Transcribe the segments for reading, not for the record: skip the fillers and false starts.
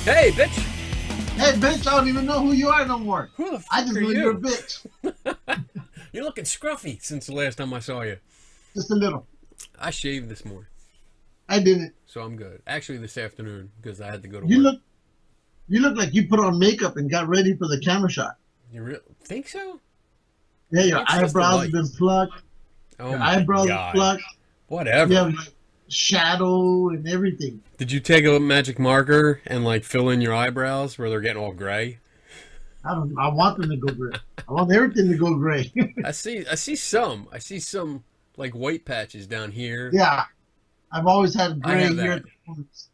Hey, bitch! Hey, bitch, I don't even know who you are no more. Who the fuck I just are know you? you're a bitch. You're looking scruffy since the last time I saw you. Just a little. I shaved this morning, I didn't. so I'm good. Actually, this afternoon, because I had to go to You work. look like you put on makeup and got ready for the camera shot. You think so? Yeah, your It's just the eyebrows light. have been plucked. Oh Your my eyebrows God. are plucked. Whatever. You have like shadow and everything. Did you take a magic marker and like fill in your eyebrows where they're getting all gray? I don't know. I want them to go gray. I want everything to go gray. I see some. I see some like white patches down here. Yeah. I've always had I gray have here that. at the corners.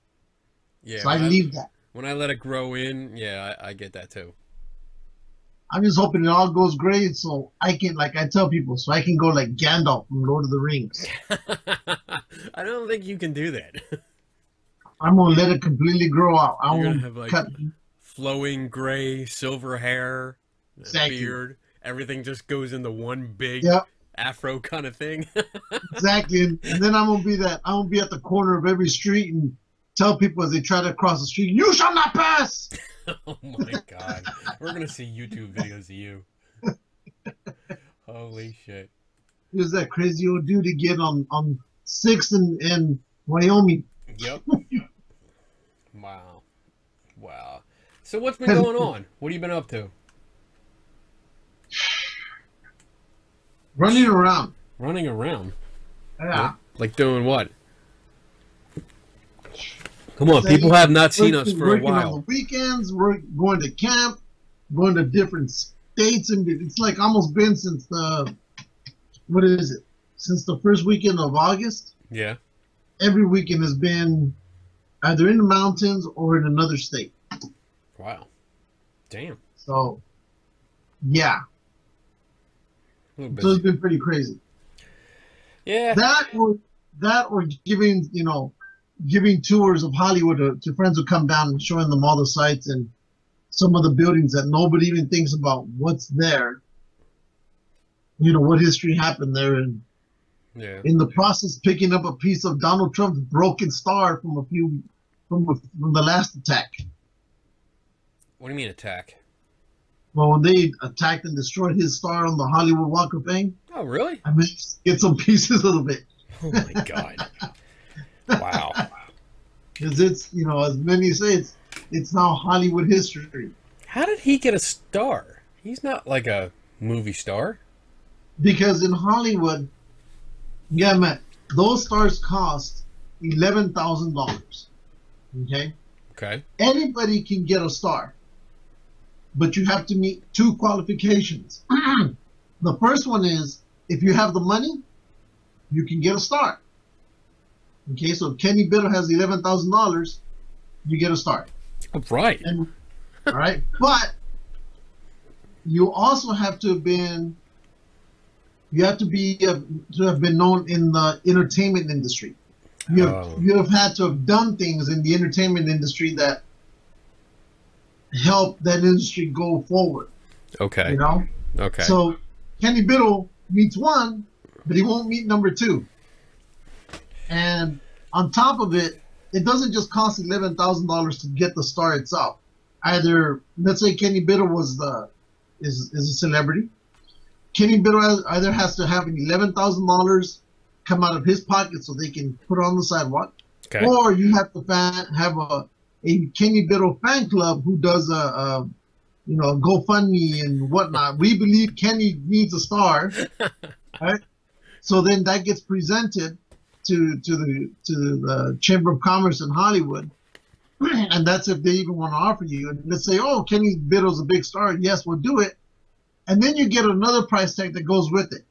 Yeah. So I leave that. When I let it grow in, yeah, I get that too. I'm just hoping it all goes gray so I can, like I tell people, so I can go like Gandalf from Lord of the Rings. I don't think you can do that. I'm going to let it completely grow out. I You're won't gonna have like cut. flowing gray, silver hair, Exactly. beard. Everything just goes into one big Yep. afro kind of thing. Exactly. And then I'm going to be that. I'm going to be at the corner of every street and tell people as they try to cross the street, you shall not pass. Oh my God. We're going to see YouTube videos of you. Holy shit. There's that crazy old dude again on 6th and Wyoming. Yep. Wow. Wow. So what's been going on? What have you been up to? Running around. Running around? Yeah. Like doing what? Come on, people have not seen us for a Working on while. the weekends, we're going to camp, going to different states, and it's like almost been since the, what is it? Since the first weekend of August. Yeah. Every weekend has been either in the mountains or in another state. Wow. Damn. So, yeah. A little So it's busy. been pretty crazy. Yeah. That or giving, giving tours of Hollywood to friends who come down and showing them all the sights and some of the buildings that nobody even thinks about what's there. What history happened there, and Yeah. in the process picking up a piece of Donald Trump's broken star from the last attack. What do you mean attack? Well, when they attacked and destroyed his star on the Hollywood Walk of Fame, Oh, really? I mean, get some pieces of it. Oh my God. Wow. Because it's, as many say, it's now Hollywood history. How did he get a star? He's not like a movie star. Because in Hollywood, yeah, man, those stars cost $11,000. Okay? Okay. Anybody can get a star, but you have to meet two qualifications. The first one is, if you have the money, you can get a star. Okay, so if Kenny Biddle has $11,000, you get a star. Oh, right. And, all right, but you also have to have been, to have been known in the entertainment industry. You have had to have done things in the entertainment industry that help that industry go forward. Okay. Okay. So Kenny Biddle meets one, but he won't meet number two. And on top of it, it doesn't just cost $11,000 to get the star itself. Either, let's say Kenny Biddle is a celebrity. Kenny Biddle either has to have $11,000 come out of his pocket so they can put it on the sidewalk, Okay. or you have to have a Kenny Biddle fan club who does a GoFundMe and whatnot. We believe Kenny needs a star, right? So then that gets presented to the Chamber of Commerce in Hollywood, and that's if they even want to offer you. And let's say, oh, Kenny Biddle's a big star. Yes, we'll do it. And then you get another price tag that goes with it,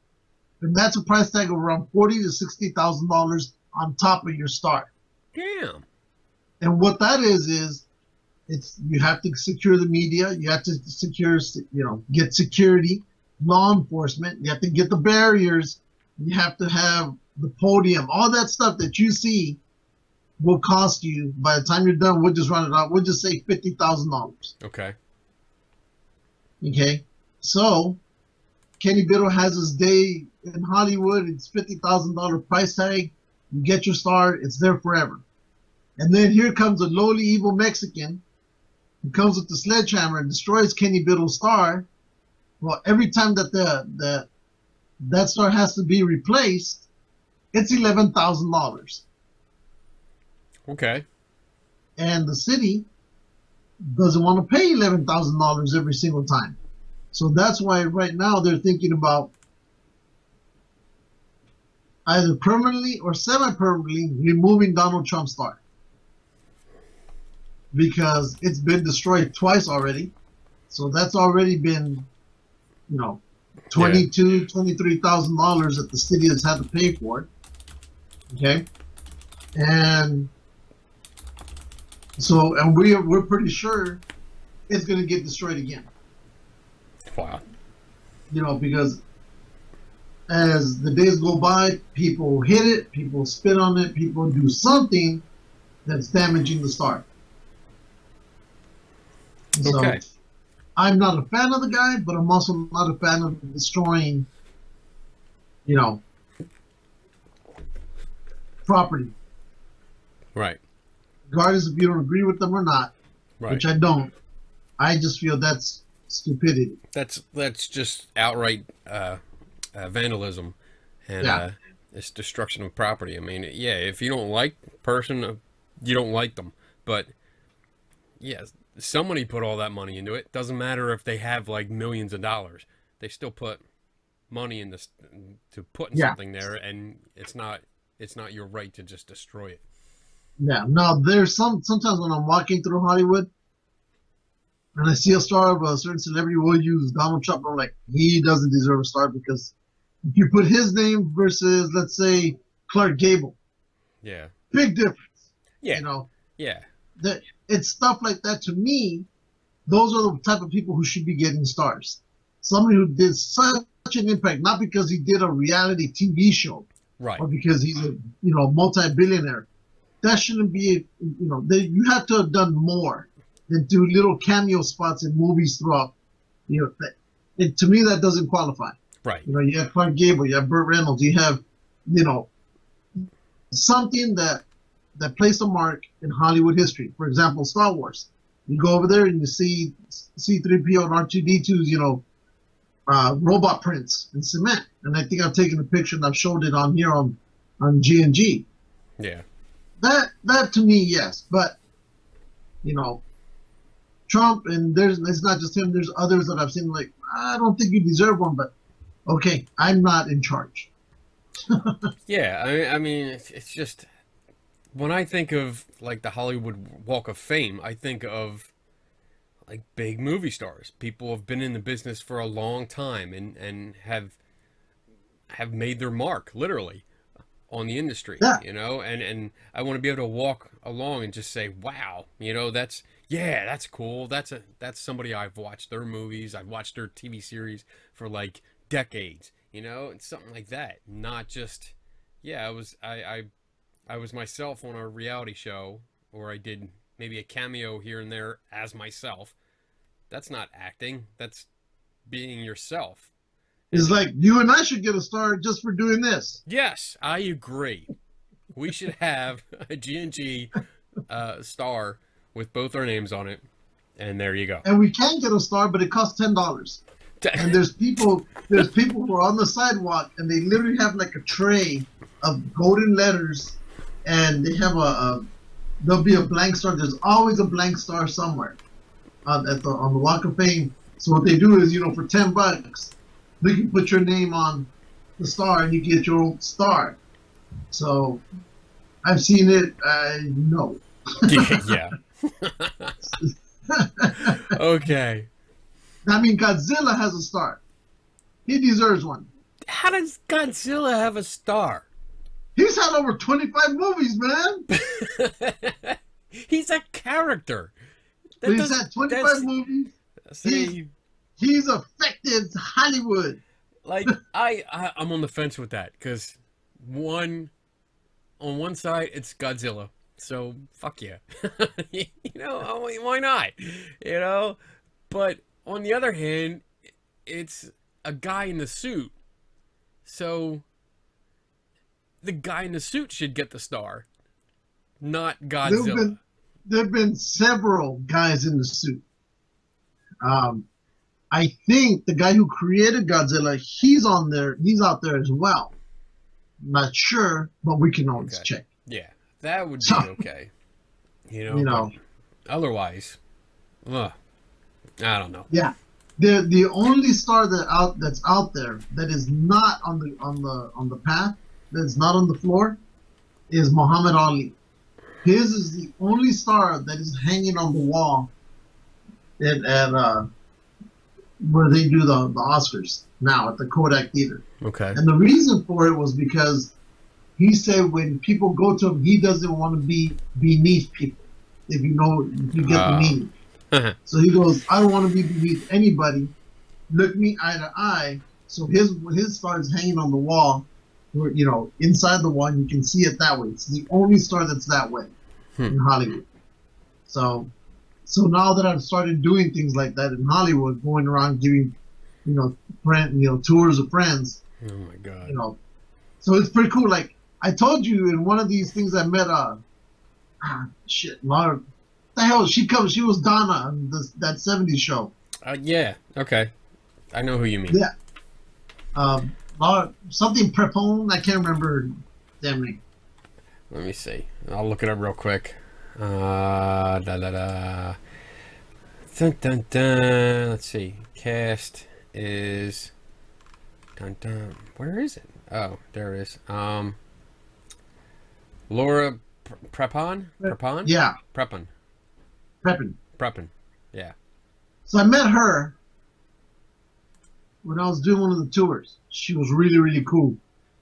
and that's a price tag of around $40,000 to $60,000 on top of your star. Damn. And what that is it's you have to secure the media, you have to secure, get security, law enforcement, you have to get the barriers, you have to have the podium, all that stuff that you see will cost you. By the time you're done, we'll just run it out. We'll just say $50,000. Okay. Okay. So Kenny Biddle has his day in Hollywood. It's $50,000 price tag. You get your star. It's there forever. And then here comes a lowly evil Mexican He comes with the sledgehammer and destroys Kenny Biddle's star. Well, every time that that star has to be replaced, it's $11,000. Okay. And the city doesn't want to pay $11,000 every single time. So that's why right now they're thinking about either permanently or semi-permanently removing Donald Trump's star. Because it's been destroyed twice already. So that's already been, you know, $23,000 that the city has had to pay for it. Okay? And so, and we're pretty sure it's going to get destroyed again. Wow. You know, because as the days go by, people hit it, people spit on it, people do something that's damaging the star. Okay. So, I'm not a fan of the guy, but I'm also not a fan of destroying, you know, property. Right. Regardless if you don't agree with them or not, Right. which I don't. I just feel that's stupidity. That's just outright vandalism and it's destruction of property. I mean, yeah, if you don't like the person, you don't like them. But yeah, somebody put all that money into it. Doesn't matter if they have like millions of dollars. They still put money in this to put something there, and it's not your right to just destroy it. Yeah. Now there's sometimes when I'm walking through Hollywood and I see a star of a certain celebrity, we'll use Donald Trump. I'm like, he doesn't deserve a star, because if you put his name versus, let's say, Clark Gable, Yeah. big difference. Yeah. You know. Yeah. That it's stuff like that. To me, those are the type of people who should be getting stars. Somebody who did such an impact, not because he did a reality TV show, Right. or because he's a multi-billionaire. That shouldn't be. You have to have done more than do little cameo spots in movies throughout. To me, that doesn't qualify. Right. You have Clark Gable, you have Burt Reynolds, you have, something that placed a mark in Hollywood history. For example, Star Wars. You go over there and you see C-3PO and R2-D2's, robot prints in cement. And I think I've taken a picture and I've showed it on here on G&G. Yeah. That to me, yes. But, Trump, and it's not just him, there's others that I've seen, like, I don't think you deserve one, but okay, I'm not in charge. Yeah, I mean, it's just, when I think of like the Hollywood Walk of Fame, I think of like big movie stars. People have been in the business for a long time and have made their mark, literally, on the industry. Yeah. And I want to be able to walk along and just say, wow, that's cool. That's somebody I've watched their movies, I've watched their TV series for like decades, and something like that. Not just, I was myself on a reality show, or I did maybe a cameo here and there as myself. That's not acting. That's being yourself. It's like, you and I should get a star just for doing this. Yes, I agree. We should have a G&G star with both our names on it, and there you go. And we can get a star, but it costs $10. And there's people who are on the sidewalk, and they literally have like a tray of golden letters, and they have there'll be a blank star. There's always a blank star somewhere on the Walk of Fame. So what they do is, for $10, they can put your name on the star, and you get your own star. So I've seen it. I know. Yeah. Okay. I mean, Godzilla has a star. He deserves one. How does Godzilla have a star? He's had over 25 movies, man. He's a character. He's had 25 movies. See, he's affected Hollywood. Like, I'm on the fence with that, because on one side it's Godzilla, so fuck yeah. Why not? But on the other hand, it's a guy in the suit, so the guy in the suit should get the star, not Godzilla. there've been several guys in the suit. I think the guy who created Godzilla, he's on there. He's out there as well. Not sure, but we can always check. Yeah, that would be okay. You know. Otherwise, I don't know. Yeah, the only star that's out there that is not on the path, that's not on the floor, is Muhammad Ali. His is the only star that is hanging on the wall at where they do the Oscars now at the Kodak Theater. Okay. And the reason for it was because he said when people go to him, he doesn't want to be beneath people. If you get the meaning. So he goes, I don't want to be beneath anybody. Look me eye to eye. So his star is hanging on the wall, where, inside the wall, and you can see it that way. It's the only star that's that way in Hollywood. So now that I've started doing things like that in Hollywood, going around giving, tours of friends. Oh my God. So it's pretty cool. Like I told you in one of these things, I met Laura. The hell, she was Donna on that '70s show. Yeah. Okay. I know who you mean. Yeah. Laura, something Prepone. I can't remember her damn name. Let me see. I'll look it up real quick. Dun, dun, dun. Let's see. Cast is dun, dun. Where is it? Oh, there it is. Laura Prepon? Yeah. Prepon. Yeah. So I met her when I was doing one of the tours. She was really, really cool.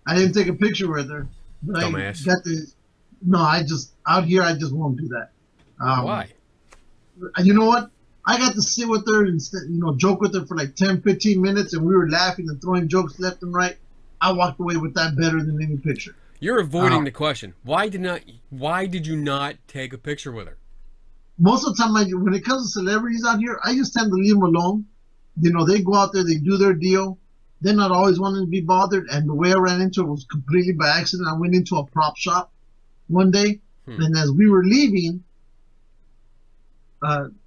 I didn't take a picture with her. But Dumbass. I just won't do that. Why? You know what? I got to sit with her and joke with her for like 10, 15 minutes, and we were laughing and throwing jokes left and right. I walked away with that better than any picture. You're avoiding the question. Why did you not take a picture with her? Most of the time, when it comes to celebrities out here, I just tend to leave them alone. They go out there, they do their deal. They're not always wanting to be bothered. And the way I ran into it was completely by accident. I went into a prop shop one day, and as we were leaving,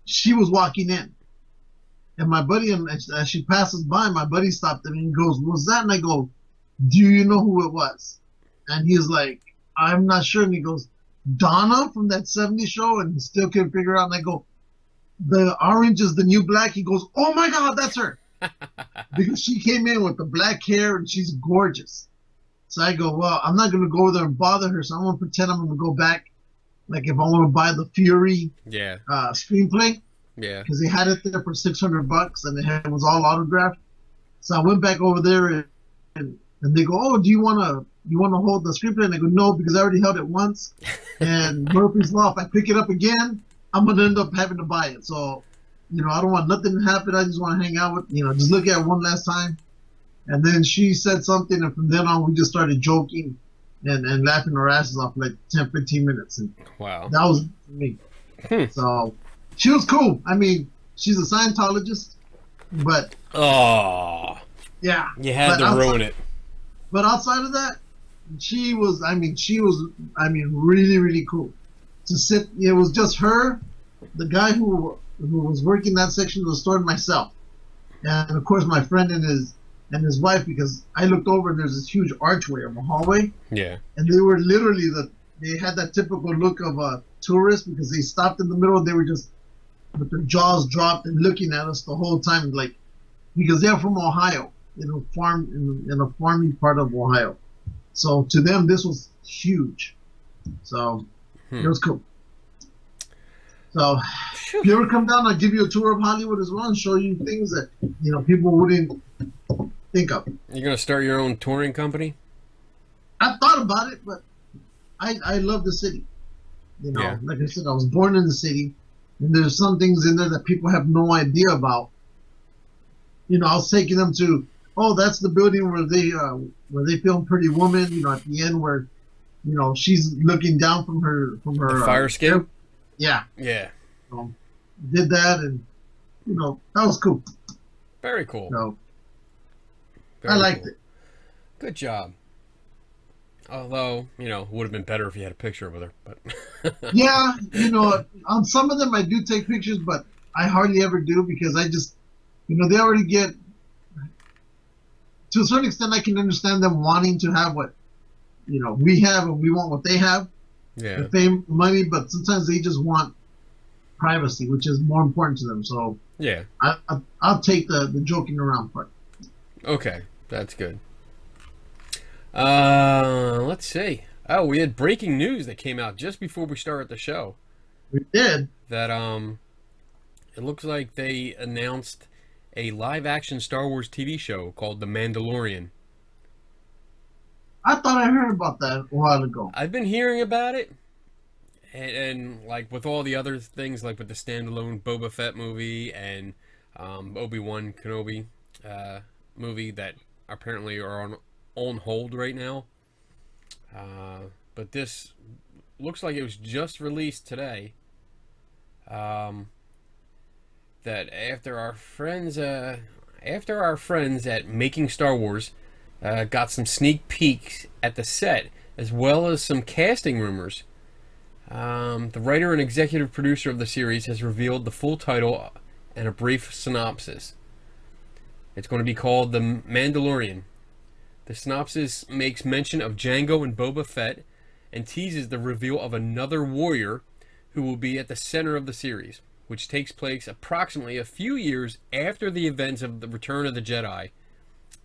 she was walking in. And my buddy, as she passes by, my buddy stopped me and goes, "What's that?" And I go, "Do you know who it was?" And he's like, "I'm not sure." And he goes, "Donna from that '70s show," and he still couldn't figure it out. And I go, "The orange is the new black." He goes, "Oh my God, that's her." Because she came in with the black hair and she's gorgeous. So I go, well, I'm not going to go over there and bother her. So I'm going to pretend I'm going to go back. Like if I want to buy the Fury screenplay. Yeah. Because they had it there for $600 and it was all autographed. So I went back over there and they go, "Oh, do you want to hold the screenplay?" And I go, "No, because I already held it once." And Murphy's Law, if I pick it up again, I'm going to end up having to buy it. So, I don't want nothing to happen. I just want to hang out with, just look at it one last time. And then she said something, and from then on, we just started joking and laughing our asses off for like 10, 15 minutes. And wow. that was me. So she was cool. I mean, she's a Scientologist, but yeah, you had to ruin it. But outside of that, she was really, really cool. To sit, it was just her, the guy who was working that section of the store, and myself, and of course my friend and his wife, because I looked over and there's this huge archway of a hallway. Yeah. And they were literally they had that typical look of a tourist, because they stopped in the middle and they were just with their jaws dropped and looking at us the whole time, like, because they're from Ohio, in a farming part of Ohio. So to them this was huge. So it was cool. So if you ever come down, I'll give you a tour of Hollywood as well and show you things that people wouldn't think of. You're gonna start your own touring company? I've thought about it, but I love the city. Like I said, I was born in the city, and there's some things in there that people have no idea about. I was taking them to, that's the building where they filmed Pretty Woman. At the end where, she's looking down from her the fire escape. Yeah. Yeah. Did that, and that was cool. Very cool. I liked it. Good job. Although, you know, it would have been better if you had a picture with her. But Yeah, on some of them I do take pictures, but I hardly ever do because I just, they already get, to a certain extent, I can understand them wanting to have what, we have and we want what they have, yeah, the fame, money, but sometimes they just want privacy, which is more important to them. So yeah. I'll take the joking around part. Okay, that's good. Let's see. Oh, we had breaking news that came out just before we started the show. We did. That it looks like they announced a live-action Star Wars TV show called The Mandalorian. I thought I heard about that a while ago. I've been hearing about it, and like with all the other things, like with the standalone Boba Fett movie and Obi-Wan Kenobi movie that apparently are on hold right now. But this looks like it was just released today. That after our friends at Making Star Wars got some sneak peeks at the set, as well as some casting rumors. The writer and executive producer of the series has revealed the full title and a brief synopsis. It's going to be called The Mandalorian. The synopsis makes mention of Jango and Boba Fett and teases the reveal of another warrior who will be at the center of the series, which takes place approximately a few years after the events of the Return of the Jedi.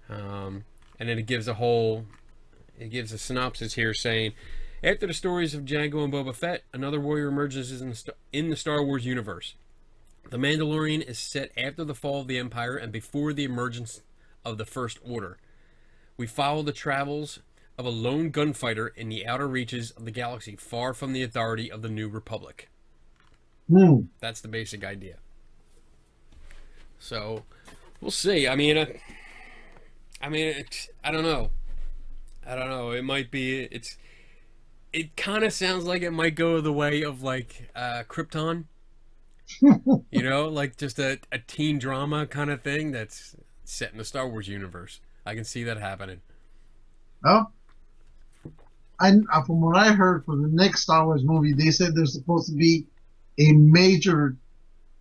And then it gives a synopsis here saying, after the stories of Jango and Boba Fett, another warrior emerges in the Star Wars universe. The Mandalorian is set after the fall of the Empire and before the emergence of the First Order. We follow the travels of a lone gunfighter in the outer reaches of the galaxy, far from the authority of the New Republic. That's the basic idea. So, we'll see. I mean, I don't know. It might be. It kind of sounds like it might go the way of like Krypton. Like just a teen drama kind of thing that's set in the Star Wars universe. I can see that happening. Well, from what I heard for the next Star Wars movie, they said there's supposed to be a major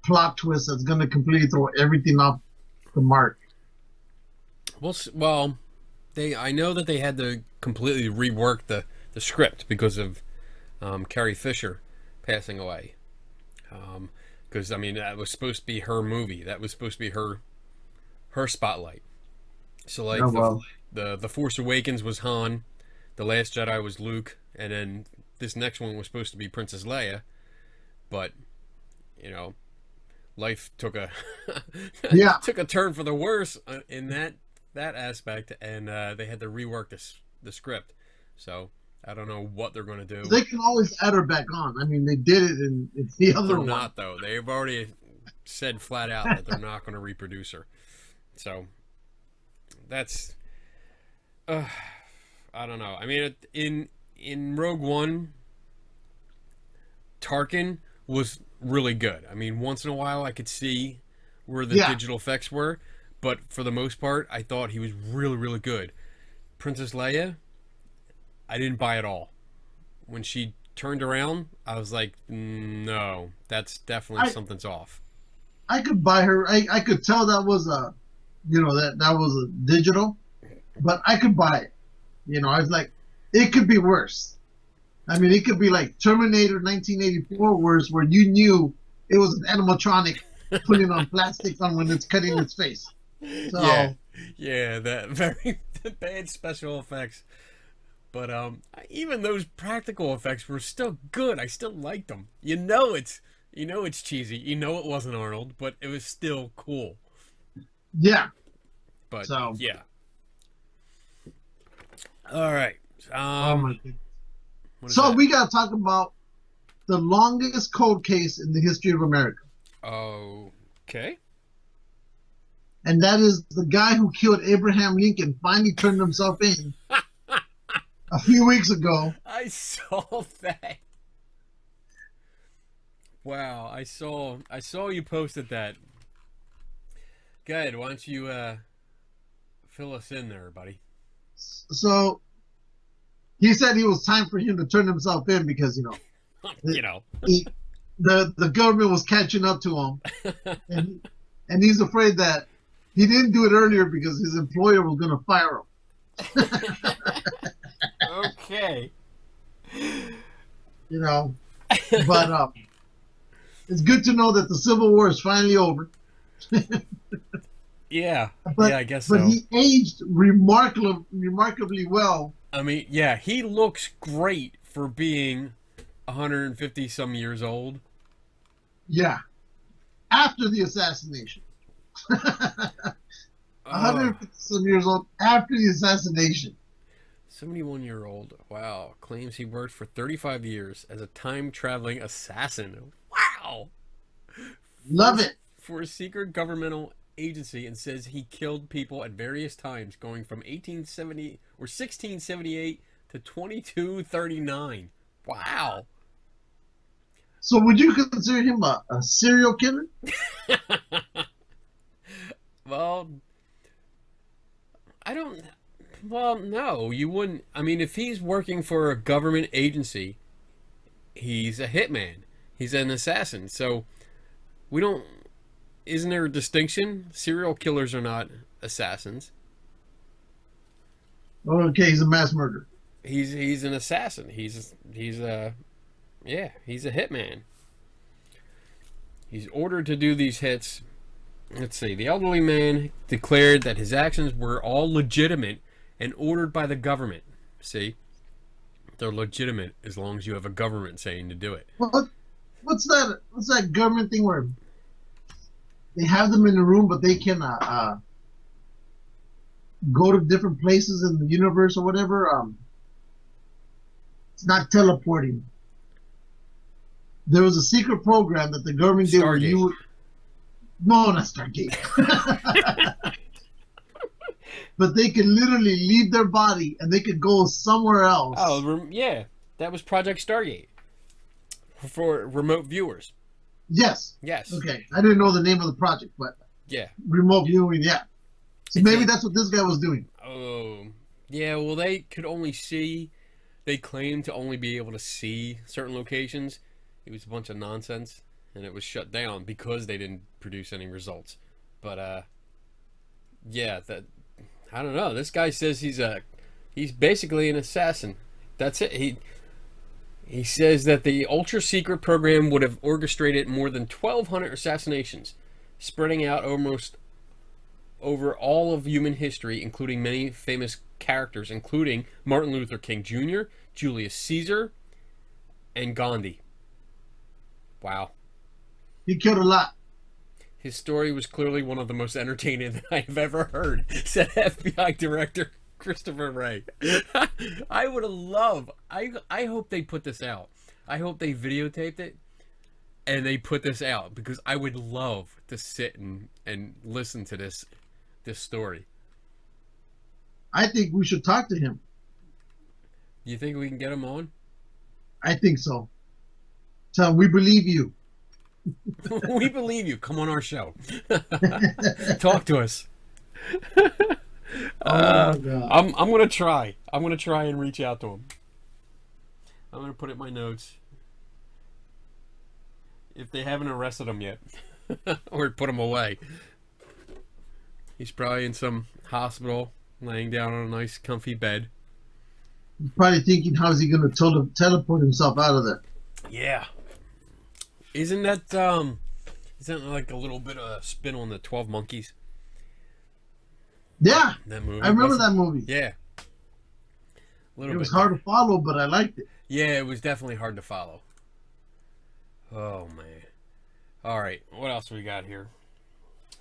plot twist that's going to completely throw everything off the mark. Well, I know that they had to completely rework the script because of Carrie Fisher passing away. Because that was supposed to be her movie. That was supposed to be her spotlight. So like the Force Awakens was Han, The Last Jedi was Luke, and then this next one was supposed to be Princess Leia, but life took a took a turn for the worse in that aspect, and they had to rework the script. So I don't know what they're going to do. They can always add her back on. They did it in the other one. They're not though. They've already said flat out that they're not going to reproduce her. So that's I don't know. In Rogue One, Tarkin was really good. Once in a while I could see where the digital effects were, but for the most part I thought he was really, really good. Princess Leia, I didn't buy it all. When she turned around, I was like, no, that's definitely something's off. I could buy her. I could tell that was a that was a digital, but I could buy it. I was like, it could be worse. It could be like Terminator 1984 worse, where you knew it was an animatronic putting on plastics on when it's cutting its face. So, yeah, that very bad special effects. But even those practical effects were still good. I still liked them. It's cheesy. It wasn't Arnold, but it was still cool. Yeah. But yeah. All right. Oh my goodness. So we got to talk about the longest cold case in the history of America. Okay. And that is the guy who killed Abraham Lincoln finally turned himself in a few weeks ago. I saw that. Wow, I saw you posted that. Go ahead, why don't you fill us in there, buddy? So he said it was time for him to turn himself in because, you know, You know. the government was catching up to him. And he's afraid that he didn't do it earlier because his employer was going to fire him. Okay. You know, but it's good to know that the Civil War is finally over. Yeah. But, yeah, I guess but so. he aged remarkably well. I mean, yeah, he looks great for being 150 some years old. Yeah. After the assassination. 150 some years old after the assassination. 71-year-old, wow, claims he worked for 35 years as a time-traveling assassin. Wow! Love it. For a secret governmental agency, and says he killed people at various times, going from 1870 or 1678 to 2239. Wow! So would you consider him a serial killer? Well, I don't... Well, no, you wouldn't. I mean, if he's working for a government agency, he's a hitman. He's an assassin. So, we don't... Isn't there a distinction? Serial killers are not assassins. Okay, he's a mass murderer. He's an assassin. He's a hitman. He's ordered to do these hits. Let's see. The elderly man declared that his actions were all legitimate and ordered by the government. See? They're legitimate as long as you have a government saying to do it. What's that government thing where they have them in a room but they can go to different places in the universe or whatever? It's not teleporting. There was a secret program that the government did where you would... No, not Stargate. But they could literally leave their body and they could go somewhere else. Oh, yeah. That was Project Stargate. For remote viewers. Yes. Yes. Okay. I didn't know the name of the project, but... Yeah. Remote viewing, yeah. So maybe that's what this guy was doing. Oh. Yeah, well, they could only see... They claimed to only be able to see certain locations. It was a bunch of nonsense. And it was shut down because they didn't produce any results. But, yeah, that... I don't know. This guy says he's basically an assassin. That's it. He says that the ultra-secret program would have orchestrated more than 1,200 assassinations, spreading out almost over all of human history, including many famous characters, including Martin Luther King Jr., Julius Caesar, and Gandhi. Wow. He killed a lot. His story was clearly one of the most entertaining that I have ever heard, said FBI Director Christopher Wray. I would love... I hope they put this out. I hope they videotaped it and they put this out, because I would love to sit and listen to this story. I think we should talk to him. You think we can get him on? I think so. Tell him we believe you. We believe you. Come on our show. Talk to us. Oh, God. I'm gonna try. I'm gonna try and reach out to him. I'm gonna put it in my notes. If they haven't arrested him yet, or put him away, he's probably in some hospital, laying down on a nice, comfy bed. He's probably thinking, how's he going to teleport himself out of there? Yeah. Isn't that like a little bit of a spin on the 12 Monkeys? Yeah, that movie. I remember that movie. Yeah. It was hard to follow, but I liked it. Yeah, it was definitely hard to follow. Oh, man. All right, what else we got here?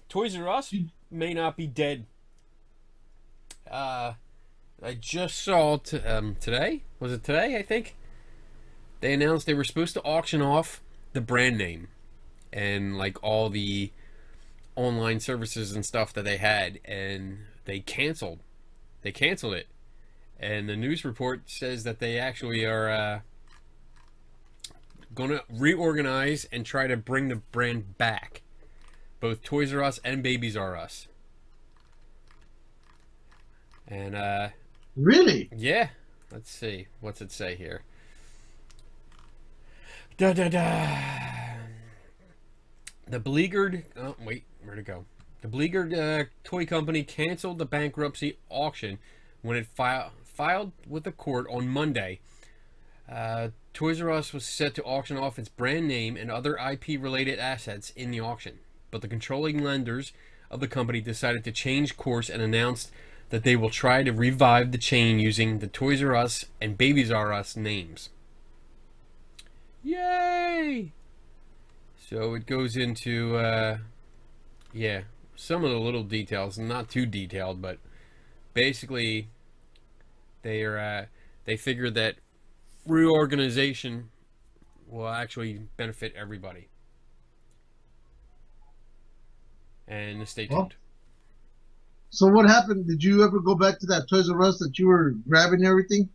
Toys R Us may not be dead. I just saw today. Was it today, I think? They announced they were supposed to auction off the brand name and like all the online services and stuff that they had, and they canceled it. And the news report says that they actually are gonna reorganize and try to bring the brand back, both Toys R Us and Babies R Us. And really, yeah, let's see. What's it say here? Da da da. The beleaguered. Oh wait, where'd it go? The beleaguered toy company canceled the bankruptcy auction when it filed with the court on Monday. Toys R Us was set to auction off its brand name and other IP-related assets in the auction, but the controlling lenders of the company decided to change course and announced that they will try to revive the chain using the Toys R Us and Babies R Us names. Yay! So it goes into, yeah, some of the little details, not too detailed, but basically they figured that reorganization will actually benefit everybody. And stay tuned. Well, so what happened? Did you ever go back to that Toys R Us that you were grabbing everything?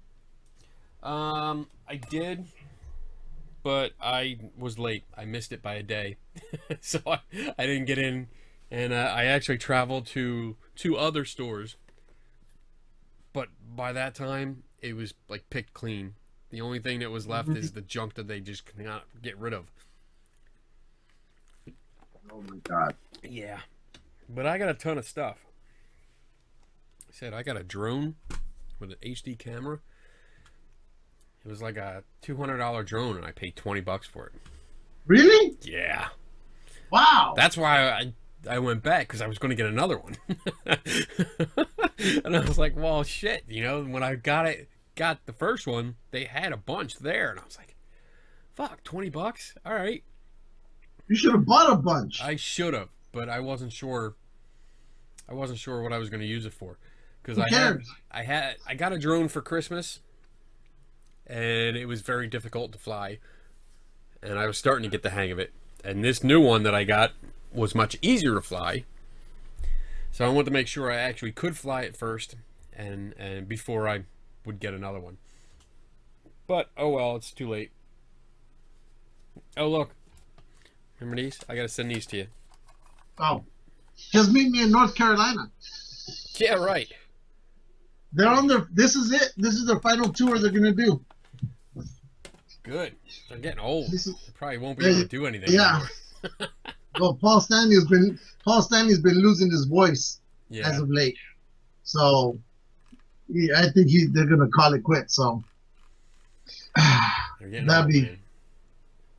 I did, but I was late. I missed it by a day. So I didn't get in, and I actually traveled to 2 other stores. But by that time, it was like picked clean. The only thing that was left is the junk that they just cannot get rid of. Oh my God. Yeah. But I got a ton of stuff. I said I got a drone with an HD camera. It was like a $200 drone, and I paid $20 for it. Really? Yeah. Wow. That's why I went back, because I was going to get another one. And I was like, well, shit. You know, when I got the first one, they had a bunch there, and I was like, fuck, $20? All right. You should have bought a bunch. I should have, but I wasn't sure. I wasn't sure what I was going to use it for, because I got a drone for Christmas, and it was very difficult to fly, and I was starting to get the hang of it. And this new one that I got was much easier to fly, so I wanted to make sure I actually could fly it first, and before I would get another one. But oh well, it's too late. Oh look. Remember these? I gotta send these to you. Oh. Just meet me in North Carolina. Yeah, right. They're on their, this is it. This is their final tour they're gonna do. Good. They're getting old. They probably won't be They- able to do anything yeah. anymore. Well, Paul Stanley's been losing his voice Yeah. as of late. So yeah, I think they're gonna call it quits. So They're getting that'd old, be man.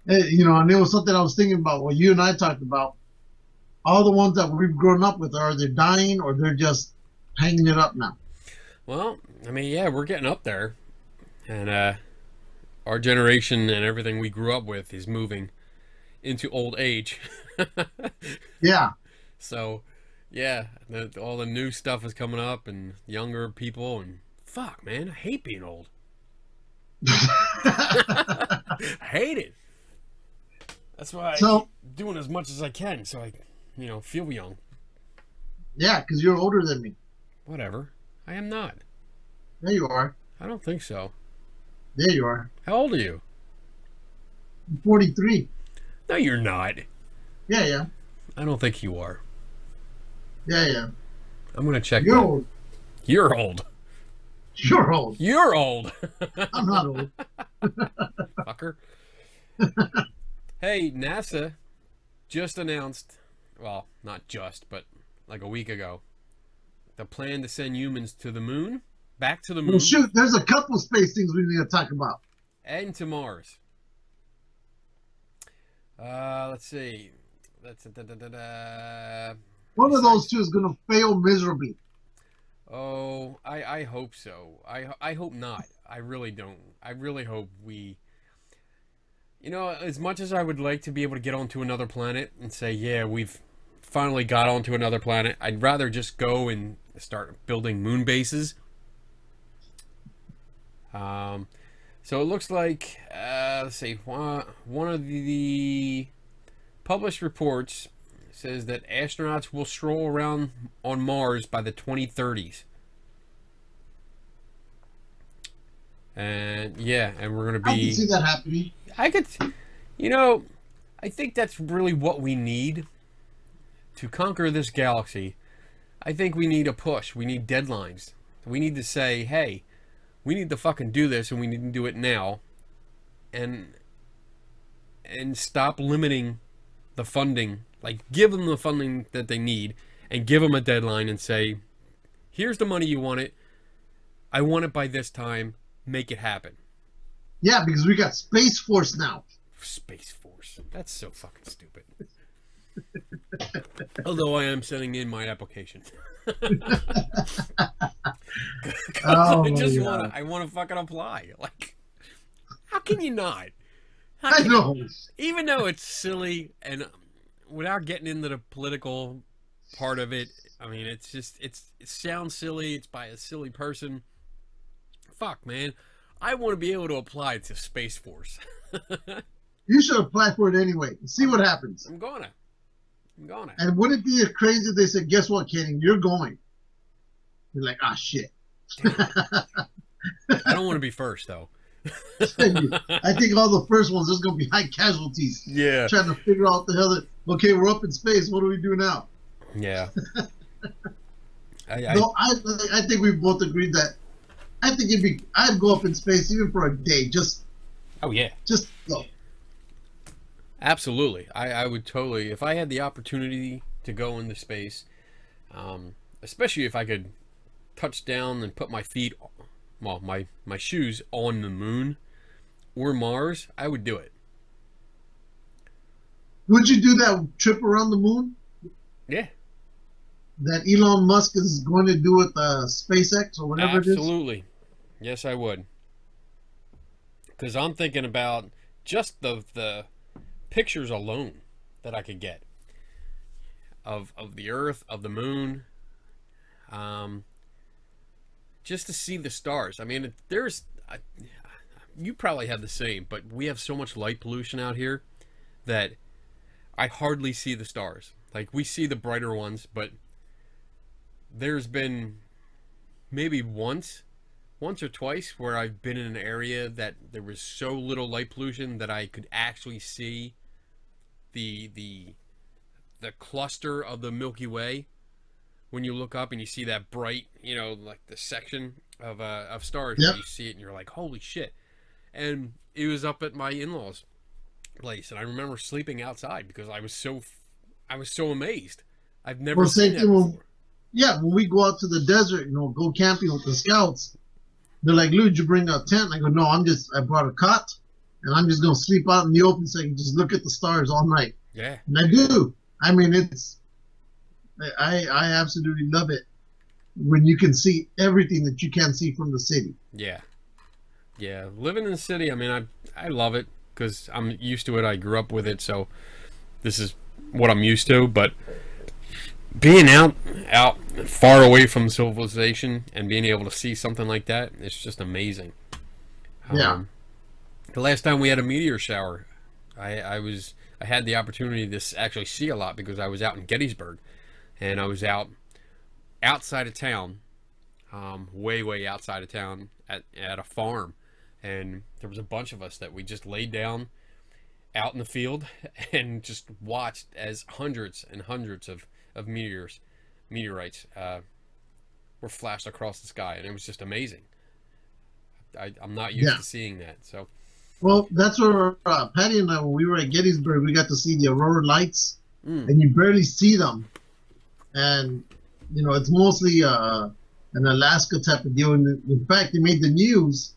you know, and it was something I was thinking about what you and I talked about. All the ones that we've grown up with, are they dying or they're just hanging it up now? Well, I mean, yeah, we're getting up there, and our generation and everything we grew up with is moving into old age. Yeah. So, yeah, all the new stuff is coming up, and younger people, and fuck, man, I hate being old. I hate it. That's why I keep doing as much as I can, so I, feel young. Yeah, because you're older than me. Whatever. I am not. There you are. I don't think so. There you are. How old are you? I'm 43. No, you're not. Yeah, yeah. I don't think you are. Yeah, yeah. I'm gonna check. You're old. You're old. You're old. You're old. I'm not old. Fucker. Hey, NASA just announced, well, not just, but like a week ago, the plan to send humans to the moon, back to the moon, Well, shoot, there's a couple space things we need to talk about. and to Mars. Let's see. One of those two is going to fail miserably. Oh, I hope so. I hope not. I really don't. I really hope we... as much as I would like to be able to get onto another planet and say, yeah, we've finally got onto another planet, I'd rather just go and start building moon bases. So it looks like, let's see, one of the published reports says that astronauts will stroll around on Mars by the 2030s. And yeah, and we're going to be... I can see that happening. I think that's really what we need to conquer this galaxy. I think we need a push. We need deadlines. We need to say, hey, we need to fucking do this, and we need to do it now, and stop limiting the funding. Like, give them the funding that they need, and give them a deadline, and say, here's the money you want it. I want it by this time. Make it happen. Yeah, because we got Space Force now. Space Force. That's so fucking stupid. Although I am sending in my application. I just want to fucking apply. Like, how can you not? I know. Even though it's silly, and without getting into the political part of it, I mean, it sounds silly. It's by a silly person. Fuck, man. I want to be able to apply to Space Force. You should apply for it anyway. See what happens. I'm gonna. And wouldn't it be crazy if they said, guess what, Kenny? You're going. You're like, ah, shit. I don't want to be first, though. I think all the first ones, there's going to be high casualties. Yeah. Trying to figure out the hell that, okay, we're up in space. What do we do now? Yeah. I think we both agreed that I think I'd go up in space even for a day. Just go. Absolutely. I would totally, if I had the opportunity to go into space, especially if I could touch down and put my feet, well, my shoes on the moon or Mars, I would do it. Would you do that trip around the moon? Yeah. That Elon Musk is going to do with SpaceX or whatever it is? Absolutely. Yes, I would. Because I'm thinking about just the pictures alone that I could get of the Earth, of the moon, just to see the stars. I mean, you probably have the same, but we have so much light pollution out here that I hardly see the stars. Like, we see the brighter ones, but there's been maybe once or twice where I've been in an area that there was so little light pollution that I could actually see the cluster of the Milky Way. When you look up and you see that bright, like the section of stars, yep. You see it and you're like, holy shit. And it was up at my in-laws' place, and I remember sleeping outside because I was so amazed. I've never seen that before. Yeah, when we go out to the desert, go camping with the scouts, they're like, Lou, did you bring a tent? I go, no, I brought a cot, and I'm just going to sleep out in the open so I can just look at the stars all night. Yeah. And I do. I mean, I absolutely love it when you can see everything that you can't see from the city. Yeah. Yeah. Living in the city, I mean, I love it because I'm used to it. I grew up with it, so this is what I'm used to, but being out far away from civilization and being able to see something like that, it's just amazing. Yeah. The last time we had a meteor shower, I had the opportunity to actually see a lot because I was out in Gettysburg, and I was outside of town, way outside of town at a farm, and there was a bunch of us that we just laid down out in the field and just watched as hundreds and hundreds of meteorites were flashed across the sky, and it was just amazing. I'm not used to seeing that. So, well, that's where Patty and I, when we were at Gettysburg, we got to see the aurora lights, and you barely see them, and it's mostly an Alaska type of deal. And in fact, they made the news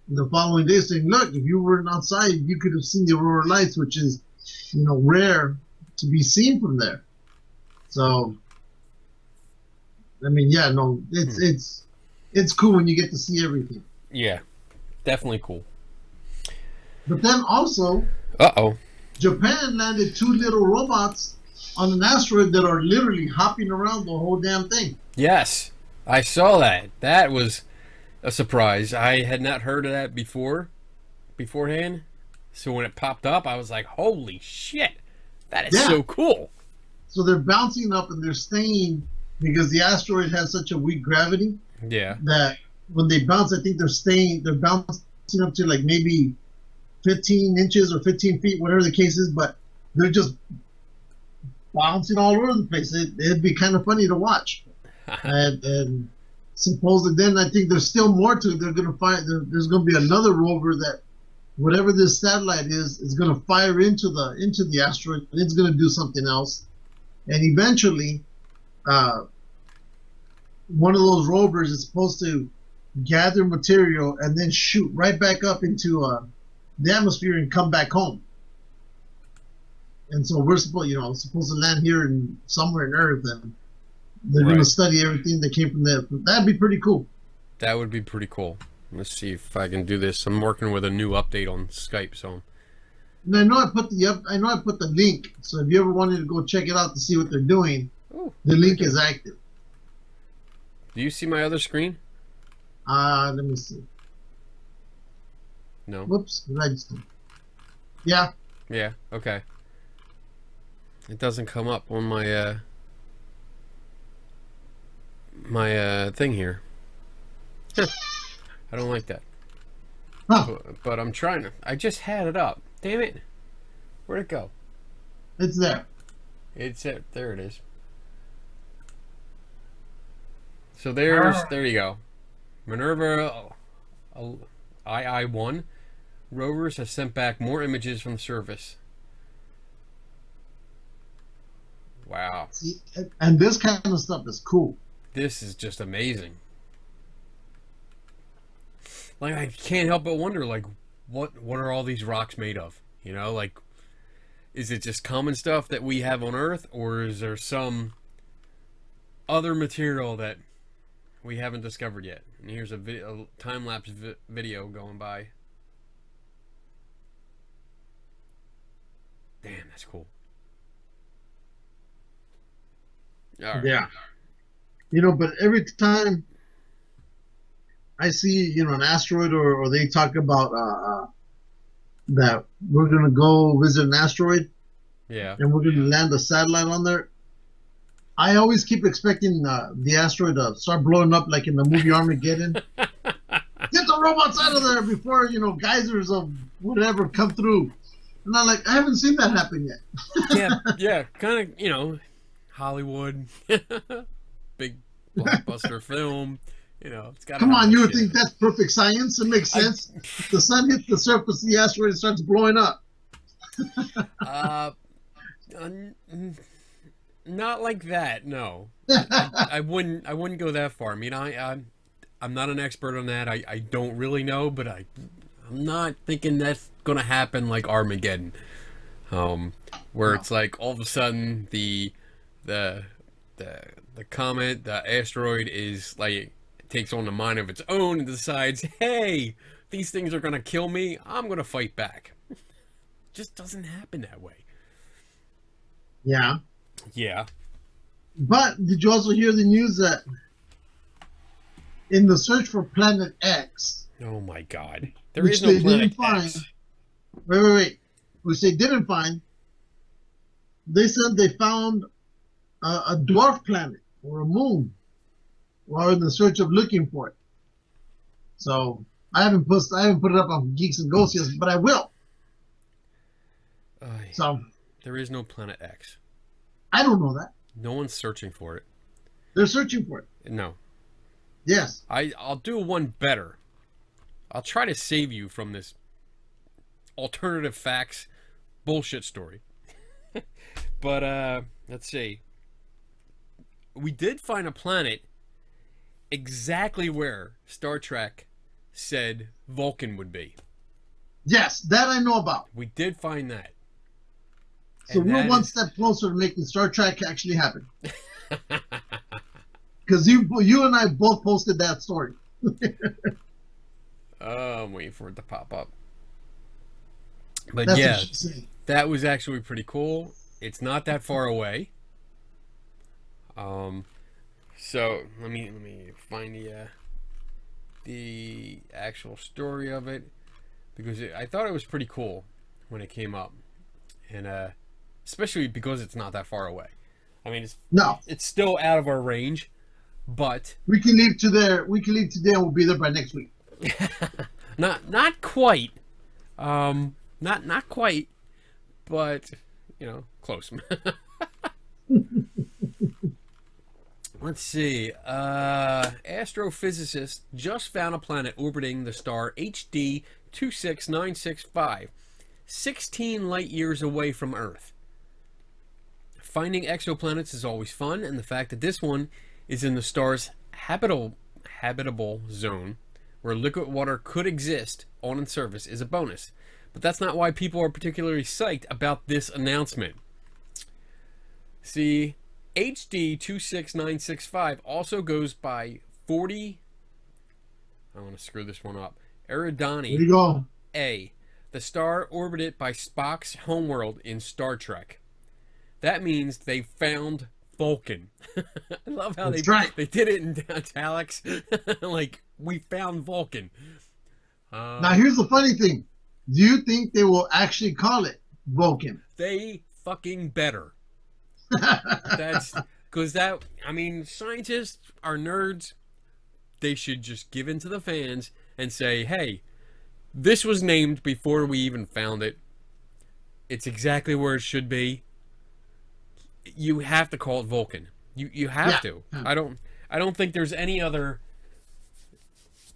the following day saying, look, if you weren't outside, you could have seen the aurora lights, which is rare to be seen from there. So, I mean, yeah, no, it's cool when you get to see everything. Yeah, definitely cool. But then also, Japan landed 2 little robots on an asteroid that are literally hopping around the whole damn thing. Yes, I saw that. That was a surprise. I had not heard of that beforehand. So when it popped up, I was like, holy shit, that is so cool. So they're bouncing up and they're staying because the asteroid has such a weak gravity. Yeah. That when they bounce, I think they're bouncing up to like maybe 15 inches or 15 feet, whatever the case is, but they're just bouncing all over the place. It'd be kind of funny to watch. and supposedly, then I think there's still more to it. They're going to find there's going to be another rover that whatever this satellite is going to fire into the asteroid, and it's going to do something else, and eventually, one of those rovers is supposed to gather material and then shoot right back up into the atmosphere and come back home. And so we're supposed to land here and somewhere in Earth, and they're going to study everything that came from there. That'd be pretty cool. That would be pretty cool. Let's see if I can do this. I'm working with a new update on Skype, so. And I know I put the link. So if you ever wanted to go check it out to see what they're doing, the link is active. Do you see my other screen? Let me see. No. Whoops. Yeah. Yeah. Okay. It doesn't come up on my thing here. I don't like that. Huh. But I'm trying to. I just had it up. Damn it. Where'd it go? It's there. There it is. So there you go. Minerva II-1 rovers have sent back more images from the surface. Wow. See, and this kind of stuff is cool. This is just amazing. Like, I can't help but wonder, like, what are all these rocks made of? You know, like, is it just common stuff that we have on Earth, or is there some other material that we haven't discovered yet? And here's a time-lapse video going by. Damn, that's cool. All right. Yeah. But every time I see, an asteroid or they talk about that we're going to go visit an asteroid, yeah, and we're going to land a satellite on there, I always keep expecting the asteroid to start blowing up like in the movie Armageddon. Get the robots out of there before, geysers of whatever come through. And I'm like, I haven't seen that happen yet. yeah, kind of, Hollywood, big blockbuster film. It's got. Come on, you would think that's perfect science? It makes sense. The sun hits the surface of the asteroid and starts blowing up. Not like that. No, I wouldn't go that far. I mean, I'm not an expert on that. I don't really know, but I'm not thinking that's gonna happen like Armageddon, where it's like all of a sudden the comet, the asteroid is like takes on a mind of its own and decides, hey, these things are gonna kill me. I'm gonna fight back. Just doesn't happen that way. Yeah. Yeah. But did you also hear the news that in the search for Planet X? Oh my God! There is no Planet X. Wait. Which they didn't find. They said they found a dwarf planet or a moon while in the search of looking for it. So I haven't put it up on Geeks and Ghosts yet, but I will. So there is no Planet X. I don't know that. No one's searching for it. They're searching for it. No. Yes. I'll do one better. I'll try to save you from this alternative facts bullshit story. But let's see. We did find a planet exactly where Star Trek said Vulcan would be. Yes, that I know about. We did find that. So we're one step closer to making Star Trek actually happen. Because you and I both posted that story. I'm waiting for it to pop up. But That's yeah, what she's saying. that was actually pretty cool. It's not that far away. So let me find the actual story of it, because I thought it was pretty cool when it came up, and especially because it's not that far away. I mean, it's still out of our range, but we can leave today. We can leave today, and we'll be there by next week. not quite, not quite, but close. Let's see. Astrophysicists just found a planet orbiting the star HD 26965, 16 light years away from Earth. Finding exoplanets is always fun, and the fact that this one is in the star's habitable zone, where liquid water could exist on its surface, is a bonus. But that's not why people are particularly psyched about this announcement. See, HD 26965 also goes by 40. I want to screw this one up. Eridani. There you go. A, the star orbited by Spock's homeworld in Star Trek. That means they found Vulcan. I love how they did it in italics. Like, we found Vulcan. Now, here's the funny thing. Do you think they will actually call it Vulcan? They fucking better. That's because that, I mean, scientists are nerds. They should just give in to the fans and say, hey, this was named before we even found it. It's exactly where it should be. You have to call it Vulcan. You have to. I don't think there's any other.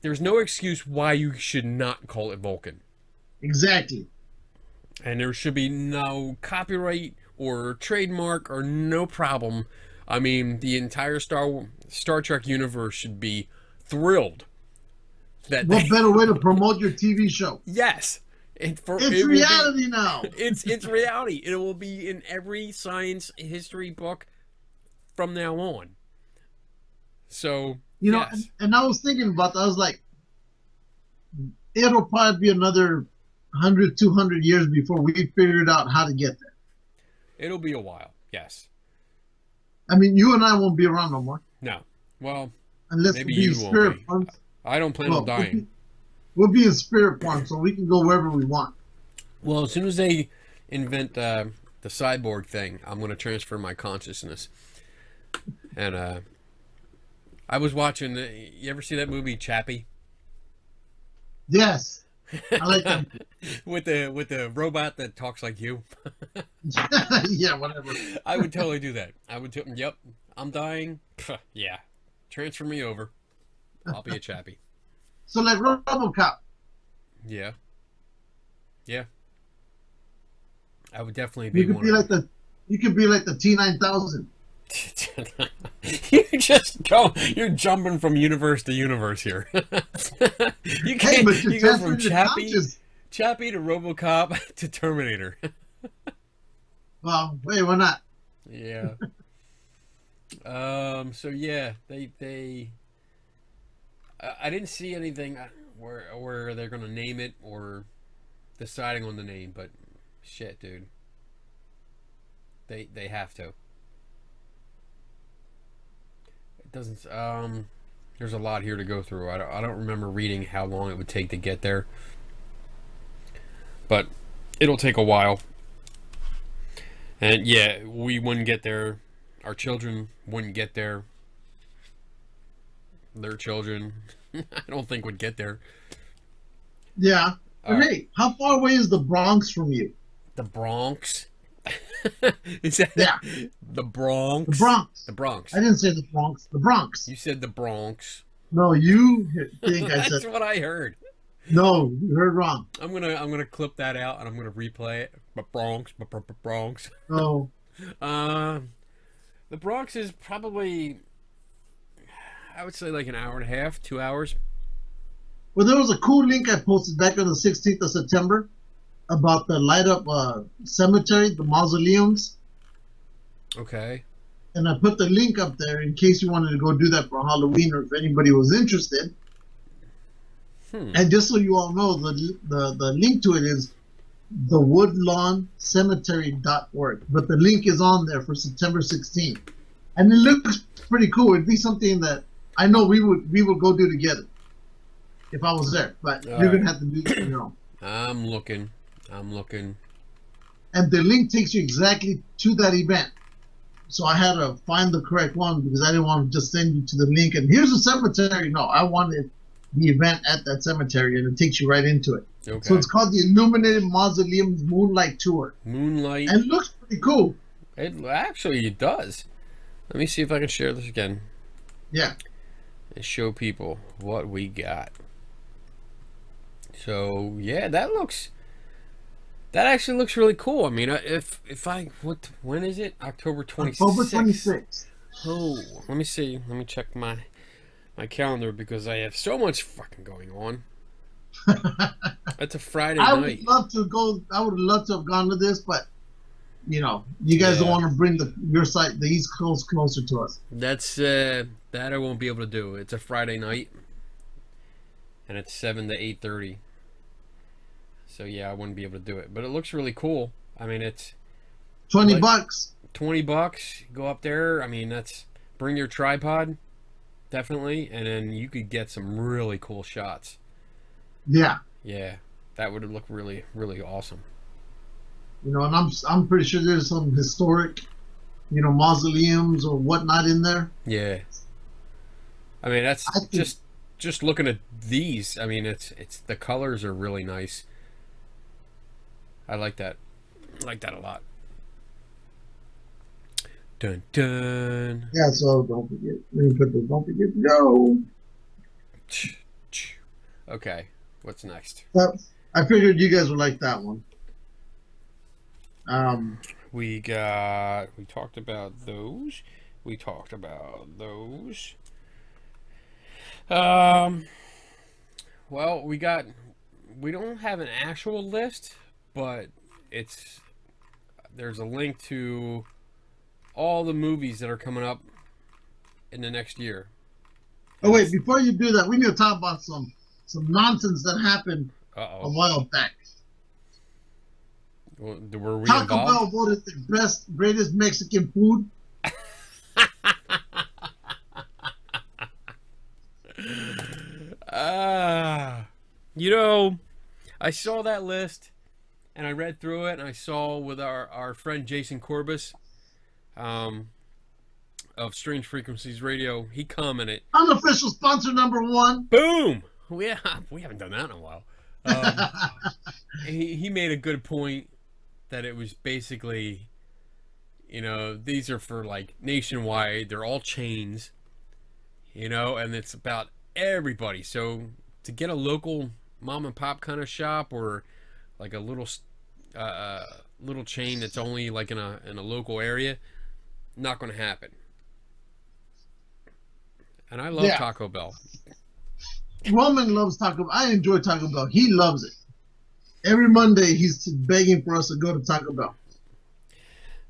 There's no excuse why you should not call it Vulcan. Exactly. And there should be no copyright or trademark or no problem. I mean, the entire Star Trek universe should be thrilled. What better way to promote your TV show? Yes. It's reality now. It's reality. It will be in every science history book from now on. So, you know, and I was thinking about that. I was like, it'll probably be another 100, 200 years before we figured out how to get there. It'll be a while, yes. I mean, you and I won't be around no more. No. Well, unless maybe we you spirit won't be. I don't plan on dying. We'll be in spirit form, so we can go wherever we want. Well, as soon as they invent the cyborg thing, I'm going to transfer my consciousness. And I was watching. You ever see that movie Chappie? Yes, I like that. with the robot that talks like you. Yeah, whatever. I would totally do that. I would. Yep, I'm dying. Yeah, transfer me over. I'll be a Chappie. So like RoboCop. Yeah. Yeah. I would definitely be one. You could be like the T-9000. You're jumping from universe to universe here. You can't. You go from Chappie to RoboCop to Terminator. Well, wait, why not? Yeah. So yeah, they. I didn't see anything where they're gonna name it or deciding on the name, but shit, dude. They have to. It doesn't. There's a lot here to go through. I don't remember reading how long it would take to get there, but it'll take a while. And yeah, we wouldn't get there. Our children wouldn't get there. Their children, I don't think would get there. Yeah. Hey, how far away is the Bronx from you? The Bronx? Is that the Bronx? The Bronx. The Bronx. I didn't say the Bronx. The Bronx. You said the Bronx. No, you think I said. That's what I heard. No, you heard wrong. I'm gonna clip that out and I'm gonna replay it. Bronx. Bronx. Oh. The Bronx is probably, I would say, like an hour and a half, 2 hours. Well, there was a cool link I posted back on the 16th of September about the light up cemetery, the mausoleums. Okay. And I put the link up there in case you wanted to go do that for Halloween or if anybody was interested. And just so you all know, the link to it is thewoodlawncemetery.org. But the link is on there for September 16th. And it looks pretty cool. It'd be something that I know we would go do together if I was there. But you're going to have to do it on your own. I'm looking. And the link takes you exactly to that event. So I had to find the correct one because I didn't want to just send you to the link and here's the cemetery. No, I wanted the event at that cemetery and it takes you right into it. Okay. So it's called the Illuminated Mausoleum Moonlight Tour. Moonlight. And it looks pretty cool. It does. Let me see if I can share this again. Yeah. and show people what we got. So yeah, that actually looks really cool. I mean, if I when is it? October October 26th. 26th. Oh, let me see. Let me check my calendar because I have so much fucking going on. It's a Friday I night. would love to go. I would love to have gone to this, but you know, you guys don't want to bring your site, the East Coast, closer to us. That's that I won't be able to do. It's a Friday night, and it's 7 to 8:30. So yeah, I wouldn't be able to do it. But it looks really cool. I mean, it's $20. $20. Go up there. I mean, bring your tripod, definitely, and then you could get some really cool shots. Yeah. Yeah, that would look really, really awesome. You know, and I'm pretty sure there's some historic, you know, mausoleums or whatnot in there. Yeah. I mean, that's just looking at these. I mean, it's the colors are really nice. I like that. I like that a lot. Dun dun. Yeah, so don't forget. Let me put the don't forget to go. Okay, what's next? I figured you guys would like that one. We talked about those. We talked about those. Well, we don't have an actual list, but there's a link to all the movies that are coming up in the next year. Oh wait, before you do that, we need to talk about some nonsense that happened a while back. Well, were we Taco involved? Bell voted the greatest Mexican food. You know, I saw that list and I read through it, and I saw with our friend Jason Corbis of Strange Frequencies Radio, he commented, Unofficial sponsor #1. boom! We haven't done that in a while. He made a good point that it was basically, you know, these are for like nationwide, they're all chains, you know, and it's about everybody. So to get a local mom and pop kind of shop, or like a little chain that's only like in a local area, not going to happen. And I love Taco Bell. Roman loves Taco Bell. I enjoy Taco Bell. He loves it. Every Monday he's begging for us to go to Taco Bell.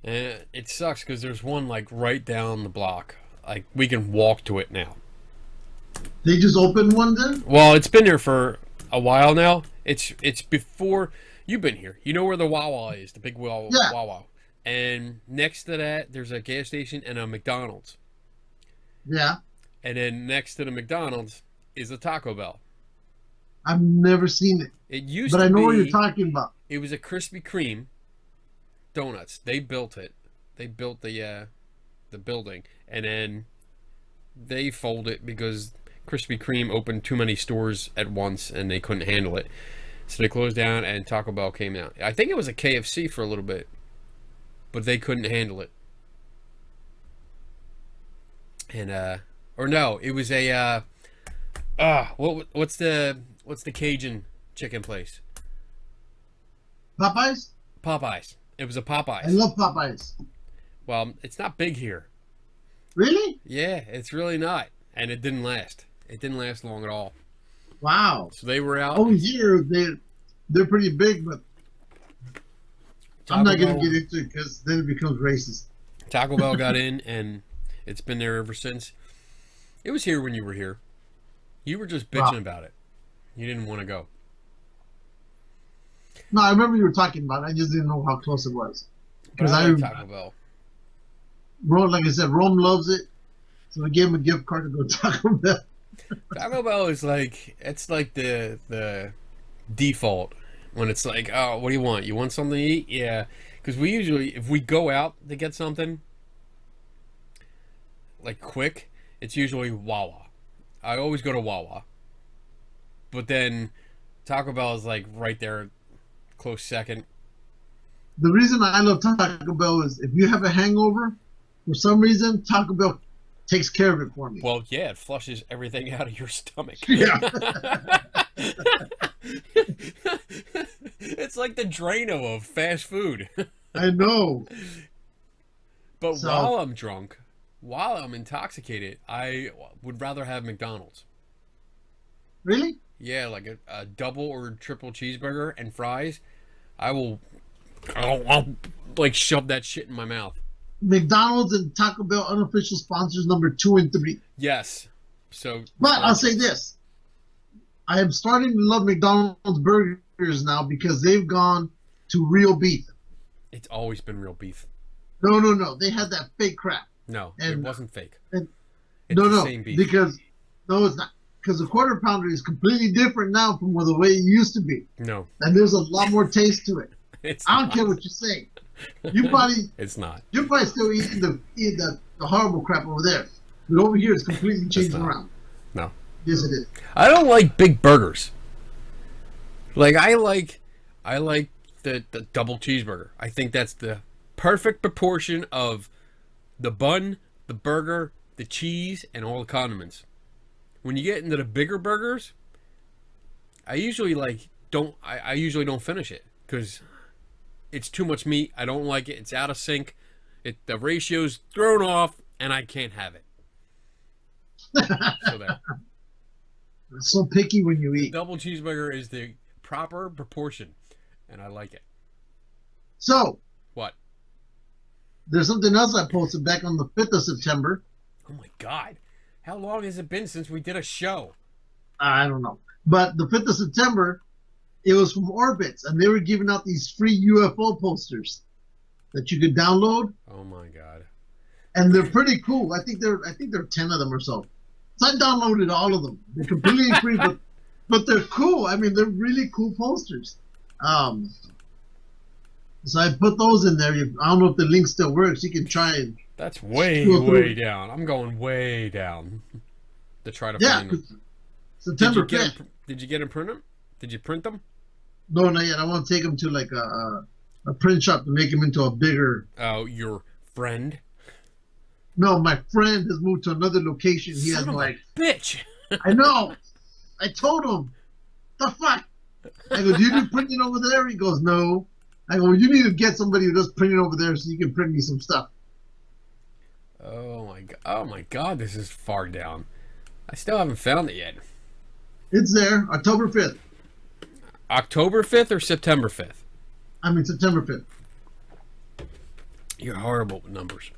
And it sucks because there's one like right down the block. Like we can walk to it now. They just opened one then? Well, it's been there for a while now. It's before you've been here. You know where the Wawa is, the big Wawa. And next to that, there's a gas station and a McDonald's. Yeah. And then next to the McDonald's is a Taco Bell. I've never seen it. It used but to I know be, what you're talking about. It was a Krispy Kreme donuts. They built it. They built the building, and then they folded it because Krispy Kreme opened too many stores at once and they couldn't handle it. So they closed down and Taco Bell came out. I think it was a KFC for a little bit, but they couldn't handle it. And or no, it was a what's the Cajun chicken place? Popeyes? Popeyes. It was a Popeyes. I love Popeyes. Well, it's not big here. Really? Yeah, it's really not. And it didn't last. It didn't last long at all. Wow. So they were out. Over here, they're pretty big, but I'm not going to get into it because then it becomes racist. Taco Bell got in, and it's been there ever since. It was here when you were here. You were just bitching about it. You didn't want to go. No, I remember you were talking about it. I just didn't know how close it was. Because I like Taco Bell. Like I said, Rome loves it. So we gave him a gift card to go to Taco Bell. Taco Bell is like, it's like the default when it's like, oh, what do you want? You want something to eat? Yeah. Because we usually, if we go out to get something, like quick, it's usually Wawa. I always go to Wawa. But then Taco Bell is like right there, close second. The reason I love Taco Bell is if you have a hangover, for some reason, Taco Bell takes care of it for me. Well, yeah, it flushes everything out of your stomach. Yeah. It's like the Drano of fast food. I know. But So- while I'm drunk, while I'm intoxicated, I would rather have McDonald's. Really? Yeah, like a double or triple cheeseburger and fries. I'll like shove that shit in my mouth. McDonald's and Taco Bell unofficial sponsors number 2 and 3. Yes. So, But I'll say this. I am starting to love McDonald's burgers now because they've gone to real beef. it's always been real beef. No. They had that fake crap. No, it And- wasn't fake. and- It's no, the no. same beef. Because, no, it's not. Because the quarter pounder is completely different now from the way it used to be. No, And there's a lot more taste to it. it's I don't not. care what you say. You probably, It's not. you're probably still eating the horrible crap over there. But over here, it's completely changing not. around. No. Yes, it is. I don't like big burgers. Like I like the double cheeseburger. I think that's the perfect proportion of the bun, the burger, the cheese, and all the condiments. When you get into the bigger burgers, I usually I usually don't finish it because it's too much meat. I don't like it. It's out of sync. The ratio's thrown off, and I can't have it. So there. It's so picky when you eat. Double cheeseburger is the proper proportion, and I like it. So, What? there's something else I posted back on the 5th of September. Oh my God! How long has it been since we did a show? I don't know. But the 5th of September, it was from Orbitz, and they were giving out these free UFO posters that you could download, Oh my God! and they're pretty cool. I think there are 10 of them or so. So I downloaded all of them. They're completely free, but they're cool. I mean, they're really cool posters. So I put those in there. I don't know if the link still works. You can try and That's way, Scroll through. way down. I'm going way down to try to yeah. find them. 'Cause September 5th. Did you get them print them? Did you print them? No, not yet. I want to take them to like a print shop to make them into a bigger. Oh, your friend. No, my friend has moved to another location. He has Son of a like, bitch. I know. I told him, the fuck. I go, do you do printing over there? He goes, no. I go, well, you need to get somebody who does printing over there so you can print me some stuff. Oh my God! Oh my God! This is far down. I still haven't found it yet. It's there, October 5th. October 5th or September 5th? I mean, September 5th. You're horrible with numbers.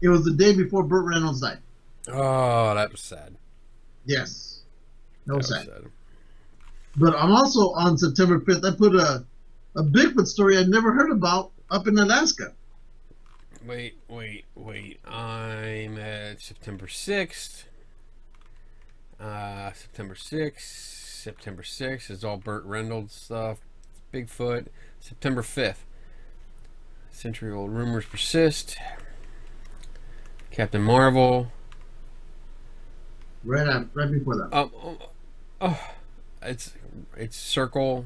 It was the day before Burt Reynolds died. Oh, that was sad. Yes. That No was sad. sad. But I'm also on September 5th. I put a Bigfoot story I'd never heard about up in Alaska. Wait. I'm at September 6th. September 6th is all Burt Reynolds stuff. Bigfoot. September 5th. Century-old rumors persist. Captain Marvel. Right before that. It's circle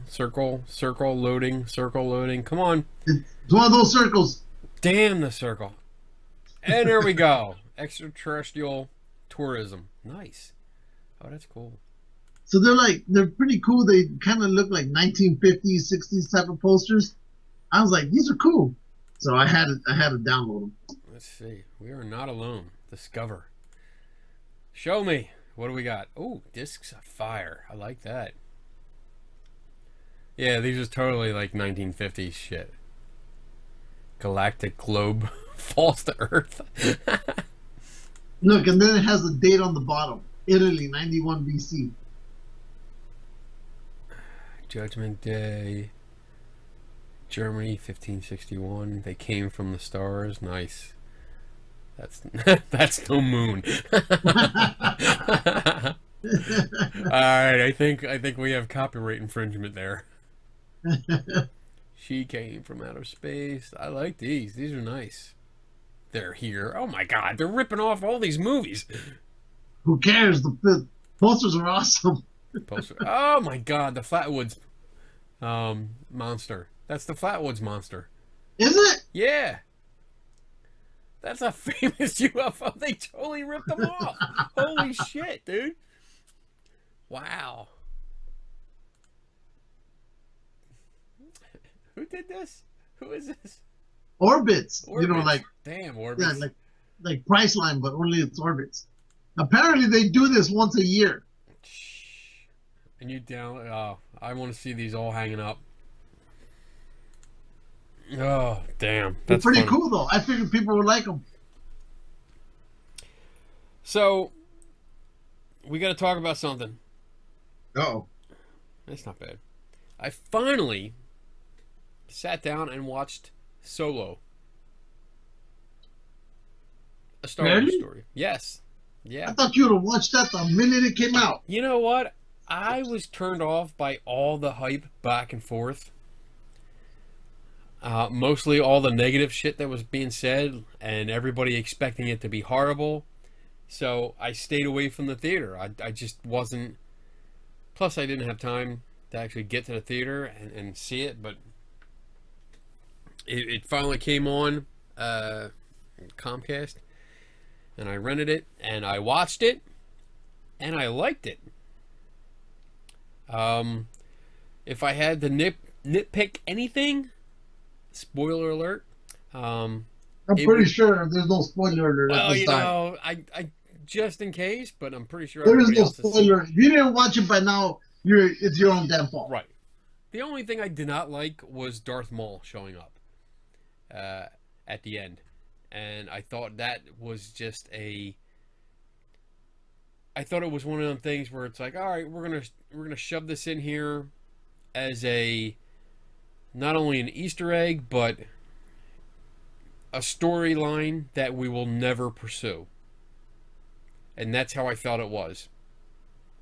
loading. Come on. It's one of those circles. Damn the circle. And there we go. Extraterrestrial tourism. Nice. Oh, that's cool. So they're pretty cool. They kind of look like 1950s, 60s type of posters. I was like, these are cool. So I had to download them. Let's see. We are not alone. Discover. Show me. What do we got? Oh, discs of fire. I like that. Yeah, these are totally like 1950s shit. Galactic globe falls to Earth. Look, and then it has a date on the bottom. Italy, 91 BC. Judgment Day. Germany, 1561. They came from the stars. Nice. That's no moon. Alright, I think we have copyright infringement there. She came from outer space. I like these. These are nice. They're here. Oh my God, they're ripping off all these movies. Who cares? The posters are awesome. Oh my God, the Flatwoods monster. That's the Flatwoods monster. Is it? Yeah. That's a famous UFO. They totally ripped them off. Holy shit, dude. Wow. Who did this? Who is this? Orbits. Orbits. You know, like damn Orbits. yeah, like Priceline, but only it's Orbits. Apparently, they do this once a year. And you down? Oh, I want to see these all hanging up. Oh, damn. They're That's pretty fun. cool, though. I figured people would like them. So, we got to talk about something. Uh-oh. That's not bad. I finally sat down and watched Solo. A Star Wars Really? story. Yes. Yeah. I thought you would have watched that the minute it came out. You know what? I was turned off by all the hype back and forth. Mostly all the negative shit that was being said and everybody expecting it to be horrible. So I stayed away from the theater. I just wasn't... Plus I didn't have time to actually get to the theater and see it, but it finally came on Comcast, and I rented it and I watched it and I liked it. If I had to nitpick anything, spoiler alert. I'm pretty sure there's no spoiler alert at Well, this you time. know, I just in case, but I'm pretty sure There is everybody no else has spoiler. If you didn't watch it by now, it's your own damn fault. Right. The only thing I did not like was Darth Maul showing up at the end, and I thought that was just a. I thought it was one of them things where it's like, all right, we're gonna shove this in here as a not only an Easter egg, but a storyline that we will never pursue. And that's how I felt it was.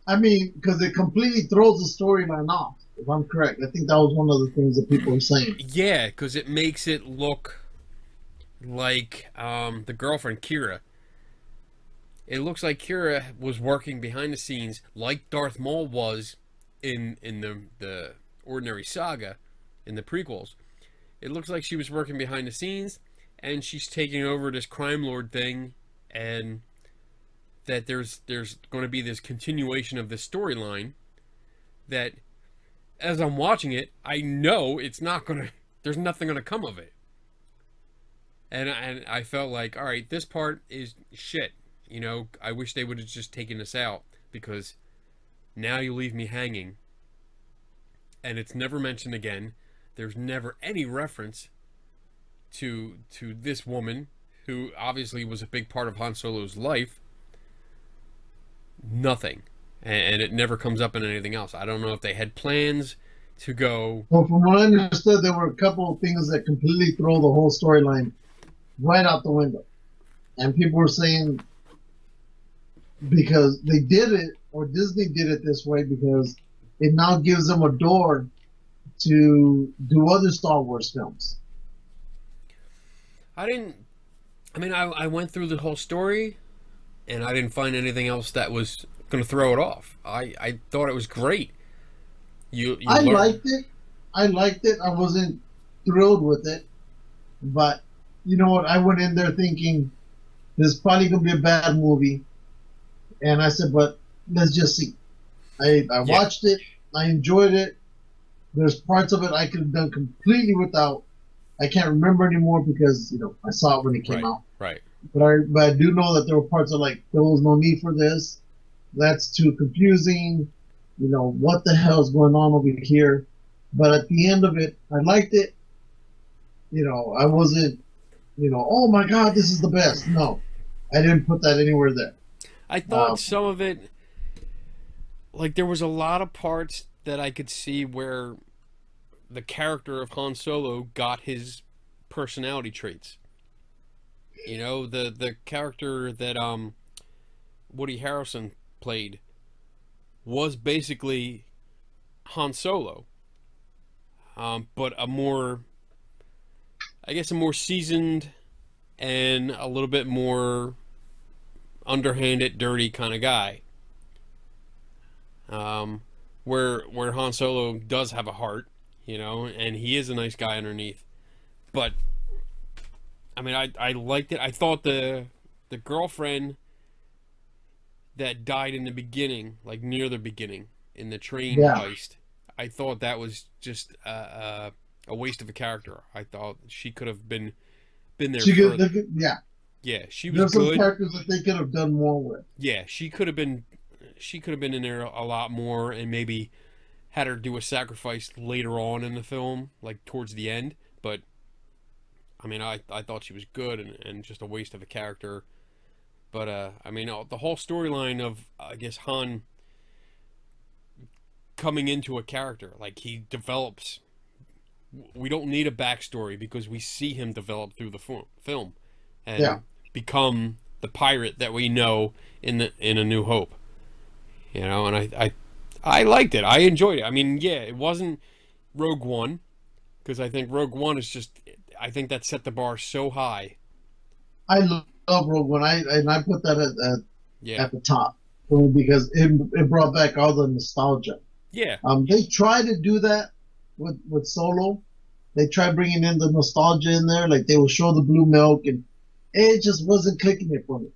I mean, because it completely throws the storyline off, if I'm correct. I think that was one of the things that people were saying. Yeah, because it makes it look like the girlfriend, Kira. It looks like Kira was working behind the scenes like Darth Maul was in the Ordinary Saga, in the prequels. It looks like she was working behind the scenes, and she's taking over this crime lord thing, and that there's going to be this continuation of this storyline that, as I'm watching it, I know it's not going to, there's nothing going to come of it. And I felt like, all right, this part is shit. You know, I wish they would have just taken this out, because now you leave me hanging. And it's never mentioned again. There's never any reference to this woman, who obviously was a big part of Han Solo's life. Nothing. And it never comes up in anything else. I don't know if they had plans to go... Well, from what I understood, there were a couple of things that completely throw the whole storyline right out the window. And people were saying, because they did it, or Disney did it this way, because it now gives them a door to do other Star Wars films. I went through the whole story, and I didn't find anything else that was going to throw it off. I thought it was great. I liked it. I wasn't thrilled with it, but you know what? I went in there thinking this is probably going to be a bad movie, and I said, but let's just see. I watched it. I enjoyed it. There's parts of it I could have done completely without. I can't remember anymore because I saw it when it came out. Right. But I do know that there were parts of there was no need for this. That's too confusing. What the hell is going on over here? But at the end of it, I liked it. I wasn't, oh my God, this is the best. No, I didn't put that anywhere there. I thought some of it, there was a lot of parts that I could see where the character of Han Solo got his personality traits. The character that Woody Harrelson played was basically Han Solo, but a more seasoned and a little bit more underhanded, dirty kind of guy. Where Han Solo does have a heart, and he is a nice guy underneath. But I mean, I liked it. I thought the girlfriend that died in the beginning, like near the beginning, in the train Yeah, heist, I thought that was just a waste of a character. I thought she could have been there she could. further. Yeah, Yeah, she was there's some good. characters that they could have done more with. Yeah, she could have been. She could have been in there a lot more, and maybe had her do a sacrifice later on in the film, like towards the end. But I mean, I thought she was good and just a waste of a character. But I mean, the whole storyline of, I guess, Han coming into a character, like he develops. We don't need a backstory because we see him develop through the film, Yeah, and become the pirate that we know in A New Hope. You know, and I liked it. I enjoyed it. I mean, yeah, it wasn't Rogue One, because I think Rogue One is just. I think that set the bar so high. I love Rogue One. I put that Yeah, at the top for me because it brought back all the nostalgia. yeah, They tried to do that with Solo. They tried bringing in the nostalgia in there, like they will show the blue milk, and it just wasn't clicking it for me.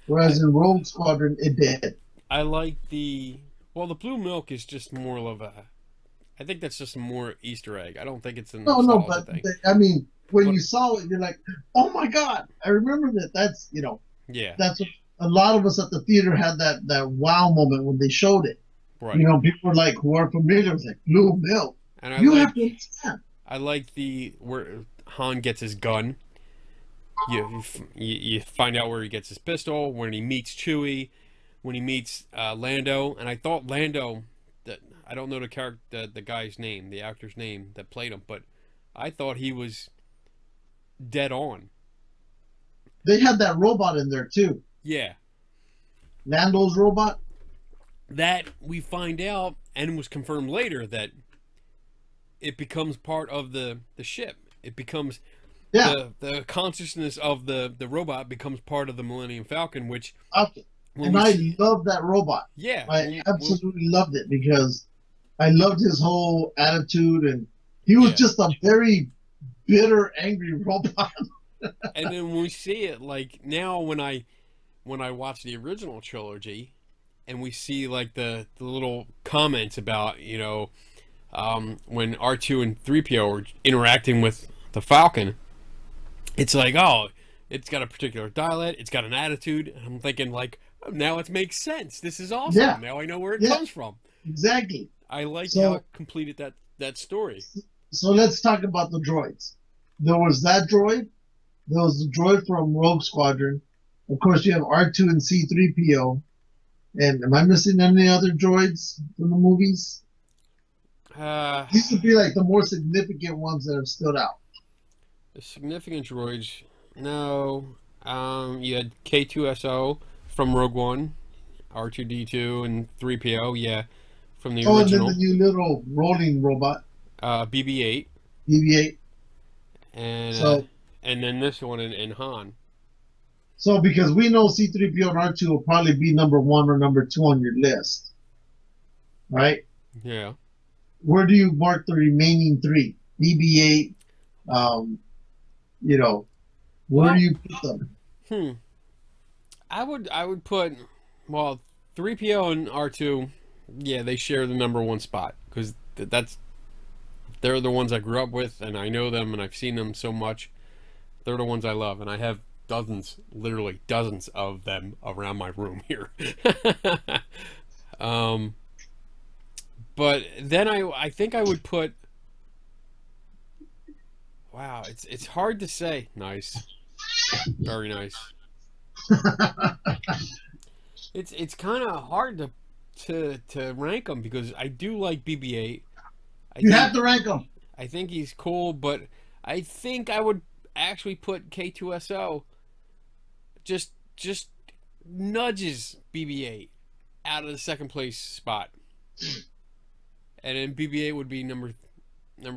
Whereas in Rogue Squadron, it did. I like the. Well, the blue milk is just more of a. I think that's just more Easter egg. I don't think it's a No, nostalgia but thing. I mean, when But you saw it, you're like, oh my god, I remember that. That's yeah, that's what a lot of us at the theater had that wow moment when they showed it. right. People were like who are familiar with like blue milk. And I You like have to understand. I like the where Han gets his gun. You find out where he gets his pistol, when he meets Chewie, when he meets Lando, and I thought Lando, that I don't know the character, the guy's name, the actor's name that played him, but I thought he was dead on. They had that robot in there too. Yeah, Nando's robot. that we find out, and was confirmed later, that it becomes part of the ship. It becomes Yeah. the consciousness of the robot becomes part of the Millennium Falcon, which Okay. when And we I see- love that robot. yeah, I absolutely loved it because I loved his whole attitude, and he was Yeah. just a very bitter, angry robot. and then when we see it, like now when I watch the original trilogy, and we see like the little comments about when R2 and 3PO are interacting with the Falcon, it's like, oh, it's got a particular dialect, it's got an attitude, and I'm thinking like, oh, now it makes sense. This is awesome. Yeah. Now I know where it Yeah. comes from. Exactly. I like So- how it completed that story. So let's talk about the droids. There was that droid. There was the droid from Rogue Squadron. Of course, you have R2 and C3PO. And am I missing any other droids from the movies? These would be like the more significant ones that have stood out. The significant droids, no. You had K2SO from Rogue One, R2D2 and 3PO, yeah, from the Oh, and then original. the new little rolling robot, BB-8, BB-8. and So- and then this one in Han. So because we know C3PO and R2 will probably be number 1 or number 2 on your list, right? Yeah. Where do you mark the remaining 3? BB-8, where do you put them? I would put, well, 3PO and R2, yeah, they share the number 1 spot because they're the ones I grew up with, and I know them and I've seen them so much. They're the ones I love, and I have literally dozens of them around my room here. But then I think I would put, wow, it's hard to say. Nice, very nice. It's kind of hard to rank them because I do like BB-8. You have to rank them. I think he's cool, but I think I would actually put K2SO just nudges BB-8 out of the second place spot, and then BB-8 would be number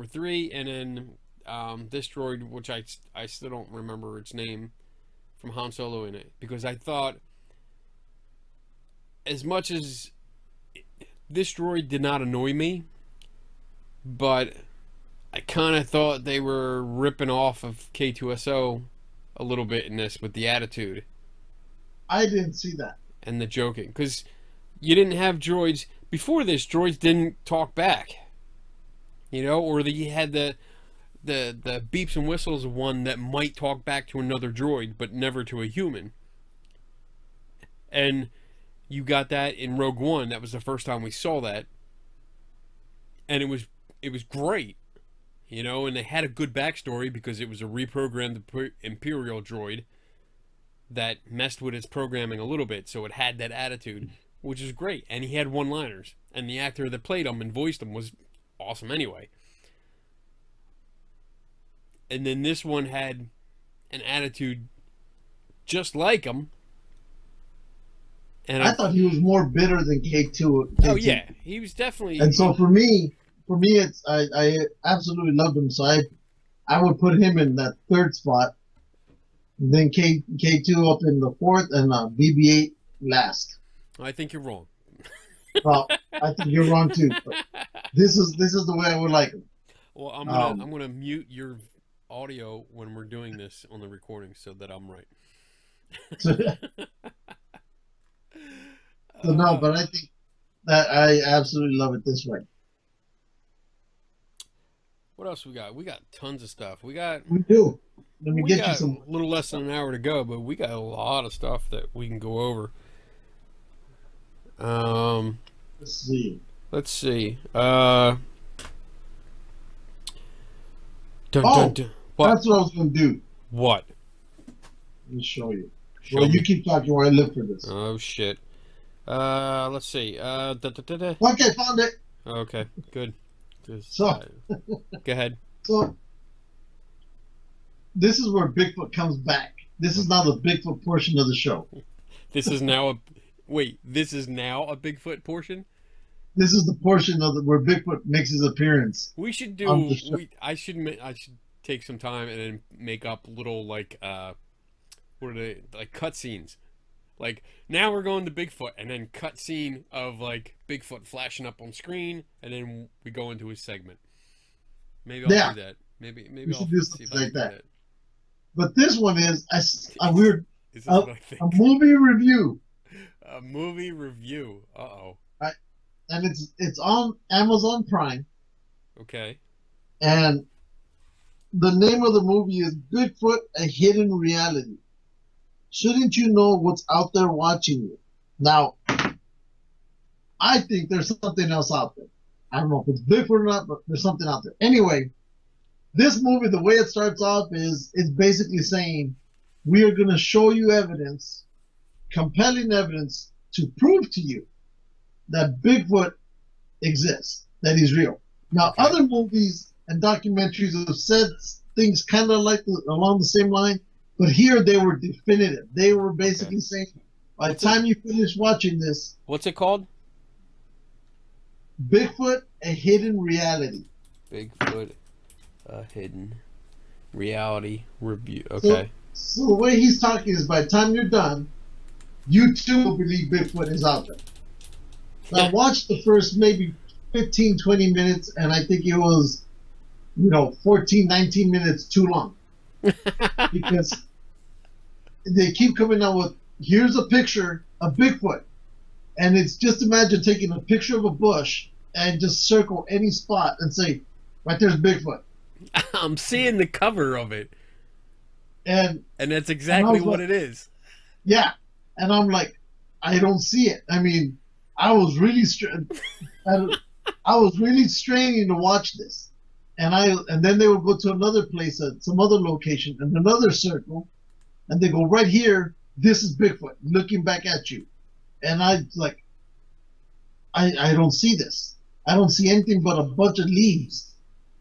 3, and then this droid, which I still don't remember its name, from Han Solo in it, because I thought, as much as this droid did not annoy me, but I kind of thought they were ripping off of K2SO a little bit in this with the attitude I didn't see that. and the joking, because you didn't have droids before this. Droids didn't talk back, you know, or you had the beeps and whistles of one that might talk back to another droid, but never to a human. And you got that in Rogue One. That was the first time we saw that, and it was great, you know. And they had a good backstory because it was a reprogrammed Imperial droid that messed with its programming a little bit, so it had that attitude, which is great. And he had one-liners, and the actor that played him and voiced him was awesome anyway. And then this one had an attitude just like him. And I thought he was more bitter than K2. Oh yeah, he was definitely. And so for me, it's I absolutely loved him. So I would put him in that third spot. Then K2 up in the fourth, and BB-8 last. I think you're wrong. Well, I think you're wrong too. But this is the way I would like him. Well, I'm gonna mute your audio when we're doing this on the recording so that I'm right. So no, but I think that I absolutely love it this way. What else we got? We got tons of stuff. We do. Let me get got you some. A little less than an hour to go, but we got a lot of stuff that we can go over. Let's see. That's what I was going to do. What? Let me show you. Well, you keep talking while I look for this. Oh shit. Let's see. Okay, found it. Okay, good. So, go ahead. So, this is where Bigfoot comes back. This is now the Bigfoot portion of the show. This is now a This is now a Bigfoot portion. This is the portion of where Bigfoot makes his appearance. We should do. I should take some time and then make up little what are they, like cutscenes. Like, now we're going to Bigfoot, and then cut scene of like Bigfoot flashing up on screen, and then we go into his segment. Maybe I'll do that. Maybe I'll do see if I can do that. But this one is a weird a movie review. A movie review. Uh-oh. And it's on Amazon Prime. Okay. And the name of the movie is Bigfoot: A Hidden Reality. Shouldn't you know what's out there watching you? Now, I think there's something else out there. I don't know if it's Bigfoot or not, but there's something out there. Anyway, this movie, the way it starts off is it's basically saying, we are going to show you evidence, compelling evidence, to prove to you that Bigfoot exists, that he's real. Now, other movies and documentaries have said things kind of like along the same line, but here they were definitive. They were basically saying, by the time you finish watching this... What's it called? Bigfoot: A Hidden Reality. Bigfoot: A Hidden Reality Review. Okay. So the way he's talking is, by the time you're done, you too will believe Bigfoot is out there. I watched the first maybe 15, 20 minutes, and I think it was, 14, 19 minutes too long. Because they keep coming out with, here's a picture of Bigfoot. And it's just imagine taking a picture of a bush and just circle any spot and say, right there's Bigfoot. I'm seeing the cover of it. And that's exactly what it is. Yeah. And I'm like, I don't see it. I mean, I was really straining to watch this. And then they would go to another place at some other location and another circle, and they go, right here, this is Bigfoot looking back at you. And I don't see this. I don't see anything but a bunch of leaves.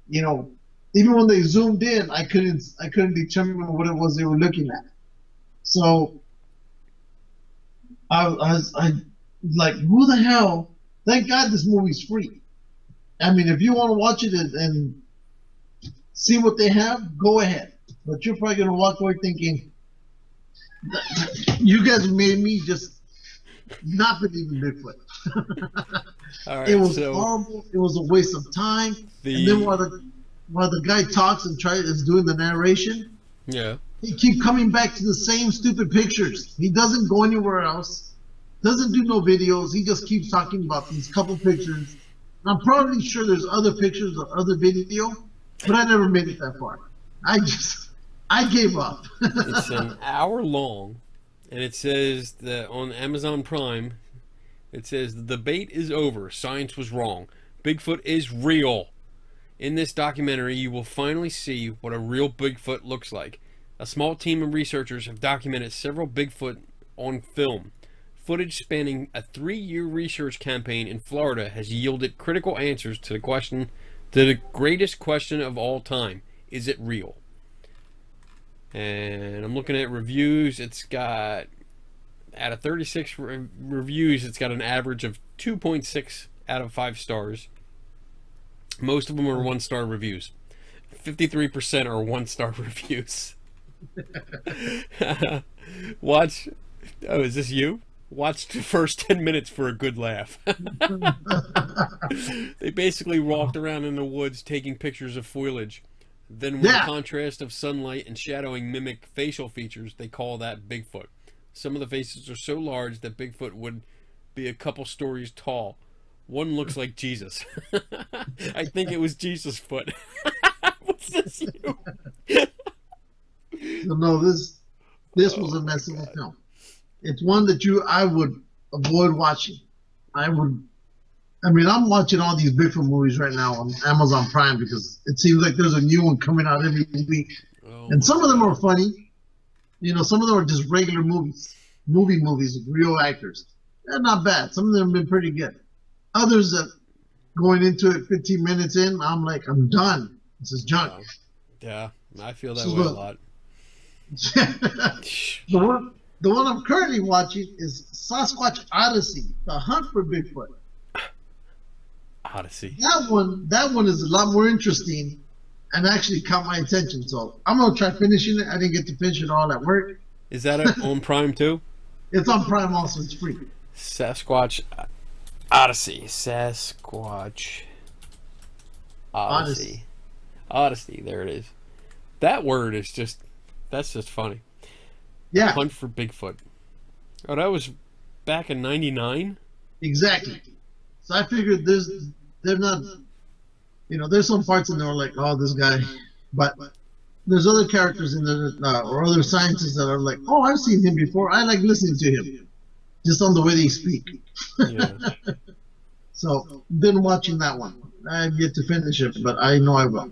Even when they zoomed in, I couldn't determine what it was they were looking at. So I was like, who the hell? Thank God this movie's free. I mean, if you want to watch it and see what they have, go ahead. But you're probably going to walk away thinking, you guys made me just not believe in Bigfoot. All right, it was horrible. It was a waste of time. And then while the guy talks and is doing the narration, He keep coming back to the same stupid pictures. He doesn't go anywhere else. Doesn't do no videos. He just keeps talking about these couple pictures. I'm probably sure there's other pictures or other video, but I never made it that far. I gave up. It's an hour long, and it says that on Amazon Prime, it says the debate is over. Science was wrong. Bigfoot is real. In this documentary, you will finally see what a real Bigfoot looks like. A small team of researchers have documented several Bigfoot on film. Footage spanning a 3-year research campaign in Florida has yielded critical answers to the greatest question of all time. Is it real? And I'm looking at reviews. It's got, out of 36 reviews, it's got an average of 2.6 out of 5 stars. Most of them are 1-star reviews. 53% are 1-star reviews. Watch. Oh, is this you? Watch the first 10 minutes for a good laugh. They basically walked around in the woods taking pictures of foliage. Then with the contrast of sunlight and shadowing mimic facial features, they call that Bigfoot. Some of the faces are so large that Bigfoot would be a couple stories tall. One looks like Jesus. I think it was Jesus' foot. Was this you? No, this was a mess of a film. It's one that I would avoid watching. I'm watching all these Bigfoot movies right now on Amazon Prime because it seems like there's a new one coming out every week. And some of them are funny. You know, some of them are just regular movies with real actors. They're not bad. Some of them have been pretty good. Others that going into it 15 minutes in, I'm like, I'm done. This is junk. Yeah, I feel that way a lot. The one I'm currently watching is Sasquatch Odyssey, The Hunt for Bigfoot. Odyssey. That one is a lot more interesting and actually caught my attention. So I'm gonna try finishing it. I didn't get to finish it all at work. Is that on Prime too? It's on Prime also. It's free. Sasquatch Odyssey. Sasquatch Odyssey. Odyssey. There it is. That word is that's just funny. Yeah. Hunt for Bigfoot. Oh, that was back in '99? Exactly. So I figured they're not, there's some parts in there like, oh, this guy, but there's other characters in there or other scientists that are like, oh, I've seen him before. I like listening to him, just on the way they speak. Yeah. So been watching that one. I've yet to finish it, but I know I will.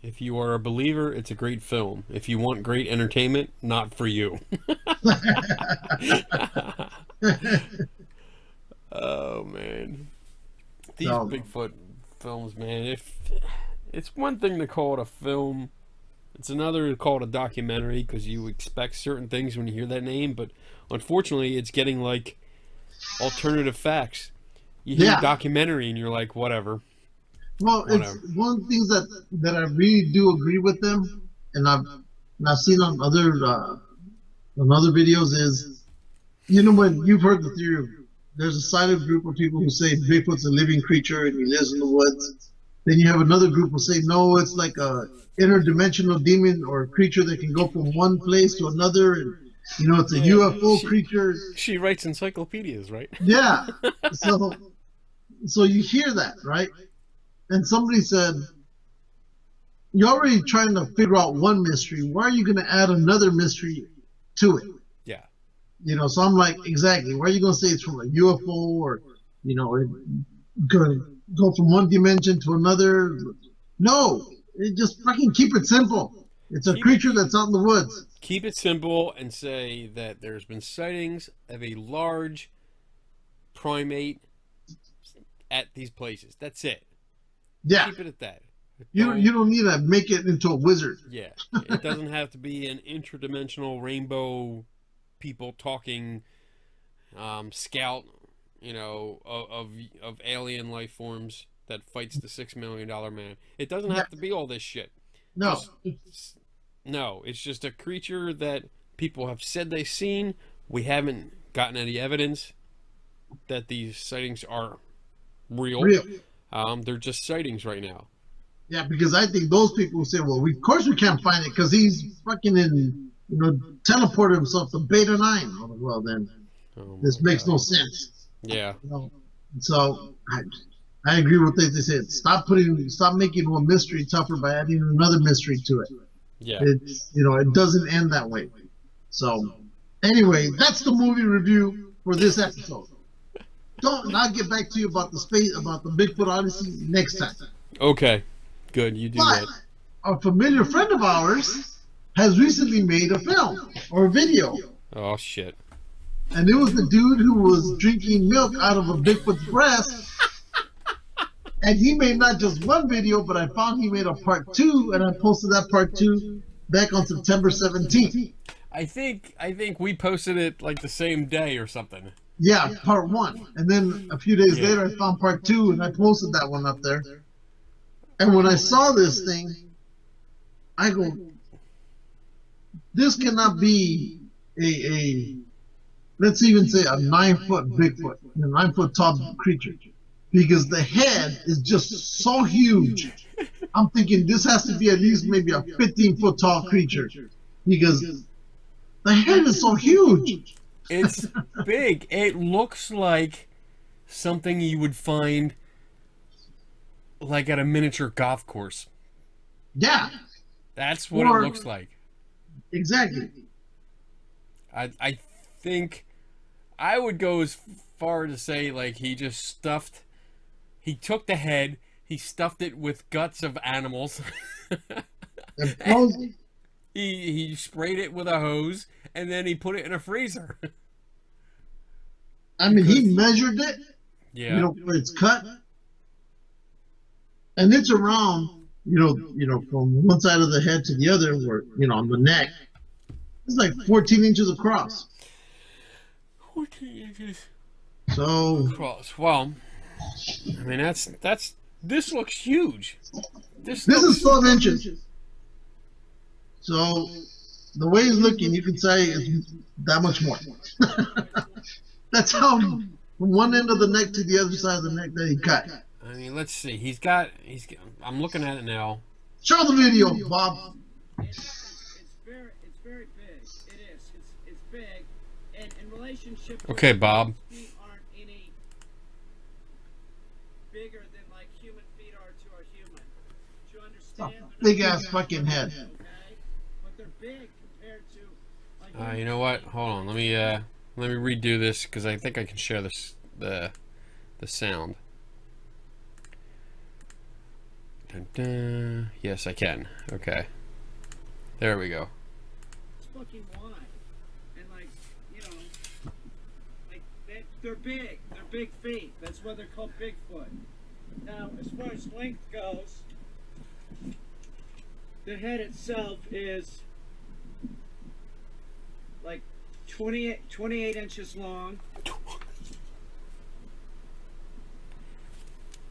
If you are a believer, it's a great film. If you want great entertainment, not for you. Oh, man. These Bigfoot films, man. It's one thing to call it a film. It's another to call it a documentary because you expect certain things when you hear that name. But unfortunately, it's getting like alternative facts. You hear documentary and you're like, whatever. Well, it's one of the things that I really do agree with them, and I've seen on other videos is, when you've heard the theory of there's a silent group of people who say Bigfoot's a living creature and he lives in the woods. Then you have another group who say no, it's like a interdimensional demon or a creature that can go from one place to another, and it's a UFO creature. She writes encyclopedias, right? Yeah. So you hear that, right? And somebody said, you're already trying to figure out one mystery. Why are you going to add another mystery to it? Yeah. So I'm like, exactly. Why are you going to say it's from a UFO or, go from one dimension to another? No, just fucking keep it simple. It's a creature that's out in the woods. Keep it simple and say that there's been sightings of a large primate at these places. That's it. Yeah. Keep it at that. You don't need to make it into a wizard. Yeah. It doesn't have to be an interdimensional rainbow people talking scout, of alien life forms that fights the $6 million man. It doesn't have to be all this shit. No. It's just a creature that people have said they've seen. We haven't gotten any evidence that these sightings are real. They're just sightings right now. Yeah, because I think those people will say, well, of course we can't find it because he's fucking teleported himself to Beta 9. Well, then this makes no sense. Yeah. So I agree with what they said. Stop making one mystery tougher by adding another mystery to it. Yeah. It doesn't end that way. So anyway, that's the movie review for this episode. I'll get back to you about the Bigfoot Odyssey next time. Okay. Good, you do that. A familiar friend of ours has recently made a film or a video. Oh shit. And it was the dude who was drinking milk out of a Bigfoot's breast. And he made not just one video, but I found he made a part 2, and I posted that part 2 back on September 17th. I think we posted it like the same day or something. Yeah, part 1. And then a few days later, I found part 2, and I posted that one up there. And when I saw this thing, I go, this cannot be let's even say a 9-foot Bigfoot, a 9-foot tall creature. Because the head is just so huge. I'm thinking this has to be at least maybe a 15-foot tall creature. Because the head is so huge. It's big. It looks like something you would find like at a miniature golf course. Yeah. That's what it looks like. Exactly. I think I would go as far to say like he took the head, he stuffed it with guts of animals. He sprayed it with a hose, and then he put it in a freezer. I mean, he measured it. Yeah. Where it's cut, and it's around. From one side of the head to the other, where on the neck, it's like 14 inches across. 14 inches. So across. Well, I mean that's. This looks huge. This is 12 inches. So the way he's looking, you can say it's that much more. That's how from one end of the neck to the other side of the neck that he cut. I mean, let's see. I'm looking at it now. Show the video, Bob. It's very big. It is. It's big, and in relationship. Okay, Bob. Feet aren't any bigger than like human feet are to a human. Do you understand? Big ass fucking head. Okay, but they're big compared to. Like, You know what? Hold on. Let me redo this because I think I can share this the sound. Dun, dun. Yes, I can. Okay. There we go. It's fucking wide, and they're big. They're big feet. That's why they're called Bigfoot. Now, as far as length goes, the head itself is like 28 inches long.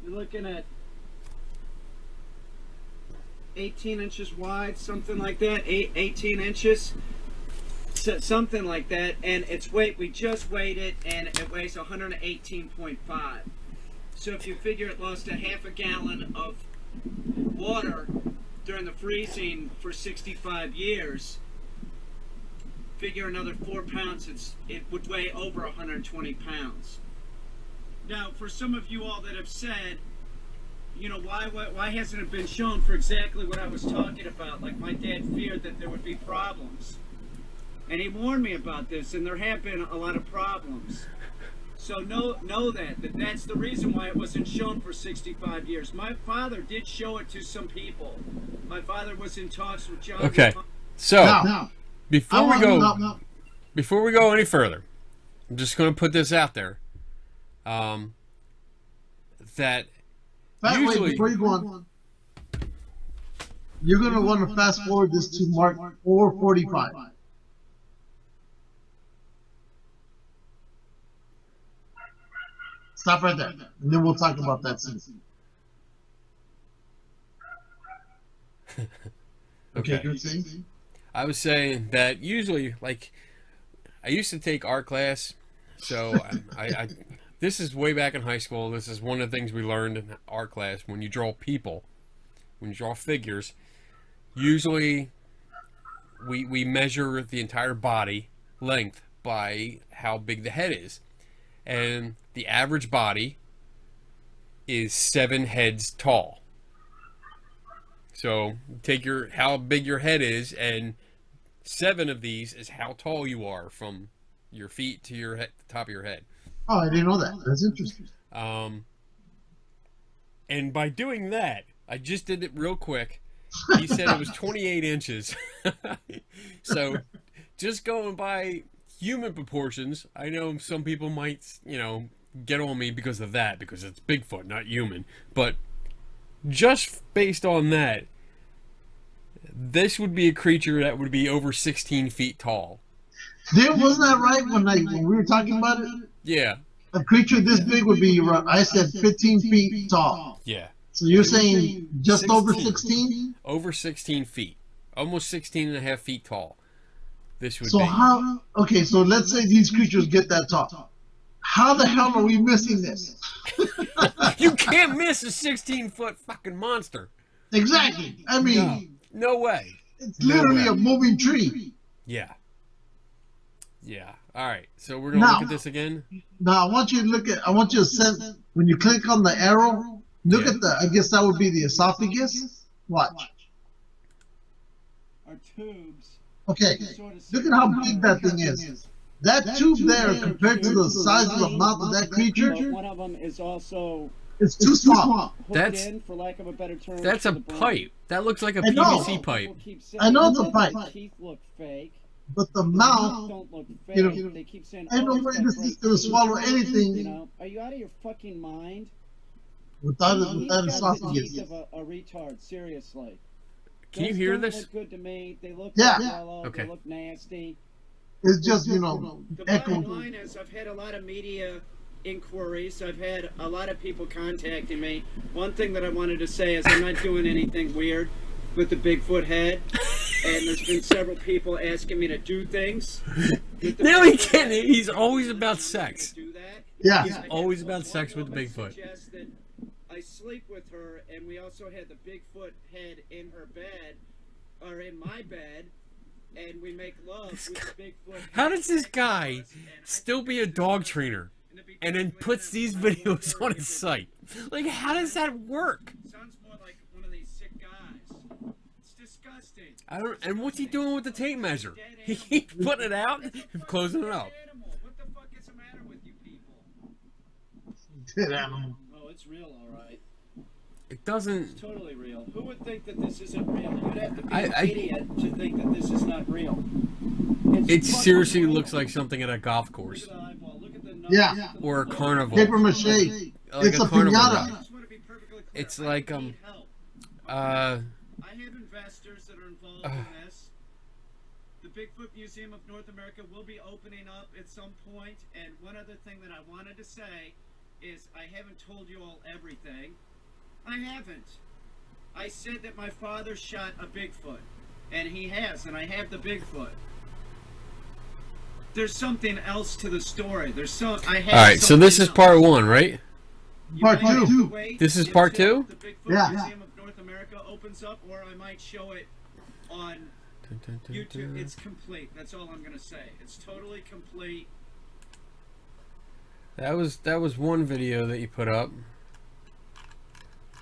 You're looking at 18 inches wide, something like that. 18 inches, something like that. And its weight, we just weighed it, and it weighs 118.5. So if you figure it lost a half a gallon of water during the freezing for 65 years, figure another 4 pounds, it would weigh over 120 pounds. Now, for some of you all that have said, why hasn't it been shown for exactly what I was talking about? Like, my dad feared that there would be problems. And he warned me about this, and there have been a lot of problems. So know that's the reason why it wasn't shown for 65 years. My father did show it to some people. My father was in talks with John. Okay, so before we go any further, I'm just going to put this out there. That usually, wait, before you go on, you're going to want to fast forward this to Mark 4:45. Stop right there, and then we'll talk about that scene. Okay, good scene. I was saying that usually, like, I used to take art class, so I this is way back in high school. This is one of the things we learned in art class. When you draw people, when you draw figures, usually we measure the entire body length by how big the head is. And the average body is 7 heads tall. So take how big your head is, and 7 of these is how tall you are from your feet to your head, the top of your head. Oh, I didn't know that. That's interesting. And by doing that, I just did it real quick. He said it was 28 inches. So just going by human proportions, I know some people might, get on me because of that, because it's Bigfoot, not human. But just based on that, this would be a creature that would be over 16 feet tall. Wasn't that right when we were talking about it? Yeah. A creature this big would be, I said, 15 feet tall. Yeah. So you're saying just 16. over 16? Over 16 feet. Almost 16 and a half feet tall. This would be. So how, okay, so let's say these creatures get that tall. How the hell are we missing this? You can't miss a 16-foot fucking monster. Exactly. I mean, no way. It's literally a moving tree. Yeah. Yeah. All right. So we're going to look at this again. Now, I want you to send, when you click on the arrow, look at I guess that would be the esophagus. Watch. Our tubes. Okay. Look at how big that thing is. That tube there, compared to the size of the mouth of that creature, one of them is also, it's too small. That's, for lack of a better term, that's a pipe. That looks like a PVC pipe. I know it's a pipe. Teeth look fake. But the mouth, Don't look fake. They keep saying, ain't no way this is going to swallow anything. Are you out of your fucking mind? Without esophagus. The teeth of a retard, seriously. Can you hear this? Look good to me. They look yellow. Okay. They look nasty. It's just, The bottom line is, I've had a lot of media inquiries. I've had a lot of people contacting me. One thing that I wanted to say is I'm not doing anything weird with the Bigfoot head. And there's been several people asking me to do things. No, he can't. He's always about sex. Yeah. He's always about sex with the Bigfoot. I sleep with her, and we also had the Bigfoot head in her bed, or in my bed, and we make love with the Bigfoot. How does this guy still be a dog trainer and then puts these videos on his site? Like, how does that work? Sounds more like one of these sick guys. It's disgusting. I don't. And what's he doing with the tape measure? He's putting it out and closing it up. What the fuck is the matter with you people? Dead animal. Oh, it's real, all right. It doesn't. It's totally real. Who would think that this isn't real? You'd have to be an idiot to think that this is not real. It seriously looks like something at a golf course. Look at the eyeball. Look at the nose. Yeah. Or a carnival. Paper mache. Like It's a carnival piñata. ride. I just want to be perfectly clear. It's like I need help. I have investors that are involved in this. The Bigfoot Museum of North America will be opening up at some point. And one other thing that I wanted to say is I haven't told you all everything. I haven't. I said that my father shot a Bigfoot. And he has. And I have the Bigfoot. There's something else to the story. There's so I have. All right, so this is part 1, right? Part 2. This is part 2? The Bigfoot Yeah. Museum of North America opens up, or I might show it on YouTube. It's complete. That's all I'm gonna say. It's totally complete. That was one video that you put up,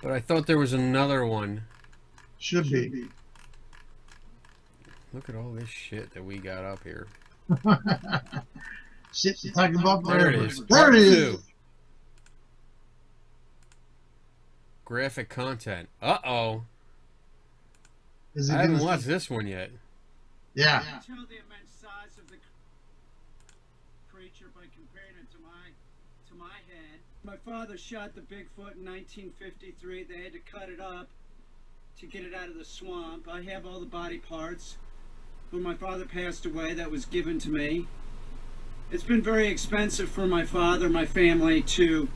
but I thought there was another one. Should be. Look at all this shit that we got up here. Shit, you're talking about There it is. There Part it is. 2. Graphic content. Uh-oh. Is it I haven't gonna- watched this one yet. Yeah. Tell the immense size of the creature by comparing it to my head. My father shot the Bigfoot in 1953. They had to cut it up to get it out of the swamp. I have all the body parts. When my father passed away, that was given to me. It's been very expensive for my father, my family, to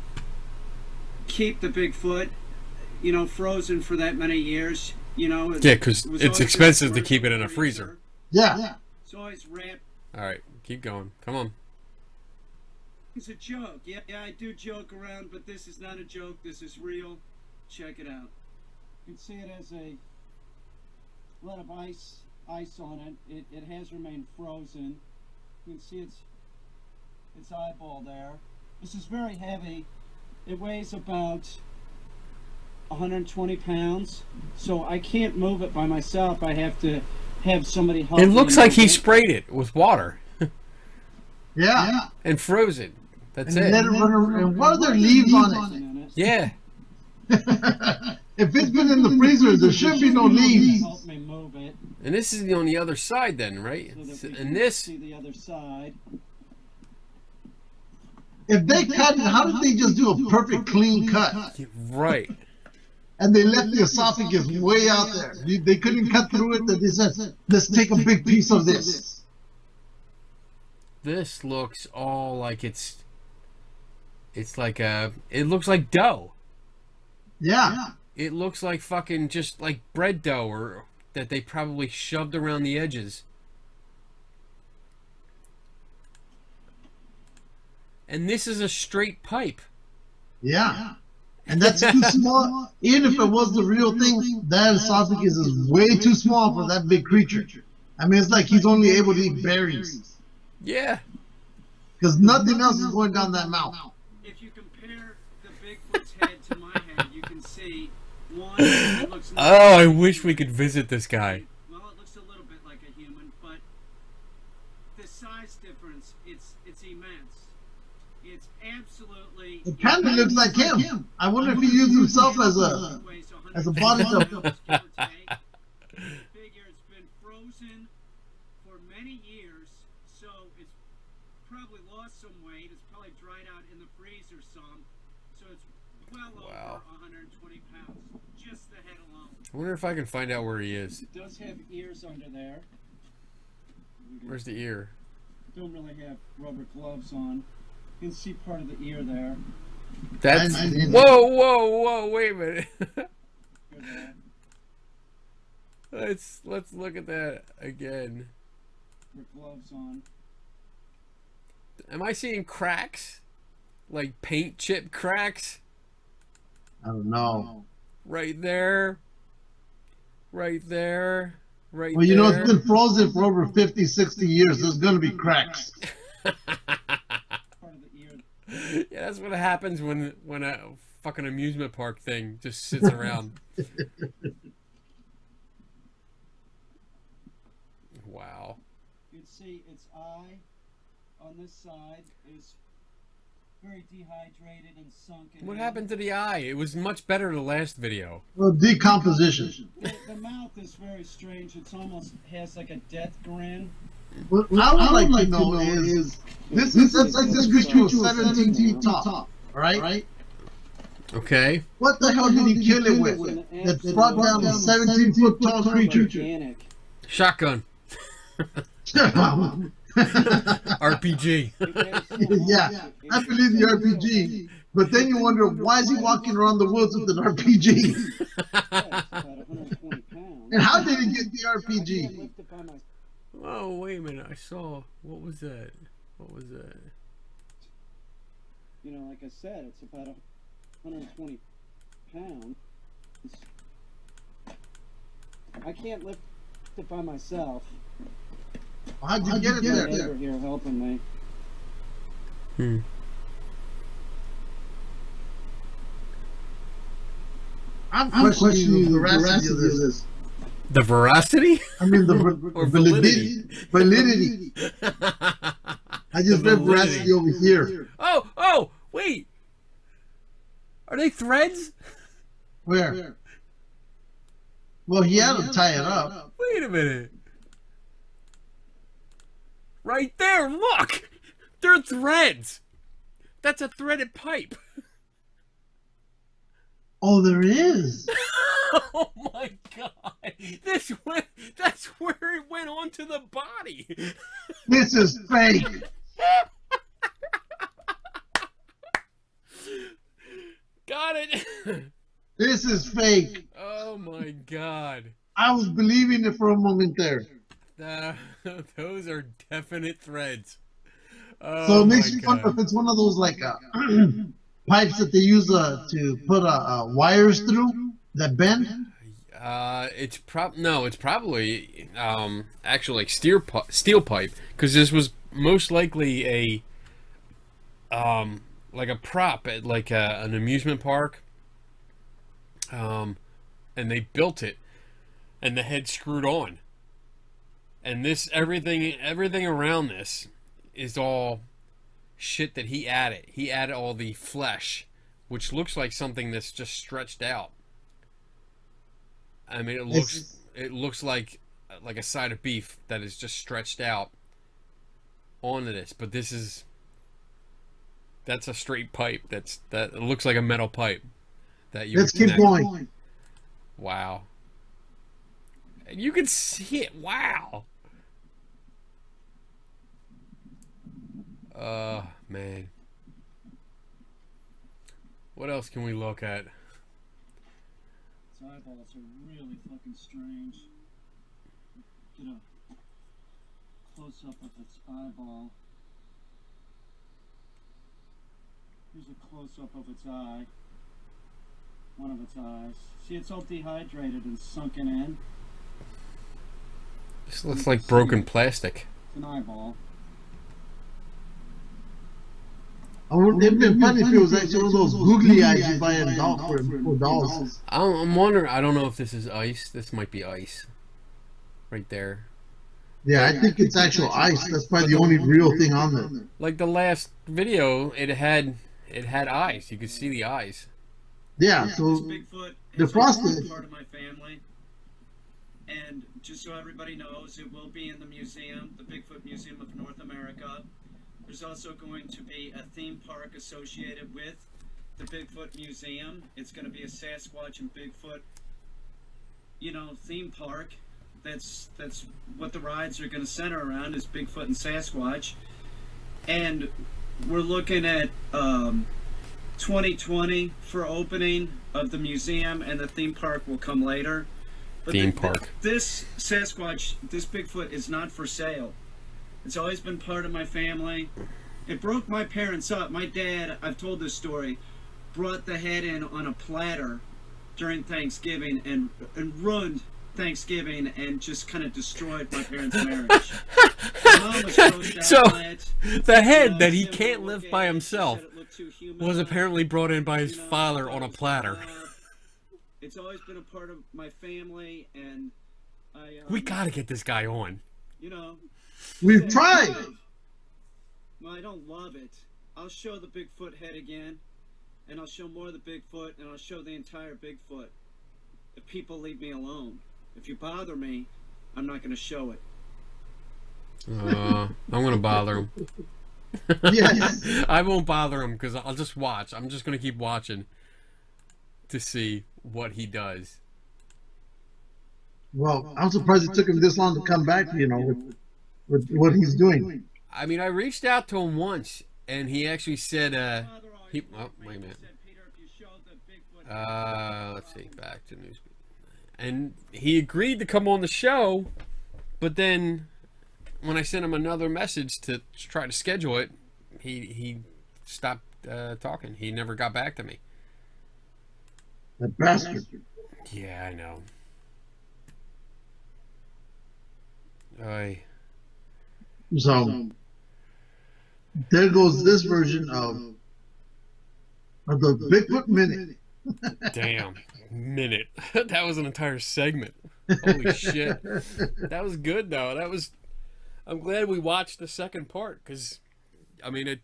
keep the Bigfoot, frozen for that many years. Yeah, because it's expensive to keep it in a freezer. Yeah. It's always wrapped. All right, keep going. Come on. It's a joke. Yeah, I do joke around, but this is not a joke. This is real. Check it out. You can see it has a lot of ice on it. It has remained frozen. You can see its eyeball there. This is very heavy. It weighs about 120 pounds, so I can't move it by myself. I have to have somebody help me. It looks like he sprayed it with water. Yeah. And froze it. That's and it. Let it run around. And what are there leaves on it? Yeah. If it's been in the freezer, there should be no leaves. Help me move it. And this is on the other side then, right? So that we And can this... see the other side. If they cut it, how did they just do a perfect clean cut? Right. And they left the esophagus way out there. They couldn't cut through it. That they said, let's take a big piece of this. This looks all like it's like it looks like dough. Yeah. It looks like fucking just like bread dough or that they probably shoved around the edges. And this is a straight pipe. Yeah. And that's too small. Even if it was the real thing, that esophagus is way too small for that big creature. I mean, it's like he's only able to eat berries. Yeah. Because nothing else is going down that mouth. If you compare the Bigfoot's head to my head, you can see one that looks like Oh, I wish we could visit this guy. Well, it looks a little bit like a human, but the size difference, it's immense. It's absolutely... It kind of looks like him. I wonder if he used himself as a body double. Figure it's been frozen for many years, so it's probably lost some weight. It's probably dried out in the freezer some, so it's well over 120 pounds, just the head alone. I wonder if I can find out where he is. It does have ears under there. Where's the ear? Don't really have rubber gloves on. You can see part of the ear there. That's... Whoa, wait a minute. Let's look at that again. With gloves on. Am I seeing cracks? Like paint chip cracks? I don't know. Right there. Right there. Right Well, you know, there. it's been frozen for over 50, 60 years. There's going to be cracks. Yeah, that's what happens when a fucking amusement park thing just sits around. Wow. You can see its eye on this side is very dehydrated and sunken. What happened to the eye? It was much better in the last video. Well, decomposition. The mouth is very strange. It's almost has like a death grin. What I would like to know is this creature was 17 feet tall, right? Okay. What the hell did he kill it with? That brought down a 17-foot tall creature. Organic. Shotgun. RPG. Yeah, I believe the RPG. But then you wonder, why is he walking around the woods with an RPG? And how did he get the RPG? Oh, wait a minute. I saw... What was that? What was that? You know, like I said, it's about 120 pounds. I can't lift it by myself. How'd you get it there? Neighbor here helping me. I'm questioning the veracity of this. The veracity? I mean, the Or validity. I just read veracity over here. Oh, wait. Are they threads? Where? Well, he had to tie it up. Wait a minute. Right there, look! They're threads! That's a threaded pipe. Oh, there is. Oh my god! That's where it went onto the body. This is fake. Got it. This is fake. Oh my god. I was believing it for a moment there. Those are definite threads. Oh, So it makes you wonder if it's one of those like pipes that they use to put wires through that bend. It's probably actually like steel pipe, because this was most likely like a prop at like an amusement park. And they built it, and the head screwed on. And this everything around this is all shit that he added. He added all the flesh, which looks like something that's just stretched out. I mean, it looks like a side of beef that is just stretched out onto this. But that's a straight pipe. That it looks like a metal pipe that you. Let's keep going. Wow. And you can see it. Wow. Man. What else can we look at? Its eyeballs are really fucking strange. Get a close-up of its eyeball. Here's a close-up of its eye. One of its eyes. See, it's all dehydrated and sunken in. This looks like broken plastic. It's an eyeball. It'd been funny if it was actually one of those googly eyes you buy in for dolls. I'm wondering. I don't know if this is ice. This might be ice. Right there. Yeah, I think it's actual ice. That's probably the only real thing on there. Like the last video, it had eyes. You could see the eyes. Yeah, so Bigfoot the frosting part of my family, and just so everybody knows, it will be in the museum, the Bigfoot Museum of North America. There's also going to be a theme park associated with the Bigfoot Museum. It's going to be a Sasquatch and Bigfoot, theme park. That's what the rides are going to center around, is Bigfoot and Sasquatch. And we're looking at 2020 for opening of the museum, and the theme park will come later. But park. This Sasquatch, this Bigfoot, is not for sale. It's always been part of my family. It broke my parents up. My dad, I've told this story, brought the head in on a platter during Thanksgiving and ruined Thanksgiving and just kind of destroyed my parents' marriage. My mom was grossed out So, by it. the head that he can't live by himself was apparently brought in by his father on a platter. It's always been a part of my family, and We gotta get this guy on. we've tried. Well, I don't love it. I'll show the Bigfoot head again, and I'll show more of the Bigfoot, and I'll show the entire Bigfoot. If people leave me alone. If you bother me, I'm not going to show it. I'm gonna bother him. Yes. I won't bother him because I'll just watch. I'm just gonna keep watching to see what he does. Well, I'm surprised it took him this long to come back, with what he's doing. I mean, I reached out to him once, and he actually said, oh, wait a minute. Let's see, back to news. And he agreed to come on the show, but then when I sent him another message to try to schedule it, he stopped talking. He never got back to me. That bastard. Yeah, I know. So there goes this version of the Bigfoot Minute. Damn. Minute. That was an entire segment. Holy shit. That was good, though. I'm glad we watched the second part, because, I mean, if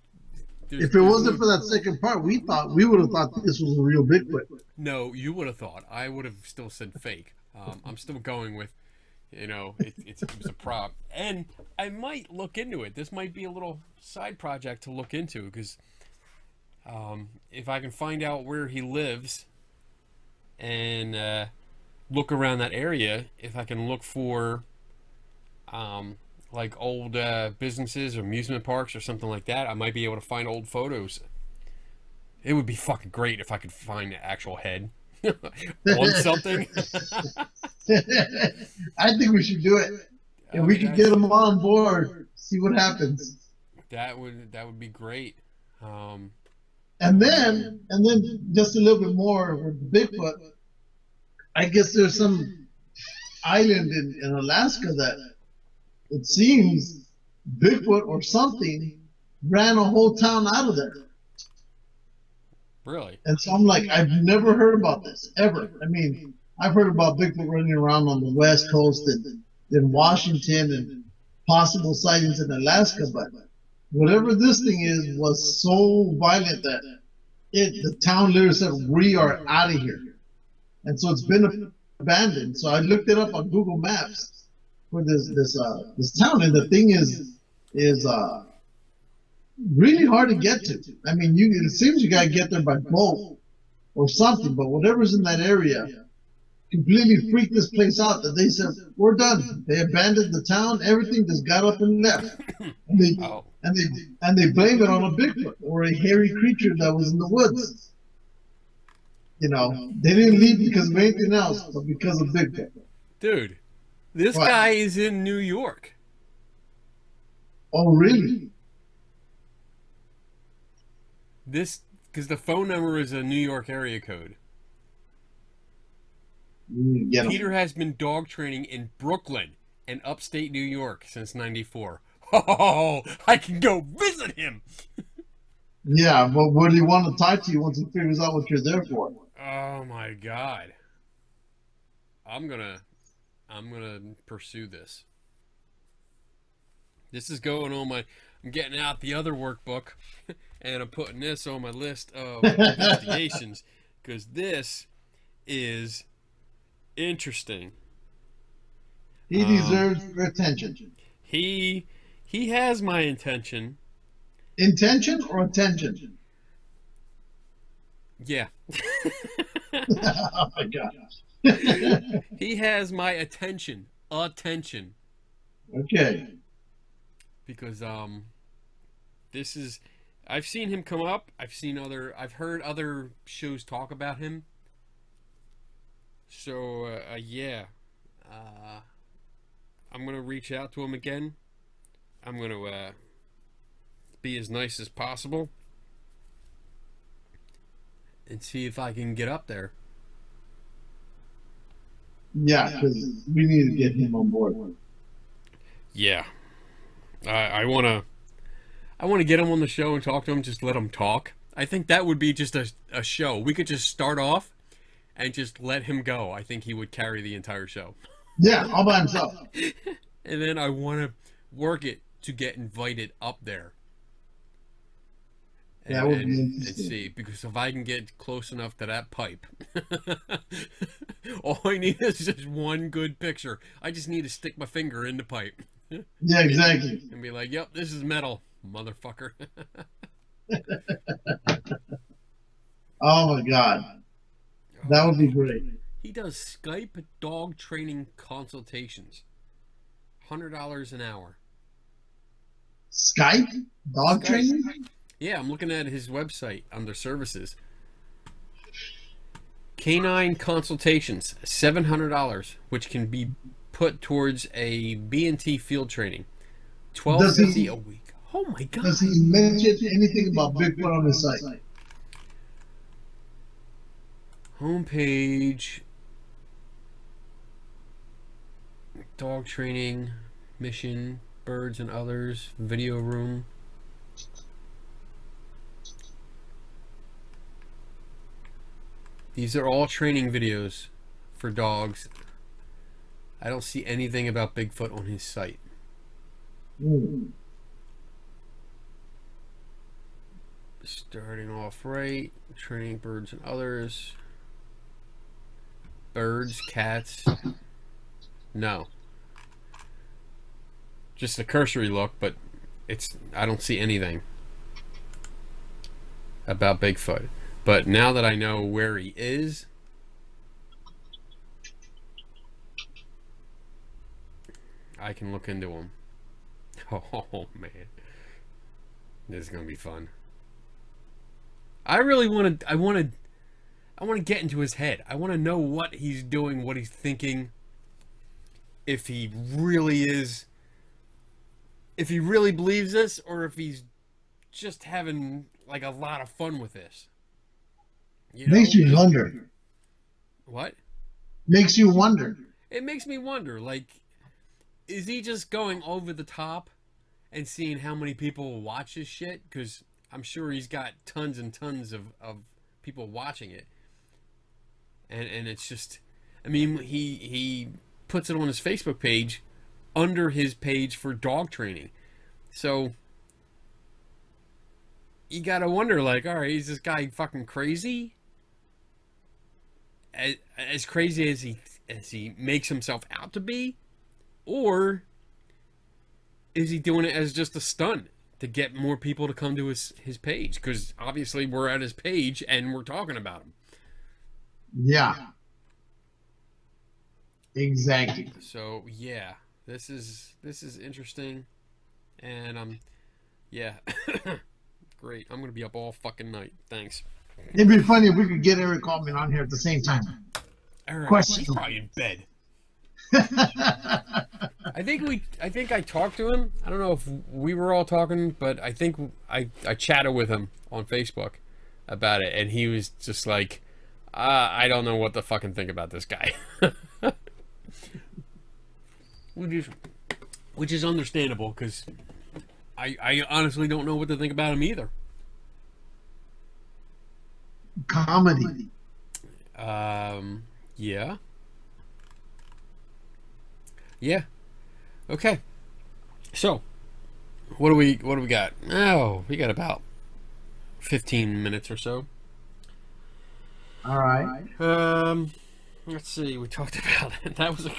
it wasn't for that second part, we would have thought this was a real Bigfoot. No, you would have thought. I would have still said fake. I'm still going with, it was a prop. And I might look into it. This might be a little side project to look into, because if I can find out where he lives and look around that area, if I can look for like old businesses or amusement parks or something like that, I might be able to find old photos. It would be fucking great if I could find the actual head on something. I think we should do it. And we could get them on board, see what happens. That would be great. And then just a little bit more with Bigfoot. I guess there's some island in Alaska that it seems Bigfoot or something ran a whole town out of there. Really? And so I'm like, I've never heard about this ever. I mean, I've heard about Bigfoot running around on the West Coast and in Washington and possible sightings in Alaska, but whatever this thing is was so violent that the town literally said, "We are out of here," and so it's been abandoned. So I looked it up on Google Maps for this town, and the thing is really hard to get to. I mean, it seems you gotta get there by boat or something, but whatever's in that area completely freaked this place out that they said, "We're done." They abandoned the town, everything, just got up and left. And they blame it on a Bigfoot or a hairy creature that was in the woods. You know, they didn't leave because of anything else, but because of Bigfoot. Dude, this guy is in New York. Oh, really? Because the phone number is a New York area code. Peter has been dog training in Brooklyn and upstate New York since '94. Oh, I can go visit him. Yeah, but would he want to talk to you once he figures out what you're there for? Oh my God. I'm gonna pursue this. This is going on I'm getting out the other workbook and I'm putting this on my list of investigations because this is interesting. He deserves your attention. He has my attention. Intention or attention? Yeah. Oh my gosh. He has my attention. Attention. Okay. Because this is I've seen him come up. I've heard other shows talk about him. So yeah. I'm gonna reach out to him again. I'm gonna be as nice as possible and see if I can get up there. Yeah, because we need to get him on board. Yeah, I wanna get him on the show and talk to him. Just let him talk. I think that would be just a show. We could just start off and just let him go. I think he would carry the entire show. Yeah, all by himself. And then I want to work it to get invited up there. That would be interesting. And see, because if I can get close enough to that pipe, all I need is just one good picture. I just need to stick my finger in the pipe. Yeah, exactly. And be like, "Yep, this is metal, motherfucker." Oh my God, that would be great. He does Skype dog training consultations. $100 an hour. Skype? Dog training? Yeah, I'm looking at his website under services. Canine consultations, $700, which can be put towards a B&T field training. $12.50 a week. Oh my God. Does he mention anything about Bigfoot on his site? Homepage. Dog training, mission, birds and others, video room. These are all training videos for dogs. I don't see anything about Bigfoot on his site. Starting off right, training birds and others. Birds, cats. No. Just a cursory look, but I don't see anything about Bigfoot. But now that I know where he is, I can look into him. Oh man, this is gonna be fun. I want to get into his head. I want to know what he's doing, what he's thinking. If he really believes this, or if he's just having like a lot of fun with this. Makes you wonder. What? Makes you wonder. It makes me wonder, like, is he just going over the top and seeing how many people will watch his shit? Because I'm sure he's got tons and tons of people watching it. And it's just, I mean, he puts it on his Facebook page under his page for dog training. So you gotta wonder, like, all right, is this guy fucking crazy? As crazy as he makes himself out to be? Or is he doing it as just a stunt to get more people to come to his page? Because obviously we're at his page and we're talking about him. Yeah. Exactly. So yeah, this is interesting, and yeah, great. I'm gonna be up all fucking night. Thanks. It'd be funny if we could get Eric Altman on here at the same time. Eric, Question. he's probably in bed. I think I talked to him. I don't know if we were all talking, but I think I chatted with him on Facebook about it, and he was just like, I don't know what to fucking think about this guy. Which is understandable, because I honestly don't know what to think about him either. Comedy. Yeah. Yeah. Okay. So, what do we got? Oh, we got about 15 minutes or so. All right. Let's see. We talked about it. That was a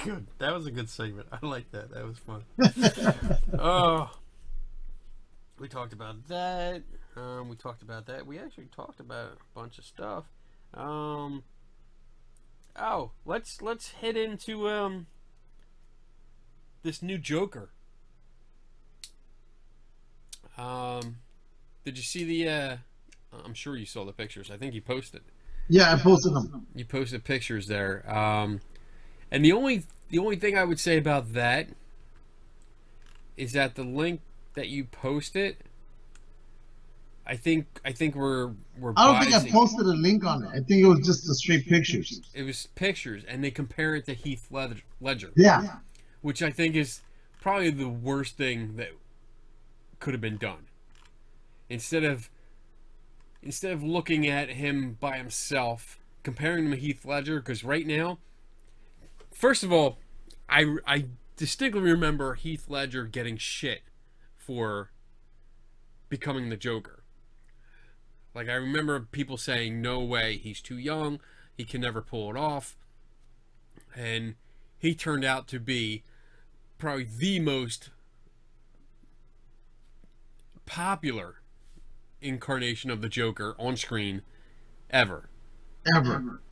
good segment. I like that. That was fun. Oh, we talked about that. We talked about that. We actually talked about a bunch of stuff. Oh, let's head into this new Joker. Did you see the? I'm sure you saw the pictures. I think you posted. Yeah, I posted them. You posted pictures there, and the only thing I would say about that is that the link that you posted, I think we're I don't think I posted a link on it. I think it was just the straight pictures. It was pictures, and they compare it to Heath Ledger. Yeah. Which I think is probably the worst thing that could have been done. Instead of looking at him by himself, comparing him to Heath Ledger, because right now, first of all, I distinctly remember Heath Ledger getting shit for becoming the Joker. Like, I remember people saying, no way, he's too young, he can never pull it off. And he turned out to be probably the most popular incarnation of the Joker on screen ever.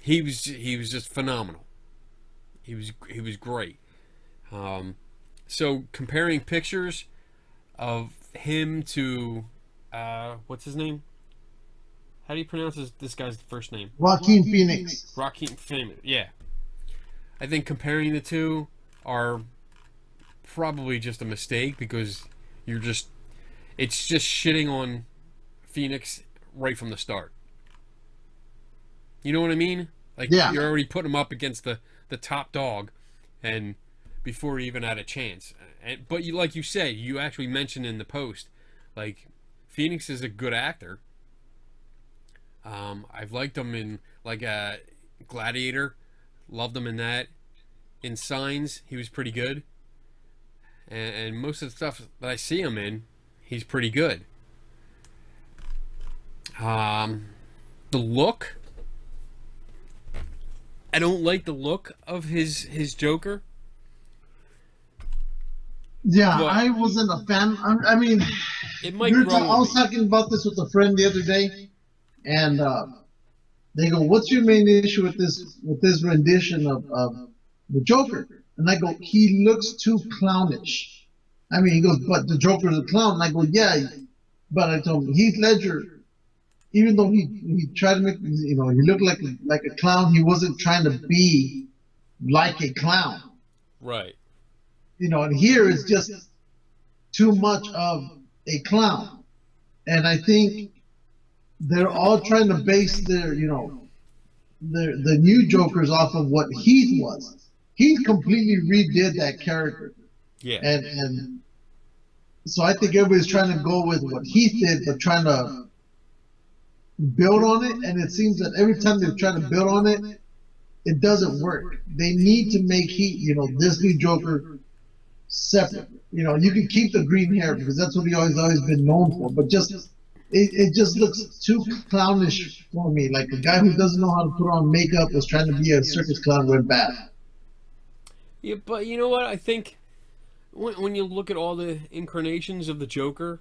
He was just phenomenal. He was great. So comparing pictures of him to what's his name? How do you pronounce this guy's first name? Joaquin Phoenix. Joaquin Phoenix. Yeah. I think comparing the two are probably just a mistake, because it's just shitting on Phoenix right from the start. You know what I mean? Like, yeah. You're already putting him up against the top dog, and before he even had a chance. But like you said, you actually mentioned in the post, like, Phoenix is a good actor. I've liked him in, like, Gladiator. Loved him in that. In Signs, he was pretty good. And most of the stuff that I see him in, he's pretty good. The look, I don't like the look of his Joker. Yeah, but I wasn't a fan. I mean, it might grow I was talking about this with a friend the other day, and they go, "What's your main issue with this rendition of the Joker?" And I go, "He looks too clownish." I mean, he goes, "But the Joker's a clown." And I go, "Yeah," but I told him, Heath Ledger, even though he tried to make, he looked like a clown, he wasn't trying to be like a clown. Right. And here is just too much of a clown. And I think they're all trying to base their, the new Joker's off of what Heath was. Heath completely redid that character. Yeah. And so I think everybody's trying to go with what Heath did, but trying to build on it. And it seems that every time they try to build on it, it doesn't work. They need to make Heath, you know, this new Joker separate. You know, you can keep the green hair because that's what he always been known for, but just it just looks too clownish for me. Like a guy who doesn't know how to put on makeup was trying to be a circus clown went bad. Yeah, but you know what? I think when you look at all the incarnations of the Joker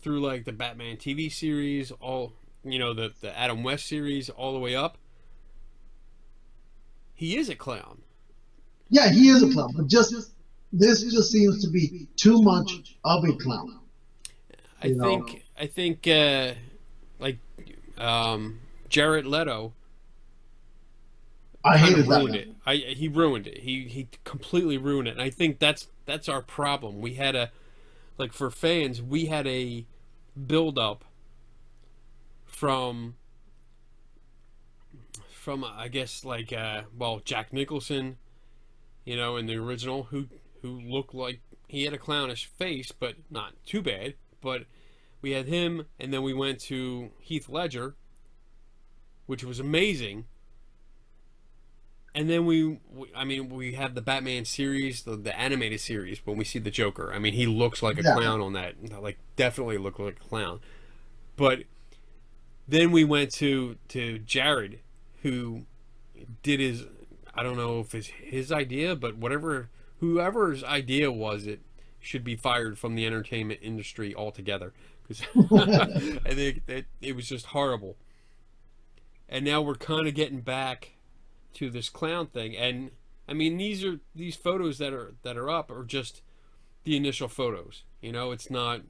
through like the Batman TV series, all, you know, the Adam West series, all the way up, he is a clown. Yeah, he is a clown, but this just seems to be too much of a clown. I think like Jared Leto, I hated ruined that. He ruined it. He completely ruined it. And I think that's our problem. We had for fans, we had a build up from I guess Jack Nicholson, you know, in the original, who looked like he had a clownish face, but not too bad. But we had him, and then we went to Heath Ledger, which was amazing. And then we have the Batman series, the animated series, when we see the Joker. I mean, he looks like a clown on that. Like, definitely looked like a clown. But then we went to Jared, who did his, I don't know if it's his idea, but whoever's idea was, it should be fired from the entertainment industry altogether. Because I think that it was just horrible. And now we're kind of getting back to this clown thing, and I mean, these photos that are up are just the initial photos. You know, it's not,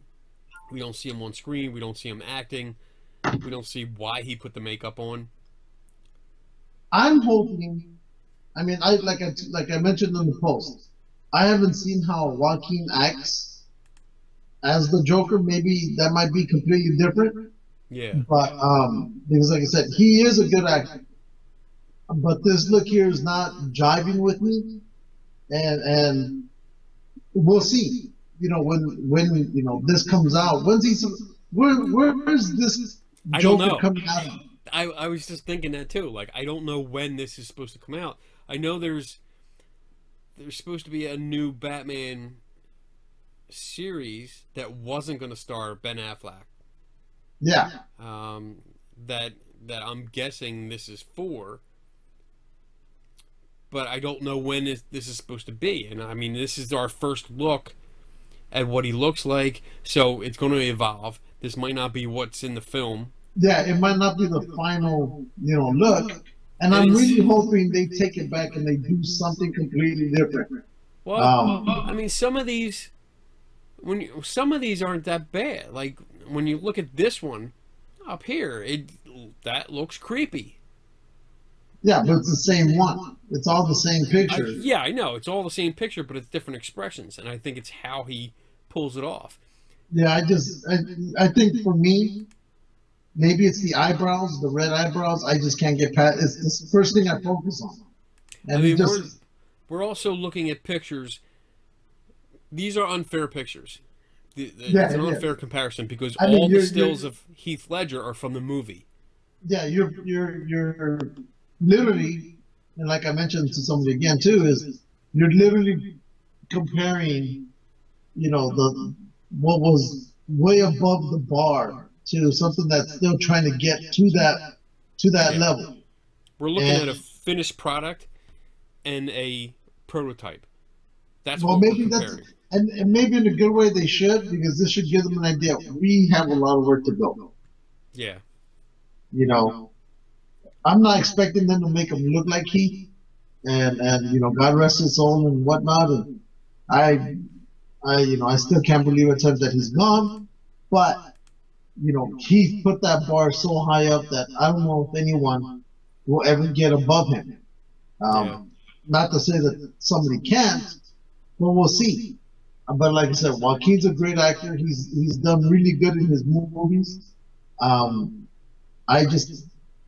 we don't see him on screen, we don't see him acting, we don't see why he put the makeup on. I'm hoping, I mean, like I mentioned in the post, I haven't seen how Joaquin acts as the Joker. Maybe that might be completely different. Yeah. But because like I said, he is a good actor. But this look here is not jiving with me, and we'll see. You know, when you know this comes out, where's this Joker coming out of? I was just thinking that too. Like, I don't know when this is supposed to come out. I know there's supposed to be a new Batman series that wasn't going to star Ben Affleck. Yeah. That I'm guessing this is for. But I don't know when this is supposed to be. And I mean, this is our first look at what he looks like, so it's going to evolve. This might not be what's in the film. Yeah, it might not be the final, you know, look. And I'm really hoping they take it back and they do something completely different. Well, I mean, some of these aren't that bad. Like, when you look at this one up here, that looks creepy. Yeah, but it's the same one. It's all the same picture. Yeah, I know. It's all the same picture, but it's different expressions. And I think it's how he pulls it off. Yeah, I think for me, maybe it's the eyebrows, the red eyebrows. I just can't get past. It's the first thing I focus on. And I mean, we're also looking at pictures. These are unfair pictures. It's an unfair comparison because all the stills of Heath Ledger are from the movie. Yeah, you're literally, and like I mentioned to somebody again too, is you're literally comparing, you know, what was way above the bar to something that's still trying to get to that level. We're looking at a finished product and a prototype. That's what we're comparing. And maybe in a good way they should, because this should give them an idea. We have a lot of work to go. Yeah. You know, I'm not expecting them to make him look like Heath, and you know, God rest his soul and whatnot. And I still can't believe at times that he's gone. But you know, Heath put that bar so high up that I don't know if anyone will ever get above him. Not to say that somebody can't, but we'll see. But like I said, Joaquin's a great actor. He's done really good in his movies.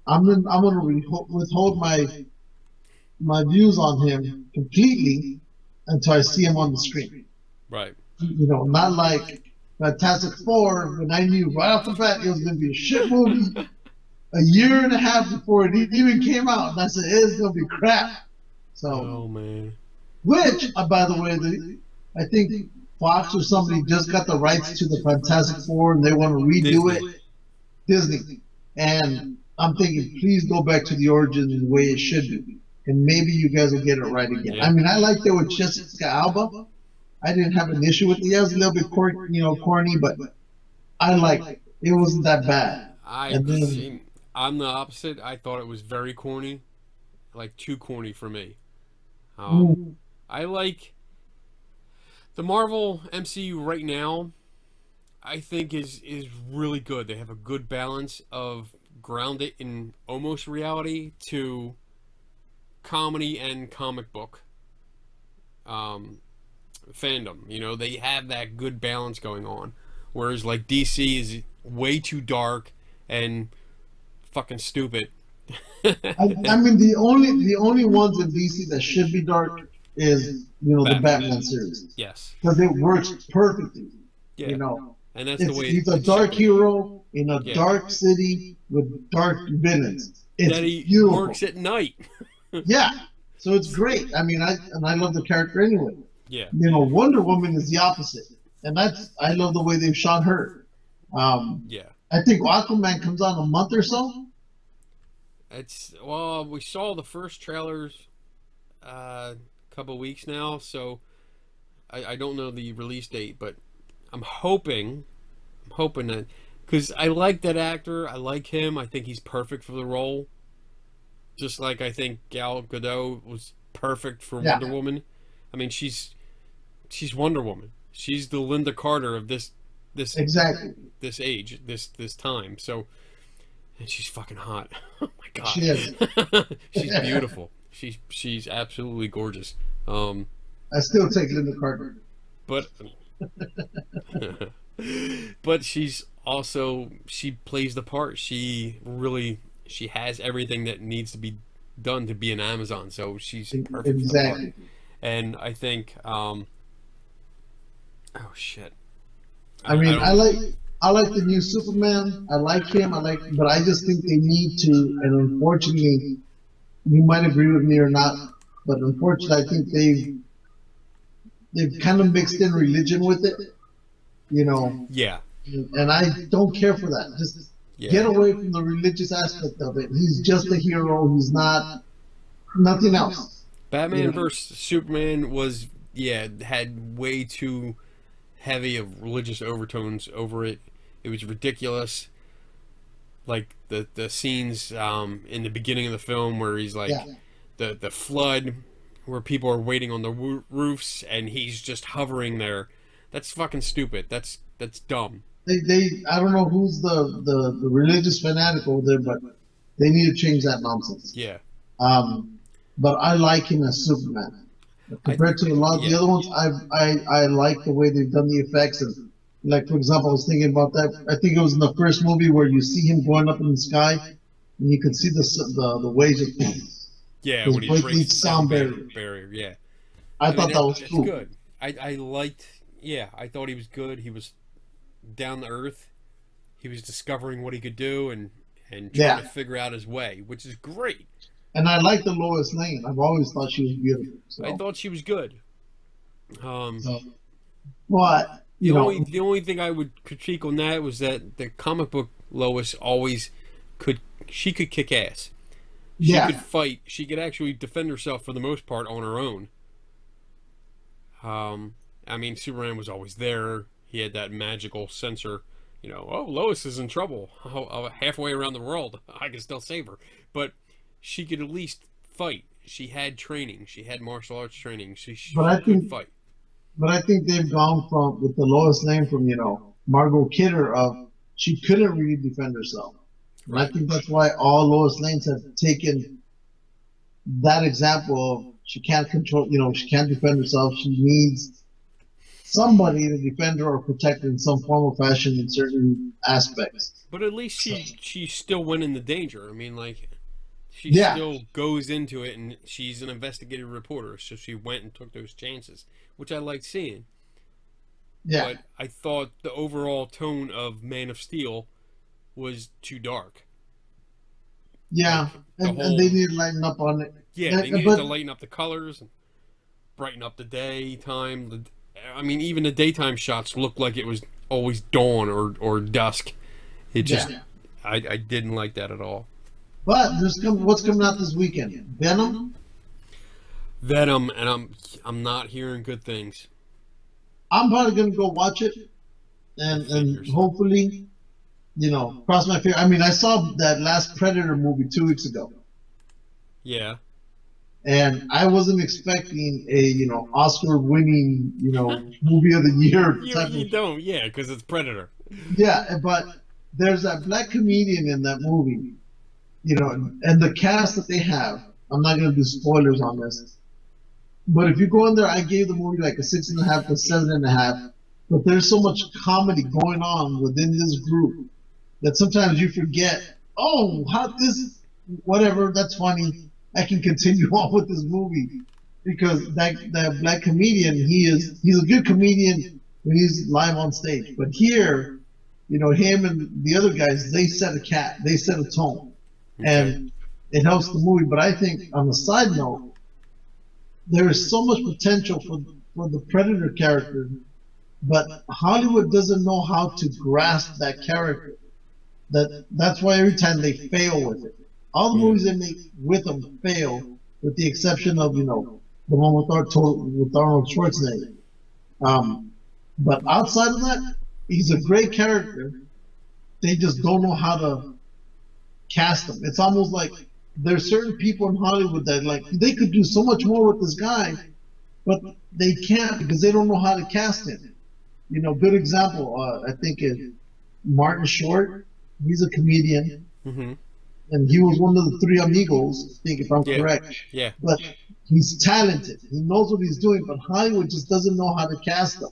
I'm gonna withhold my views on him completely until I see him on the screen. Right. You know, not like Fantastic Four when I knew right off the bat it was gonna be a shit movie a year and a half before it even came out. And I said it's gonna be crap. So, oh man. Which, by the way, I think Fox or somebody just got the rights to the Fantastic Four and they want to redo it. Disney. And I'm thinking, please go back to the origins the way it should be. And maybe you guys will get it right again. Yeah. I mean, I liked it with Jessica Alba. I didn't have an issue with it. Yeah, it was a little bit corny, but I liked it. It wasn't that bad. I'm the opposite. I thought it was very corny. Like, too corny for me. I like the Marvel MCU right now. I think is really good. They have a good balance of grounded in almost reality to comedy and comic book fandom. You know, they have that good balance going on. Whereas like DC is way too dark and fucking stupid. I mean, the only ones in DC that should be dark is the Batman series. Yes, because it works perfectly. Yeah. You know. And that's the way he's a dark hero in a dark city with dark villains. It's that he beautiful. Works at night. Yeah, so it's great. I mean, I love the character anyway. Yeah. You know, Wonder Woman is the opposite, and I love the way they've shot her. Yeah. I think Aquaman comes out in a month or so. Well, we saw the first trailers a couple weeks now, so I don't know the release date, but I'm hoping that, because I like that actor, I like him, I think he's perfect for the role. Just like I think Gal Gadot was perfect for Wonder Woman. I mean, she's Wonder Woman. She's the Linda Carter of this exactly this age, this time. So, and she's fucking hot. Oh my god, she is. She's beautiful. She's absolutely gorgeous. I still take Linda Carter, but. But she's also, she plays the part. She has everything that needs to be done to be an Amazon, so she's perfect. Exactly. And I think oh shit, I mean, I like the new Superman. I like him. But I just think they need to, and unfortunately, you might agree with me or not, but unfortunately I think they've kind of mixed in religion with it. You know. Yeah. And I don't care for that. Just get away from the religious aspect of it. He's just a hero. He's not nothing else. Batman versus Superman was had way too heavy of religious overtones over it. It was ridiculous. Like the scenes in the beginning of the film where he's like the flood, where people are waiting on the roofs and he's just hovering there. That's fucking stupid. That's dumb. I don't know who's the religious fanatic over there, but they need to change that nonsense. Yeah. But I like him as Superman compared to a lot of the other ones. I like the way they've done the effects, and like for example, I was thinking about that. I think it was in the first movie where you see him going up in the sky, and you can see the waves of when he breaks the sound barrier. Yeah. I thought that was cool. Good. I liked. Yeah, I thought he was good. He was down to earth. He was discovering what he could do and trying to figure out his way, which is great. And I like the Lois Lane. I've always thought she was beautiful. So. I thought she was good. But the only thing I would critique on that was that the comic book Lois always could kick ass. She could fight. She could actually defend herself for the most part on her own. I mean, Superman was always there. He had that magical sensor. You know, oh, Lois is in trouble. Halfway around the world, I can still save her. But she could at least fight. She had training. She had martial arts training. She could fight. But I think they've gone with the Lois Lane from, Margot Kidder of she couldn't really defend herself. And I think that's why all Lois Lanes have taken that example of she can't control, she can't defend herself. She needs somebody to defend her or protect her in some form or fashion in certain aspects. But at least she still went in the danger. I mean, like, she Yeah. still goes into it, and she's an investigative reporter, so she went and took those chances, which I liked seeing. Yeah. But I thought the overall tone of Man of Steel was too dark. Yeah, Like, and they need to lighten up on it. Yeah, they needed to lighten up the colors and brighten up the daytime. I mean, even the daytime shots looked like it was always dawn or dusk. It just, I didn't like that at all. But what's coming out this weekend? Venom. Venom, and I'm not hearing good things. I'm probably gonna go watch it, and hopefully, cross my fingers. I mean, I saw that last Predator movie 2 weeks ago. Yeah. And I wasn't expecting a Oscar-winning movie of the year. You don't, yeah, because it's Predator. Yeah, but there's that black comedian in that movie, and the cast that they have. I'm not gonna do spoilers on this, but if you go in there, I gave the movie like a 6.5 to 7.5. But there's so much comedy going on within this group that sometimes you forget. Oh, how this, whatever. That's funny. I can continue on with this movie because that black comedian, he's a good comedian when he's live on stage. But here, him and the other guys, they set a tone, and it helps the movie. But I think on a side note, there is so much potential for the Predator character, but Hollywood doesn't know how to grasp that character. That's why every time they fail with it. All the movies they make with them fail, with the exception of the one with Arnold Schwarzenegger. But outside of that, he's a great character. They just don't know how to cast him. It's almost like there's certain people in Hollywood that they could do so much more with this guy, but they can't because they don't know how to cast him. Good example. I think Martin Short. He's a comedian. Mm-hmm. And he was one of the three amigos, I think, if I'm correct. Yeah. But he's talented. He knows what he's doing, but Hollywood just doesn't know how to cast him.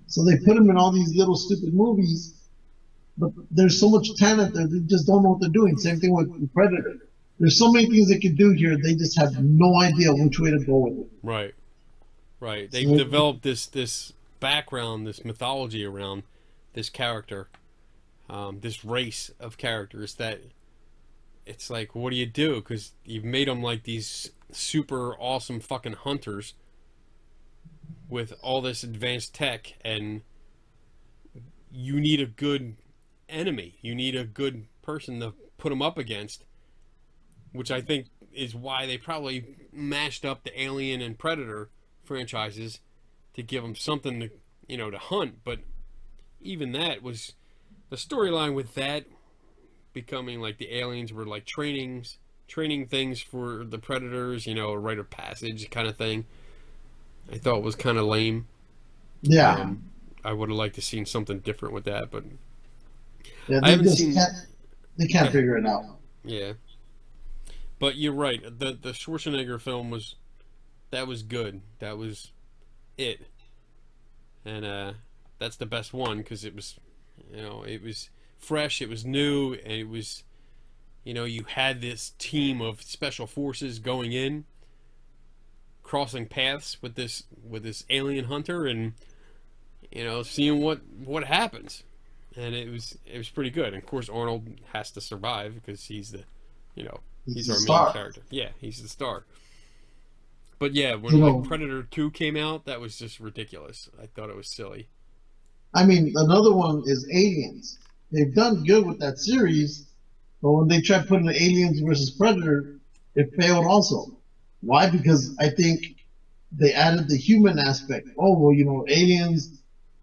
So they put him in all these little stupid movies, but there's so much talent there, they just don't know what they're doing. Same thing with Predator. There's so many things they can do here, they just have no idea which way to go with it. Right. Right. They've developed this background, this mythology around this character. This race of characters that it's like, what do you do? Because you've made them like these super awesome fucking hunters with all this advanced tech, and you need a good enemy. You need a good person to put them up against, which I think is why they probably mashed up the Alien and Predator franchises to give them something to hunt. But even that was... The storyline with that becoming like the aliens were like training things for the Predators, a rite of passage kind of thing. I thought was kind of lame. Yeah. I would have liked to seen something different with that, but I haven't seen. They can't figure it out. Yeah. But you're right. The Schwarzenegger film was good. That was it. And that's the best one because it was. It was fresh, it was new, and it was, you had this team of special forces going in, crossing paths with this alien hunter, and seeing what happens, and it was pretty good. And of course, Arnold has to survive because he's he's our main character. Yeah, he's the star. But yeah, when Predator 2 came out, that was just ridiculous. I thought it was silly. I mean, another one is Aliens. They've done good with that series, but when they tried putting the Aliens versus Predator, it failed also. Why? Because I think they added the human aspect. Oh, well, Aliens,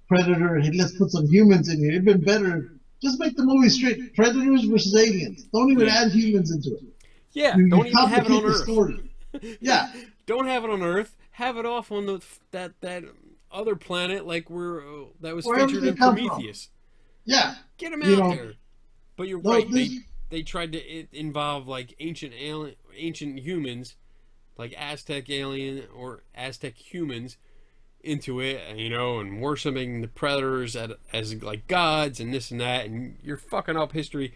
Predator, hey, let's put some humans in here. It'd been better. Just make the movie straight. Predators versus Aliens. Don't even add humans into it. Yeah, don't even have it on Earth. Story. Yeah. Don't have it on Earth. Have it off on that other planet like that was featured in Prometheus. Yeah, get them out there. But you're right. They tried to involve like ancient humans, like Aztec alien or Aztec humans, into it, you know, and worshiping the predators as like gods and this and that, and you're fucking up history.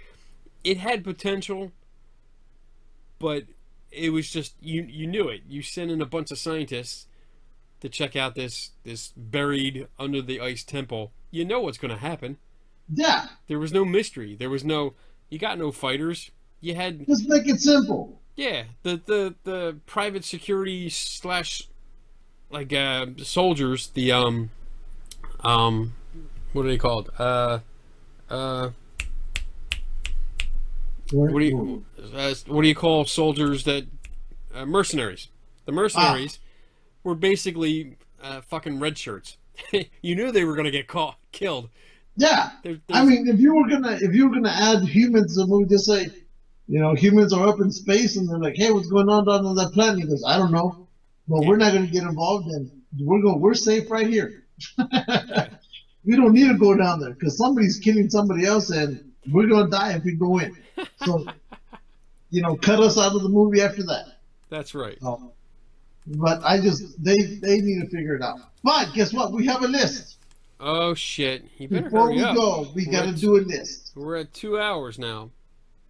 It had potential, but it was just you knew it. You sent in a bunch of scientists to check out this buried under the ice temple. You know what's going to happen. Yeah. There was no mystery. There was no. You got no fighters. You had. Just make it simple. Yeah, the private security slash like soldiers. The what are they called? What do you call soldiers that mercenaries? The mercenaries were basically fucking red shirts. You knew they were gonna get killed. Yeah, I mean, if you were gonna add humans to the movie, just say, you know, humans are up in space and they're like, hey, what's going on down on that planet? He goes, I don't know, but we're not gonna get involved, and we're safe right here. We don't need to go down there because somebody's killing somebody else, and we're gonna die if we go in. So, you know, cut us out of the movie after that. That's right. But they need to figure it out. But guess what? We have a list. Oh shit! You better Before hurry we up. go, we gotta do a list. We're at 2 hours now.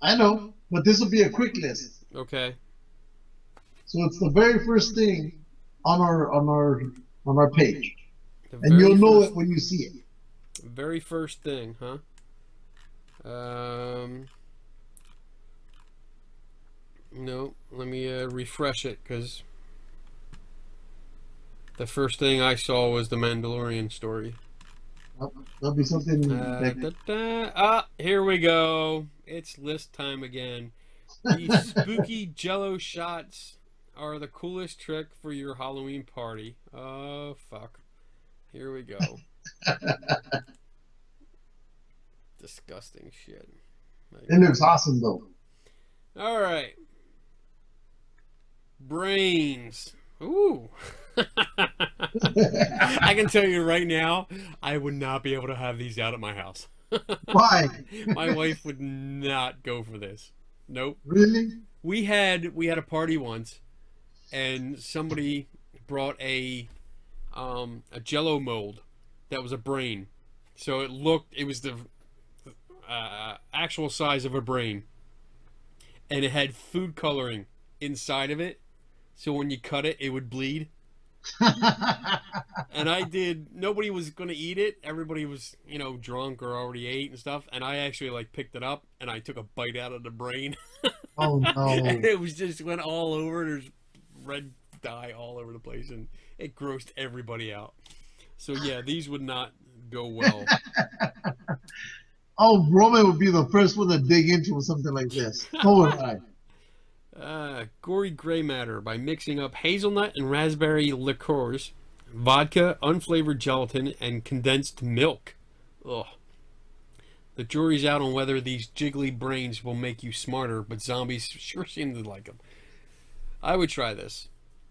I know, but this will be a quick list. Okay. So it's the very first thing on our page, and you'll know it when you see it. Very first thing, huh? No, let me refresh it, because the first thing I saw was the Mandalorian story. There'll be something. Here we go. It's list time again. These spooky jello shots are the coolest trick for your Halloween party. Oh, fuck. Here we go. Disgusting shit. It looks awesome, though. All right. Brains. Ooh. I can tell you right now, I would not be able to have these out at my house. Why? My wife would not go for this. Nope. Really? We had a party once, and somebody brought a Jello mold that was a brain. So it was the actual size of a brain, and it had food coloring inside of it. So when you cut it, it would bleed. And nobody was going to eat it. Everybody was, you know, drunk or already ate and stuff. And I actually, like, picked it up and I took a bite out of the brain. Oh, no. And it was just went all over. There's red dye all over the place. And it grossed everybody out. So, yeah, these would not go well. Oh, Roman would be the first one to dig into something like this. Oh, right. Gory gray matter by mixing up hazelnut and raspberry liqueurs, vodka, unflavored gelatin, and condensed milk. Ugh. The jury's out on whether these jiggly brains will make you smarter, but zombies sure seem to like them. I would try this.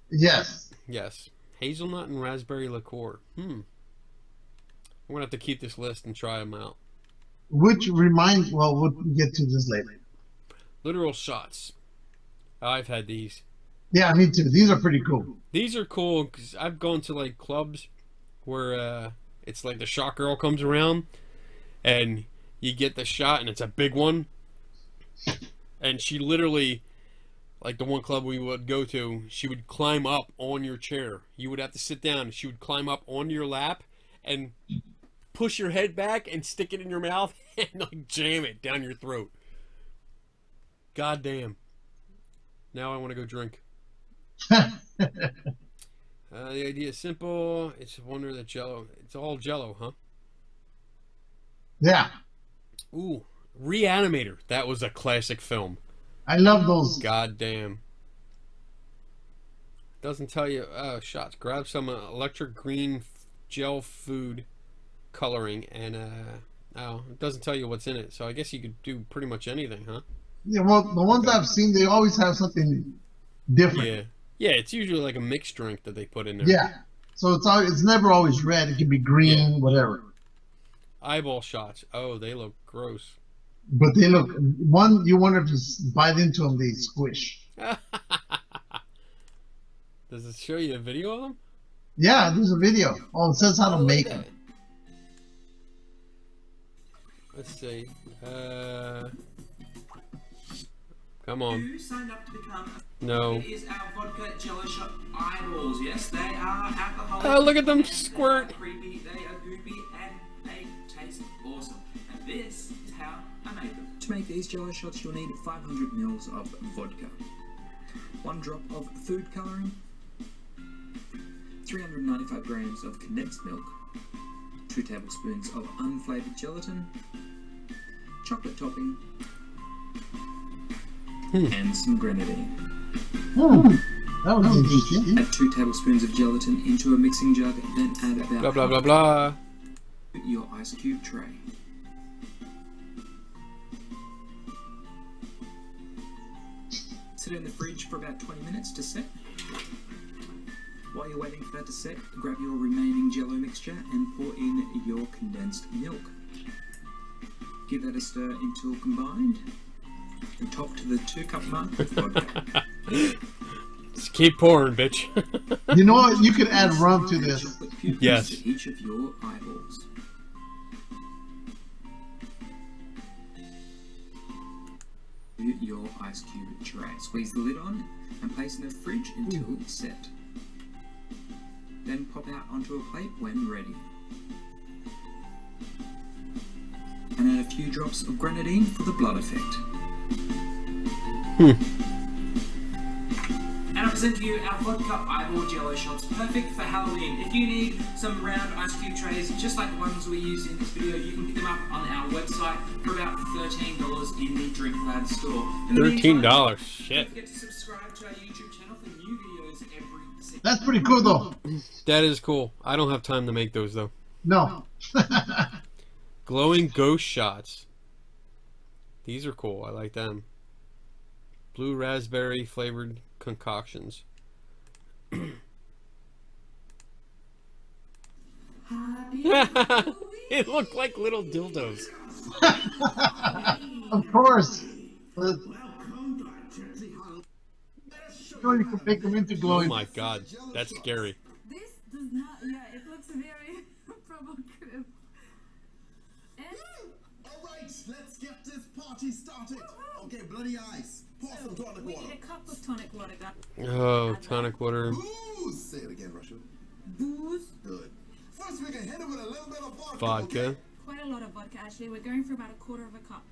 Yes. Yes. Hazelnut and raspberry liqueur. I'm going to have to keep this list and try them out. Which reminds, well, we'll get to this later. Literal shots. I've had these. Yeah, me too. These are pretty cool. These are cool because I've gone to like clubs where it's like the shot girl comes around and you get the shot and it's a big one. And she literally, like the one club we would go to, she would climb up on your chair. You would have to sit down. She would climb up onto your lap and push your head back and stick it in your mouth and like jam it down your throat. God damn. Now I want to go drink. The idea is simple. It's a wonder that Jello. It's all Jello, huh? Yeah. Ooh, Reanimator. That was a classic film. I love those. God damn. Doesn't tell you. Shots. Grab some electric green gel food coloring and it doesn't tell you what's in it. So I guess you could do pretty much anything, huh? Yeah, well, the ones I've seen, they always have something different. Yeah, yeah. It's usually like a mixed drink that they put in there. Yeah, so it's never always red. It can be green, whatever. Eyeball shots. Oh, they look gross. But they look. One, you wonder if you bite into them, they squish. Does it show you a video of them? Yeah, there's a video. Oh, it says how to look make at them. that. Let's see. Come on. You signed up to become. No. It is our vodka jello shot eyeballs. Yes, they are alcoholic. Oh, look at them and squirt. They are creepy, they are goopy, and they taste awesome. And this is how I made them. To make these jello shots, you'll need 500 ml of vodka, 1 drop of food coloring, 395 grams of condensed milk, 2 tablespoons of unflavoured gelatin, chocolate topping, and some grenadine. That was interesting. Add 2 tablespoons of gelatin into a mixing jug, then add about Blah blah blah blah. your ice cube tray. Set it in the fridge for about 20 minutes to set. While you're waiting for that to set, grab your remaining jello mixture and pour in your condensed milk. Give that a stir until combined, and top to the 2-cup mark with vodka. Just keep pouring, bitch. You know what? You could add rum to this. Chocolate pupils Yes. to each of your eyeballs. Your ice cube tray. Squeeze the lid on and place in the fridge until it's set. Then pop out onto a plate when ready. And add a few drops of grenadine for the blood effect. And I present to you our vodka eyeball jello shots, perfect for Halloween. If you need some round ice cube trays, just like the ones we use in this video, you can pick them up on our website for about $13 in the Drink Lab store. In the meantime, $13. don't Shit. forget to subscribe to our YouTube channel for new videos every single That's pretty cool, though. That is cool. I don't have time to make those though. No. Glowing ghost shots. These are cool. I like them. Blue raspberry flavored concoctions. It looked like little dildos. Of course. You can make them into Oh glowing. my god, that's scary. This does not, yeah, it looks very provocative. And Alright, let's get this party started. Okay, bloody ice. Pour some tonic we water. need a cup of tonic water, guys. Oh, tonic water. Booze! Say it again, Russia. Booze. Good. First, we can hit it with a little bit of vodka. Vodka. Okay? Quite a lot of vodka, actually. We're going for about a quarter of a cup.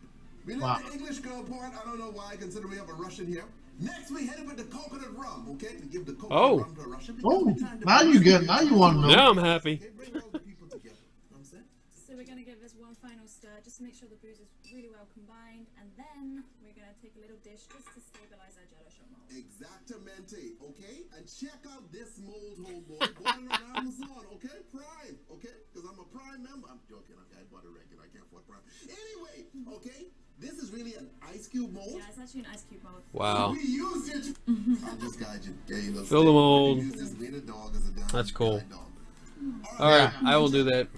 We let Wow. the English girl pour it. I don't know why, considering we have a Russian here. Next, we hit it with the coconut rum, okay? To give the coconut Oh. rum to a Russian. Oh, now you get. Now you want to know. Now I'm happy. Okay, bring all the people together. You know what I'm saying? So we're going to give this one final stir just to make sure the booze is really well combined. And then we're going to take a little dish just to stabilize our jello shot mold. Exactamente, okay? And check out this mold, homeboy. Bought it on Amazon, okay? Prime, okay? Because I'm a Prime member. I'm joking, okay? I bought a regular. I can't afford Prime. Anyway, okay? This is really an ice cube mold. Yeah, it's actually an ice cube mold. Wow. We used it. I just got you. Yeah, you know, Fill the mold. we use this little dog as a dog. That's cool. Dog. Alright, I will do that.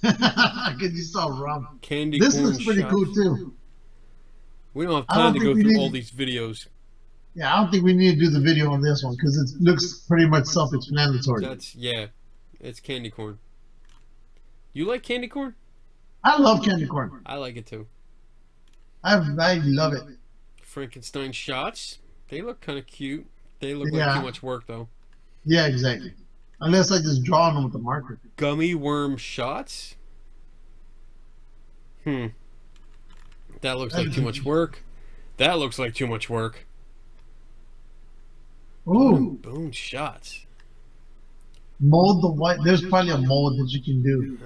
Because you saw rum. Candy This corn looks pretty shot. cool too. We don't have I don't time to think go we through need- all these videos. Yeah, I don't think we need to do the video on this one because it looks pretty much self-explanatory. That's, yeah. It's candy corn. You like candy corn? I love candy corn. I like it too. I love it. Frankenstein shots. They look kind of cute. They look like Yeah. too much work though. Yeah, exactly. Unless I just draw on them with the marker. Gummy worm shots. That looks like too much work. That looks like too much work. Ooh, Boom shots. mold the white. There's probably a mold that you can do.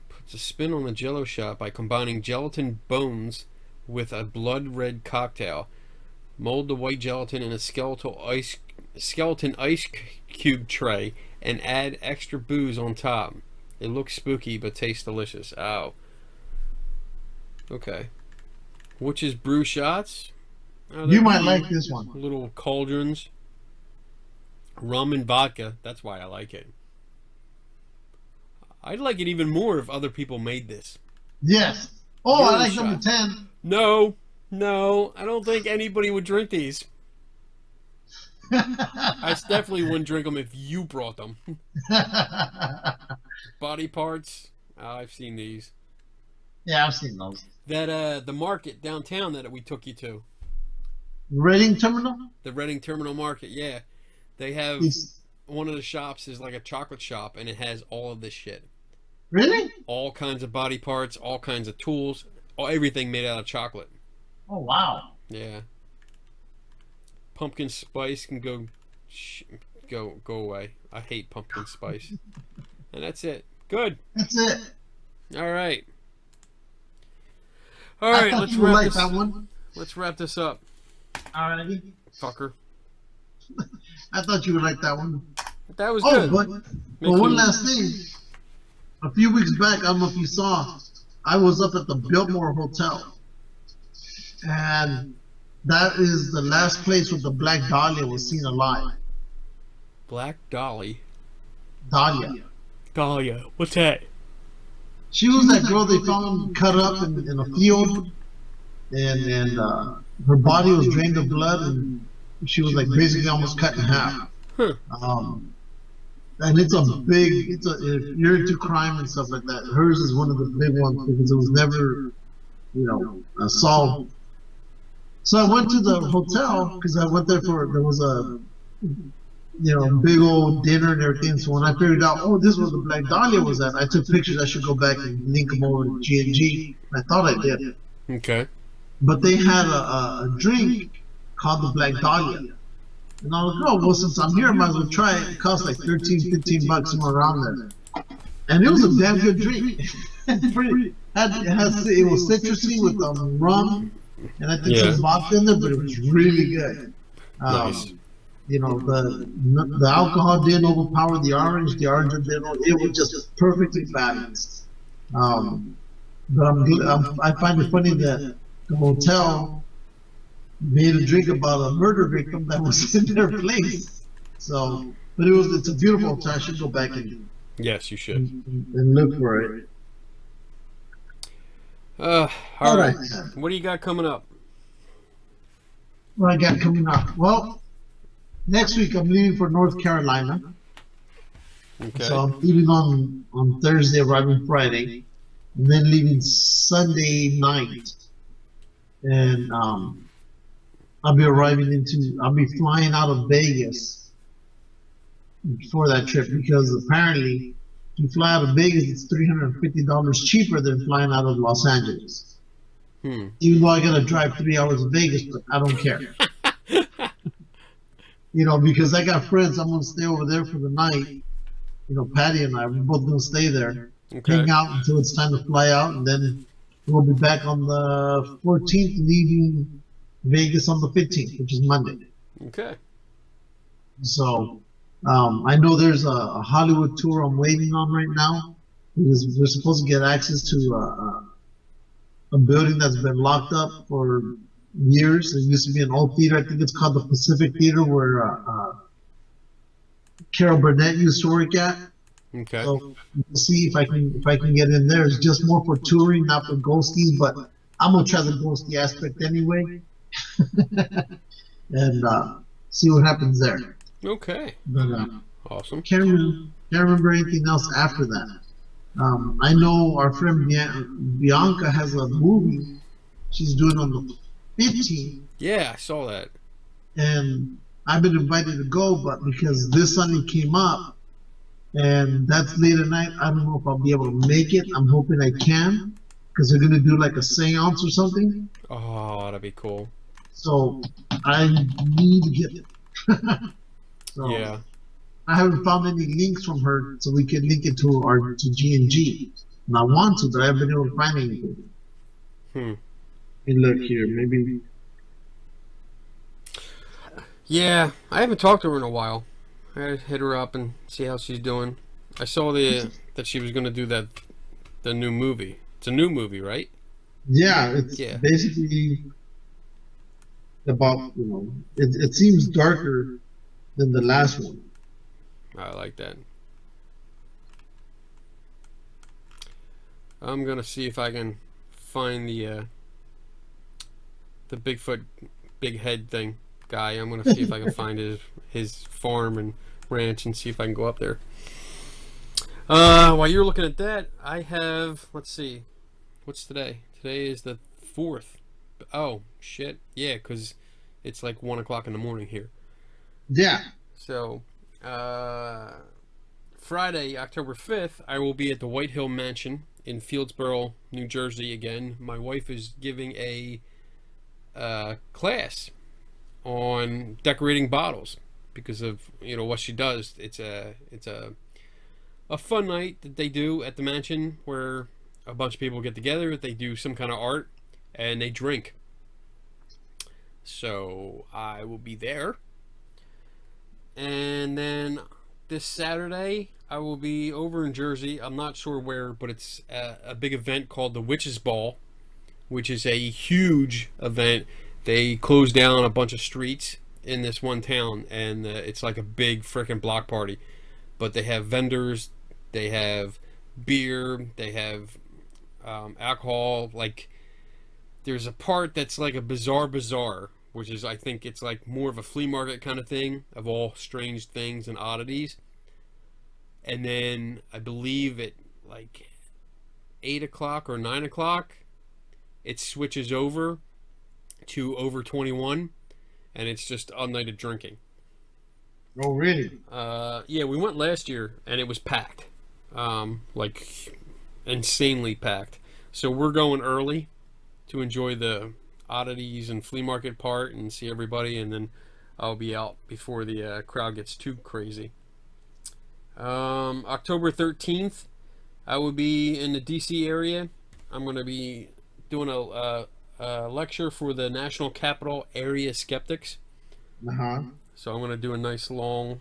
Puts a spin on the jello shot by combining gelatin bones with a blood red cocktail. Mold the white gelatin in a skeletal ice cube tray and add extra booze on top. It looks spooky but tastes delicious. Ow. Okay. Witch's brew shots. Oh, You they're might cute. like this one. Little cauldrons. Rum and vodka. That's why I like it. I'd like it even more if other people made this. Yes. Oh, I Your like shot. number 10. No, I don't think anybody would drink these. I definitely wouldn't drink them if you brought them. Body parts. I've seen these. Yeah, I've seen those. That the market downtown that we took you to. Reading Terminal? The Reading Terminal Market, yeah. They have It's- one of the shops is like a chocolate shop, and it has all of this shit. Really? All kinds of body parts, all kinds of tools, everything made out of chocolate. Oh, wow. Yeah. Pumpkin spice can go away. I hate pumpkin spice. And that's it. Good. That's it. All right. All I right, thought let's you would wrap like this. that one. Let's wrap this up, Alrighty. fucker. I thought you would like that one. That was Oh, good. but Makes one me- last thing. A few weeks back, I don't know if you saw, I was up at the Biltmore Hotel. And that is the last place where the Black Dahlia was seen alive. Black Dolly. Dahlia. Dahlia. What's that? She was that girl they found cut up in a field. And her body was drained of blood. And she was like basically almost cut in half. Huh. And it's a big, if you're into crime and stuff like that, hers is one of the big ones because it was never, solved. So I went to the hotel because I went there there was a, big old dinner and everything. So when I figured out, oh, this was the Black Dahlia was at, I took pictures. I should go back and link them over to G&G. I thought I did. Okay. But they had a drink called the Black Dahlia. And I was like, oh, well, since I'm here, I might as well try it. It cost like $13-15, somewhere around there. And it was a damn good drink. It was citrusy with rum, and I think some vodka in there, but it was really good. Nice. The alcohol didn't overpower the orange didn't. It was just perfectly balanced. But I find it funny that the hotel made a drink about a murder victim that was in their place. So, but it's a beautiful hotel. I should go back and Yes, you should. and look for it. All right. What do you got coming up? What I got coming up? Well, next week I'm leaving for North Carolina. Okay. So I'm leaving on Thursday, arriving Friday, and then leaving Sunday night. And I'll be flying out of Vegas for that trip because apparently if you fly out of Vegas, it's $350 cheaper than flying out of Los Angeles. Even though I gotta drive 3 hours to Vegas, but I don't care. Because I got friends, I'm gonna stay over there for the night. Patty and I, we're both gonna stay there, hang out until it's time to fly out, and then we'll be back on the 14th, leaving Vegas on the 15th, which is Monday. Okay. So I know there's a Hollywood tour I'm waiting on right now because we're supposed to get access to a building that's been locked up for years. It used to be an old theater. I think it's called the Pacific Theater, where Carol Burnett used to work at. Okay. So we'll see if I can get in there. It's just more for touring, not for ghosties, but I'm gonna try the ghosty aspect anyway. And see what happens there. Okay. But Awesome. can't remember anything else after that. I know our friend Bianca has a movie she's doing on the 15th, Yeah, I saw that. and I've been invited to go, but because this Sunday came up, and that's late at night, I don't know if I'll be able to make it. I'm hoping I can, because they're gonna do like a seance or something. Oh, that'd be cool. So I need to get it. So, Yeah. I haven't found any links from her, so we can link it to G&G. And I want to, but I haven't been able to find anything. Hmm. And look here, maybe. Yeah, I haven't talked to her in a while. I gotta hit her up and see how she's doing. I saw that she was gonna do the new movie. It's a new movie, right? Yeah, it's basically about, it seems darker than the last one. I like that. I'm gonna see if I can find the Bigfoot big head thing guy. I'm gonna see if I can find his farm and ranch and see if I can go up there. While you're looking at that, I have, let's see, what's today? Today is the 4th. Oh shit, yeah, because it's like 1 o'clock in the morning here. Yeah. So Friday, October 5th, I will be at the White Hill Mansion in Fieldsboro, New Jersey again. My wife is giving a class on decorating bottles because of, you know, what she does. It's a fun night that they do at the mansion where a bunch of people get together, they do some kind of art, and they drink. So I will be there. And then this Saturday, I will be over in Jersey. I'm not sure where, but it's a big event called the Witches Ball, which is a huge event. They close down a bunch of streets in this one town, and it's like a big freaking block party. But they have vendors, they have beer, they have alcohol. Like, there's a part that's like a bizarre bazaar, which is, I think it's like more of a flea market kind of thing of all strange things and oddities. And then I believe at like 8 o'clock or 9 o'clock, it switches over to over 21, and it's just all night of drinking. Oh, really? Yeah, we went last year, and it was packed. Like, insanely packed. So we're going early to enjoy the oddities and flea market part and see everybody, and then I'll be out before the crowd gets too crazy. October 13th, I will be in the DC area. I'm going to be doing a lecture for the National Capital Area Skeptics. So I'm going to do a nice long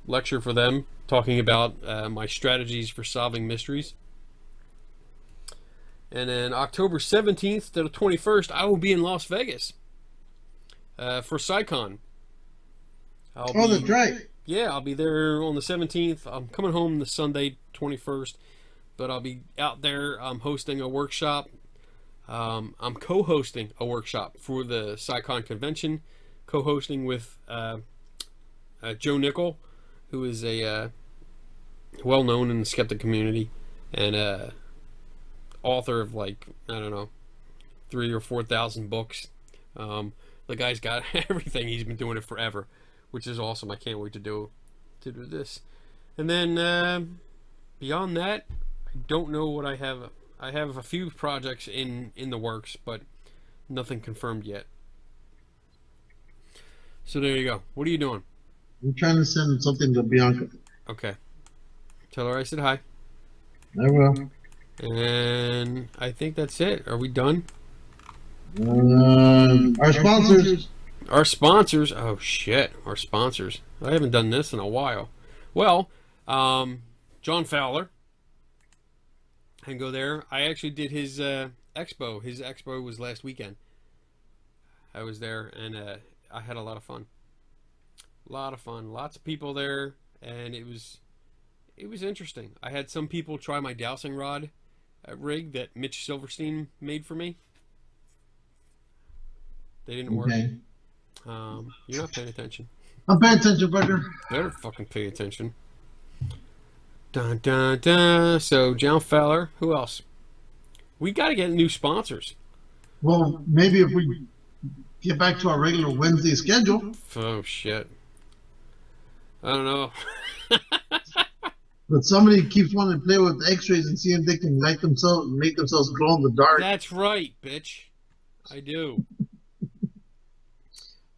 lecture for them, talking about my strategies for solving mysteries. And then October 17th to the 21st, I will be in Las Vegas for SciCon. That's right. Yeah, I'll be there on the 17th. I'm coming home the Sunday, 21st, but I'll be out there. I'm hosting a workshop. I'm co-hosting a workshop for the SciCon convention, co-hosting with Joe Nickel, who is a well-known in the skeptic community, and author of, like, I don't know, 3,000 or 4,000 books. The guy's got everything. He's been doing it forever, which is awesome. I can't wait to do this. And then beyond that, I don't know what I have. I have a few projects in the works, but nothing confirmed yet. So there you go. What are you doing? I'm trying to send something to Bianca. Okay. Tell her I said hi. I will. And I think that's it. Are we done? Our sponsors. Our sponsors. Oh shit. Our sponsors. I haven't done this in a while. Well, John Fowler. I can go there. I actually did his expo. His expo was last weekend. I was there, and I had a lot of fun. Lots of people there, and it was interesting. I had some people try my dowsing rod rig that Mitch Silverstein made for me. They didn't work. You're not paying attention. I'm paying attention, brother. Better fucking pay attention. Dun dun dun. So John Fowler. Who else? We got to get new sponsors. Well, maybe if we get back to our regular Wednesday schedule. Oh shit. I don't know. But somebody keeps wanting to play with X-rays and see if they can make themselves glow in the dark. That's right, bitch. I do.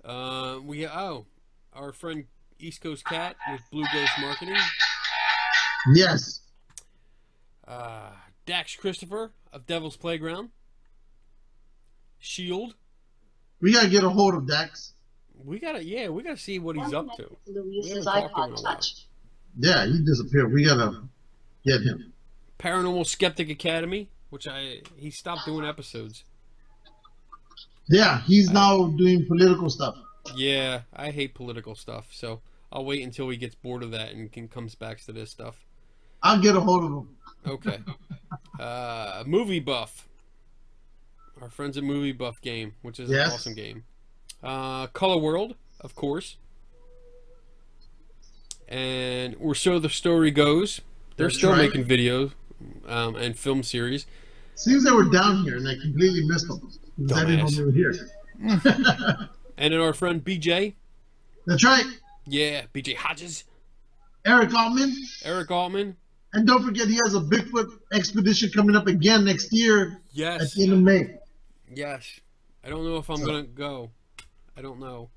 Our friend East Coast Cat with Blue Ghost Marketing. Yes. Dax Christopher of Devil's Playground. Shield. We gotta get a hold of Dax. We gotta see what he's up to. Luis's iPod Touch. Yeah, he disappeared. We gotta get him. Paranormal Skeptic Academy, which he stopped doing episodes. Yeah, he's now doing political stuff. Yeah, I hate political stuff, so I'll wait until he gets bored of that and comes back to this stuff. I'll get a hold of him. Okay. Movie Buff. Our friends at Movie Buff Game, which is an awesome game. Color World, of course. And Or So the Story Goes. They're still making videos and film series. Seems they were down here and I completely missed them. I didn't know they were here. And then our friend BJ. That's right. Yeah, BJ Hodges. Eric Altman. Eric Altman. And don't forget, he has a Bigfoot expedition coming up again next year. Yes. At the end of May. Yes. I don't know if I'm going to go. I don't know.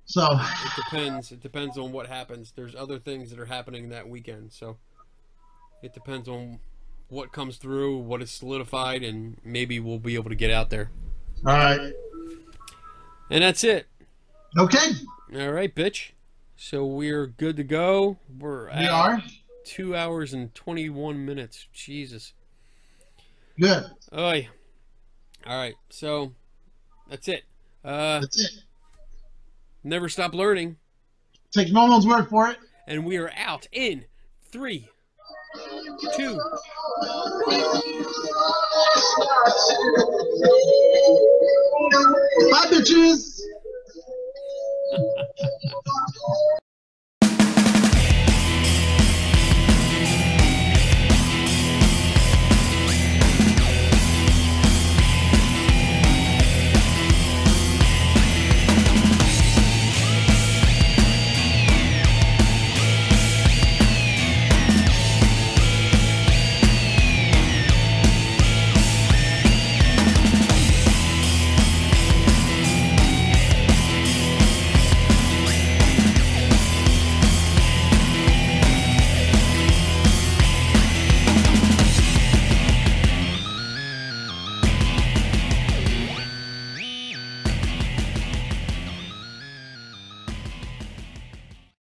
So. It depends. It depends on what happens. There's other things that are happening that weekend. So it depends on what comes through, what is solidified, and maybe we'll be able to get out there. All right. And that's it. Okay. All right, bitch. So we're good to go. We are 2 hours and 21 minutes. Jesus. Good. Oh, yeah. All right. So that's it. That's it. Never stop learning. Take no one's word for it. And we are out in 3, 2. Bye, bitches.